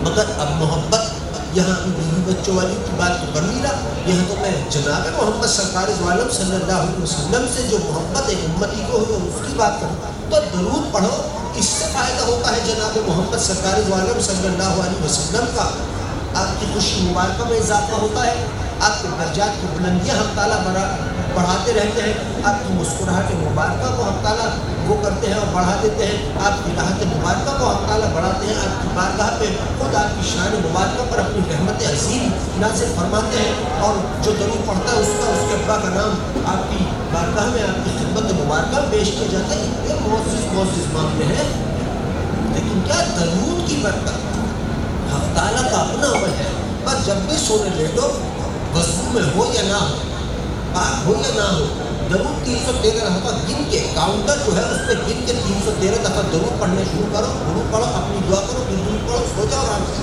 مگر اب محبت یہاں بیوی بچوں والی کی بات تو کر نہیں رہا، یہاں تو میں جناب محمد سرکار دو عالم صلی اللہ علیہ وسلم سے جو محبت ایک امتی کو ہوئی اس کی بات کروں، تو درود پڑھو، اس سے فائدہ ہوتا ہے جناب محمد سرکار دو عالم صلی اللہ علیہ وسلم کا، آپ کی خوشی مبارکہ میں اضافہ ہوتا ہے، آپ کے درجات کی بلندیاں ہم تعالیٰ بڑھاتے رہتے ہیں، آپ کی مسکراہٹ مبارکہ کو حق تعالیٰ وہ کرتے ہیں اور بڑھا دیتے ہیں، آپ کی راحت مبارکہ کو حق تعالیٰ بڑھاتے ہیں، آپ کی بارگاہ پہ خود آپ کی شان مبارکہ پر اپنی رحمت عظیم نازل فرماتے ہیں، اور جو درود پڑھتا ہے اس کا اس کے ابا کا نام آپ کی بارگاہ میں آپ کی خدمت مبارکہ پیش کیا جاتا ہے۔ یہ معزز معاملے ہیں، لیکن کیا درود کی برکت حق تعالیٰ کا اپنا عمل ہے۔ بس جب بھی سونے لیٹو، وضو میں ہو یا نہ ہو، پاک ہو یا نہ ہو، درود 313 دفعہ گن کے، کاؤنٹر جو ہے اس پہ گن کے 313 دفعہ درود پڑھنے شروع کرو، درود پڑھو، اپنی دعا کرو، پھر درود پڑھو، سو جاؤ آرام سے،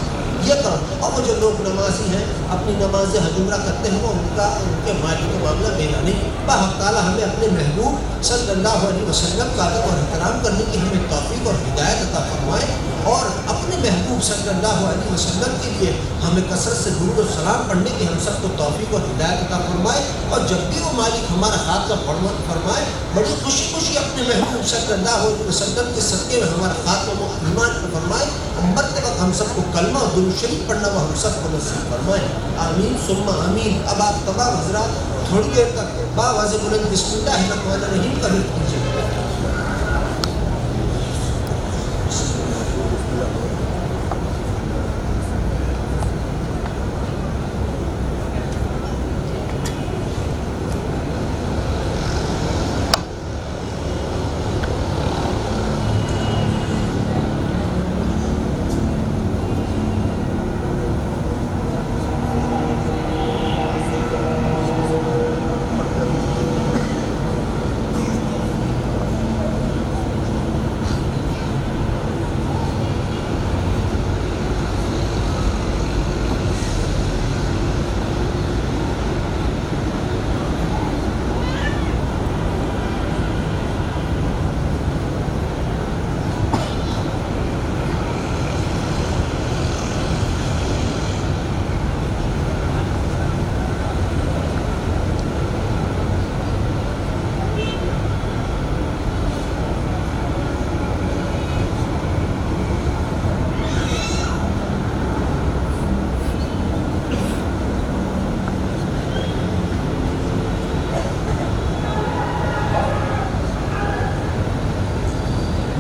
یہ کرو۔ اور وہ جو لوگ نمازی ہیں اپنی نماز حجمرہ کرتے ہیں، وہ ان کے مالی کا معاملہ میرا نہیں۔ حق تعالیٰ ہمیں اپنے محبوب صلی اللہ علیہ وسلم کا ادب اور احترام کرنے کی ہمیں توفیق اور ہدایت عطا فرمائے، اور اپنے محبوب صلی اللہ علیہ وسلم کے لیے ہمیں کثرت سے درود و سلام پڑھنے کی ہم سب کو توفیق اور ہدایت عطا فرمائے، اور جب بھی وہ مالک ہمارا خاتمہ فرمائے، بڑی خوشی خوشی اپنے محبوب صلی اللہ علیہ وسلم کے صدقے میں ہمارا خاتمہ ایمان پر فرمائے، اور مرتے وقت ہم سب کو کلمہ اور درود شریف پڑھنا وہ ہم سب کو نصیب فرمائے، آمین ثم آمین۔ اب آپ تمام حضرات تھوڑی دیر تک باواز بلند بسم اللہ الرحمن الرحیم کا ورد کیجیے۔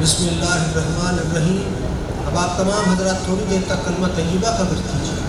بسم اللہ الرحمن الرحیم۔ اب آپ تمام حضرات تھوڑی دیر تک کلمہ طیبہ کا ورد کیجیے۔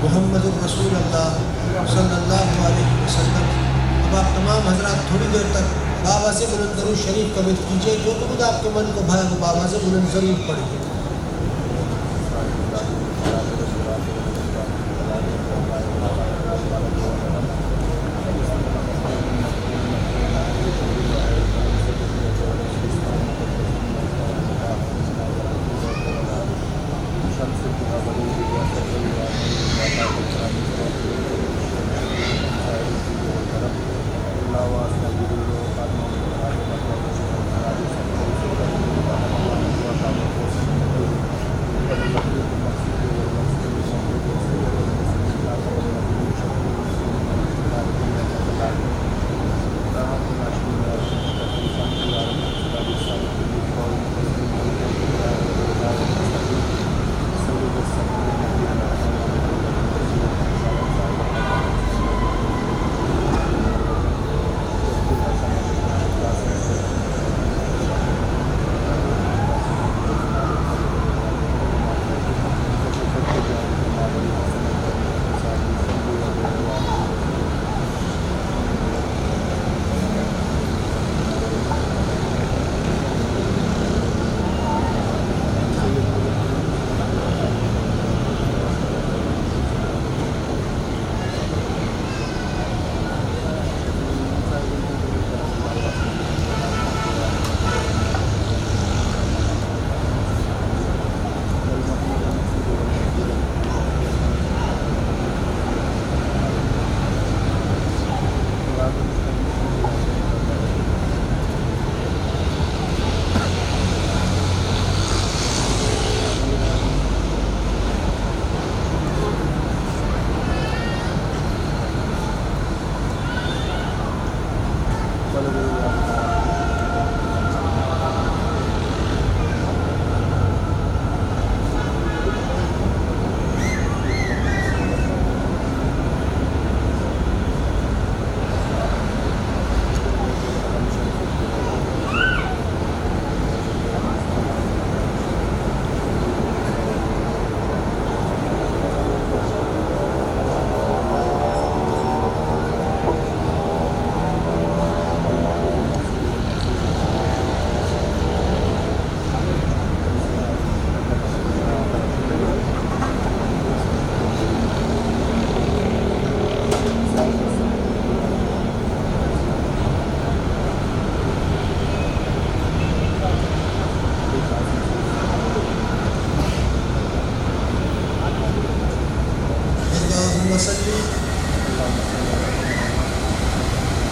محمد الرسول اللہ صلی اللہ علیہ وسلم۔ اب آپ تمام حضرات تھوڑی دیر تک باواز بلند درود شریف کا ورد کیجیے، جو خود آپ کے من کو بھائے وہ باواز بلند ضرور پڑھیے۔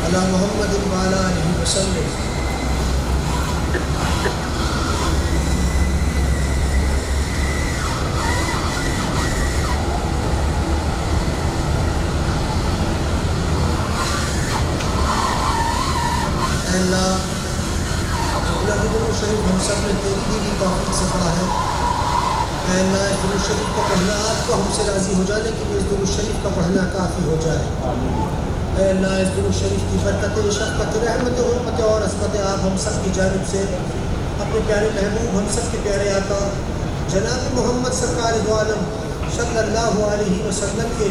علی محمد وعلی آلہ وسلم۔ اے اللہ جتنا بھی درود شریف ہم سب نے تیری دی کی توفیق سے پڑھا ہے، اے اللہ اس درود شریف کو پڑھنا آپ کو ہم سے راضی ہو جانے کے لیے اس درود شریف کا پڑھنا کافی ہو جائے۔ اے اللہ اس درود شریف کی برکت، شفقت، رحمت، حرمت اور عظمت آپ ہم سب کی جانب سے اپنے پیارے محبوب، ہم سب کے پیارے آقا جناب محمد سرکار دو عالم صلی اللہ علیہ وسلم کے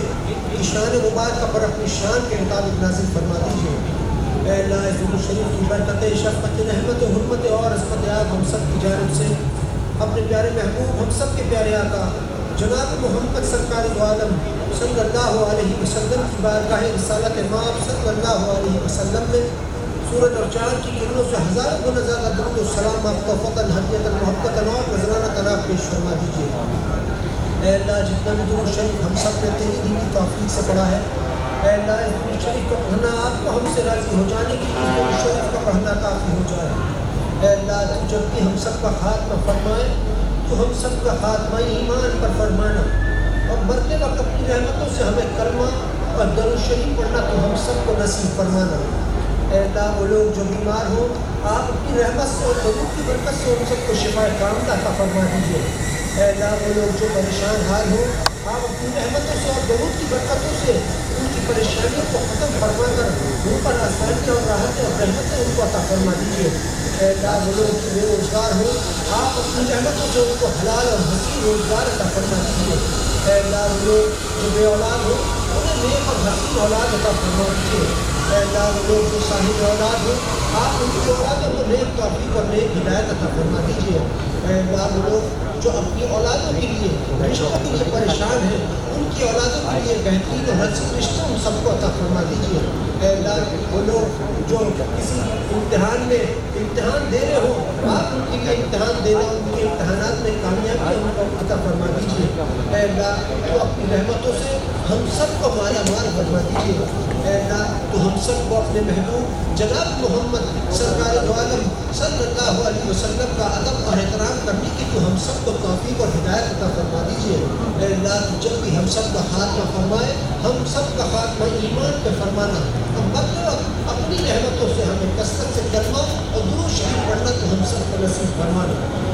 شان مبارکہ پر اپنی شان کے مطابق نازل فرما دیجیے۔ اے اللہ اس درود شریف کی برکت، شفقت، رحمت، حرمت اور عظمت آپ ہم سب کی جانب سے اپنے پیارے محبوب، ہم سب کے پیارے آقا جناب محمد سرکار دو عالم صلی اللہ علیہ وسلم کی بارگاہ رسالت مآب صلی اللہ علیہ وسلم میں سورج اور چاند کی کرنوں سے ہزاروں گنا زیادہ درود و سلام آپ کو فقط ہدیۃ محبت اور نذرانہ طلب پیش فرما دیجیے۔ اے اللہ جتنا بھی درود شریف ہم سب نے تیری دی کی توفیق سے پڑھا ہے، اے اللہ اس درود شریف کو پڑھنا آپ کو ہم سے راضی ہو جانے کی اس درود شریف کا پڑھنا کافی ہو جائے۔ اے اللہ تو جب بھی ہم سب کا خاتمہ فرمائے تو ہم سب کا خاتمہ ایمان پر فرمانا، اور مرتے وقت اپنی رحمتوں سے ہمیں کلمہ اور درود شریف پڑھنا تو ہم سب کو نصیب فرمانا۔ اے اللہ وہ لوگ جو بیمار ہوں آپ اپنی رحمت سے اور درود کی برکت سے ان سب کو شفا کاملہ عطا فرما دیجیے۔ اے اللہ وہ لوگ جو پریشان حال ہوں آپ اپنی رحمتوں سے اور درود کی برکتوں سے ان کی پریشانیوں کو ختم فرما کر ان پر آسانیاں اور راحتیں اور رحمتیں ان کو عطا فرما دیجیے۔ اے اللہ وہ لوگ جو بے روزگار ہوں آپ اپنی رحمتوں سے ان کو حلال اور حسین روزگار عطا فرما دیجیے۔ اے اللہ وہ لوگ جو بے اولاد ہوں انہیں نیک اور حسین اولاد عطا فرما دیجیے۔ اے اللہ وہ لوگ جو صاحب اولاد ہوں آپ ان کی اولادوں کو نیک توفیق اور نیک ہدایت عطا فرما دیجیے۔ اے اللہ وہ لوگ جو اپنی اولادوں کے لیے رشتوں کے لیے پریشان ہیں ان کی اولادوں کے لیے بہترین اور حسین رشتوں ہم سب کو عطا فرما دیجیے۔ اے اللہ وہ لوگ جو کسی امتحان میں امتحان دے رہے ہوں آپ ان کے لیے امتحان دینا، ان کے امتحانات میں کامیابی ان کو عطا فرما دیجیے۔ اے اللہ تو اپنی رحمتوں سے ہم سب کو مالا مال فرما دیجیے۔ اے اللہ تو ہم سب کو اپنے محبوب جناب محمد سرکار دو عالم صلی اللہ علیہ وسلم کا ادب اور احترام کرنے کی تو ہم سب کو توفیق اور ہدایت عطا فرما دیجیے۔ اے اللہ تو جب بھی ہم سب کا خاتمہ فرمائے ہم سب کا خاتمہ ایمان پہ فرمانا، ہم مطلب اپنی رحمتوں سے ہمیں کثرت سے کلمہ اور درود شریف پڑھنا تو ہم سب کو نصیب فرمانا۔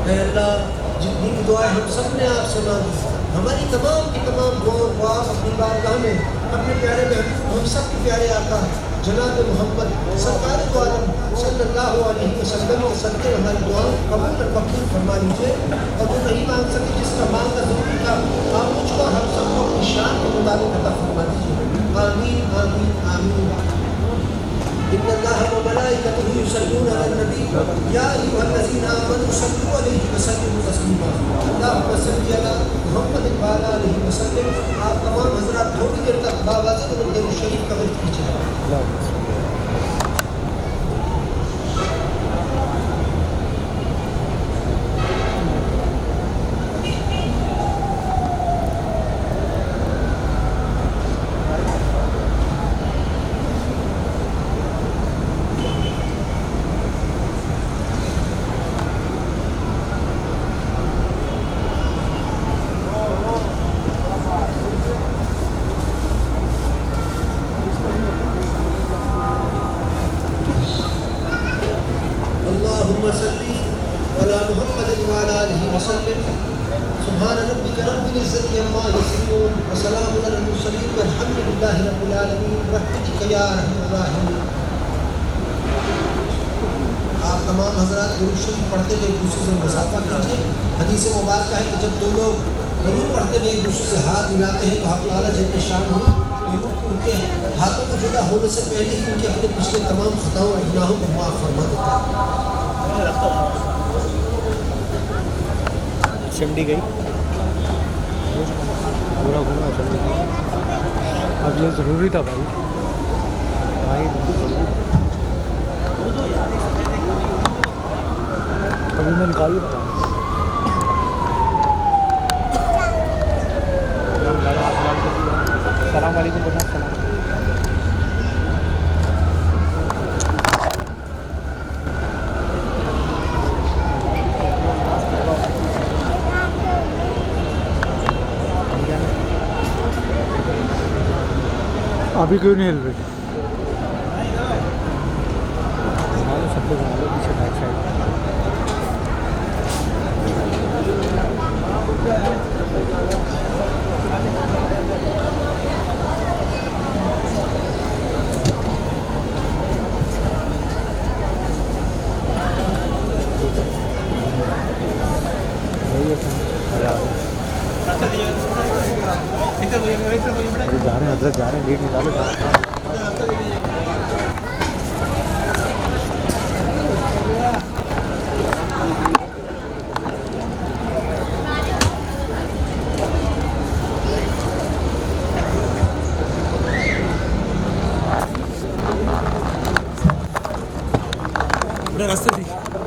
اے اللہ جتنی بھی دعائیں ہم سب نے آپ سے مانگی ہماری تمام کی تمام دعاؤں کو آپ اپنی بارگاہ میں اپنے پیارے محبوب ہم سب کے پیارے آقا جناب محمد سرکار دو عالم صلی اللہ علیہ وسلم کے صدقے ہماری دعاؤں قبول اور مقبول فرما لیجیے، اور جو نہیں مانگ سکے جس کا مانگنا ضروری تھا آپ مجھ کو ہم سب کو اپنی شان کے مطابق عطا فرما دیجیے۔ آمین آمین آمین۔ ان اللہ و ملائکتہ یصلون علی النبی یا ایھا الذین آمنوا صلوا علیہ وسلموا تسلیما۔ اللہم صل علی محمد وعلی آلہ وسلم۔ آپ تمام حضرات تھوڑی دیر تک باوازی درود شریف کا ورد کیجیے۔ سبحان ربک رب العزت عما یصفون وسلام علی المرسلین والحمد للہ رب العالمین برحمتک یا ارحم الراحمین۔ آپ تمام حضرات درود شریف پڑھتے ہوئے ایک دوسرے سے مسافہ کیجیے۔ حدیث مبارکہ ہے کہ جب دو لوگ درود پڑھتے ہوئے ایک دوسرے سے ہاتھ ملاتے ہیں تو حق تعالیٰ جل شانہ ان کے ہاتھوں کو جدا ہونے سے پہلے ہی ان کے اپنے پچھلے تمام خطاؤں اور گناہوں کو معاف فرما دیتا ہے۔ چمڑی گئی پورا گھوما چمڑی گئی۔ اب یہ ضروری تھا بھائی ابھی میں نکال رہا ہوں۔ السلام علیکم ورحمۃ اللہ۔ ابھی کیوں نہیں ہل رہی؟ سب لوگ پیچھے بیک سائڈ۔ جا رہے ہیں حضرت، جا رہے ہیں، گیٹ نکالو۔ راستہ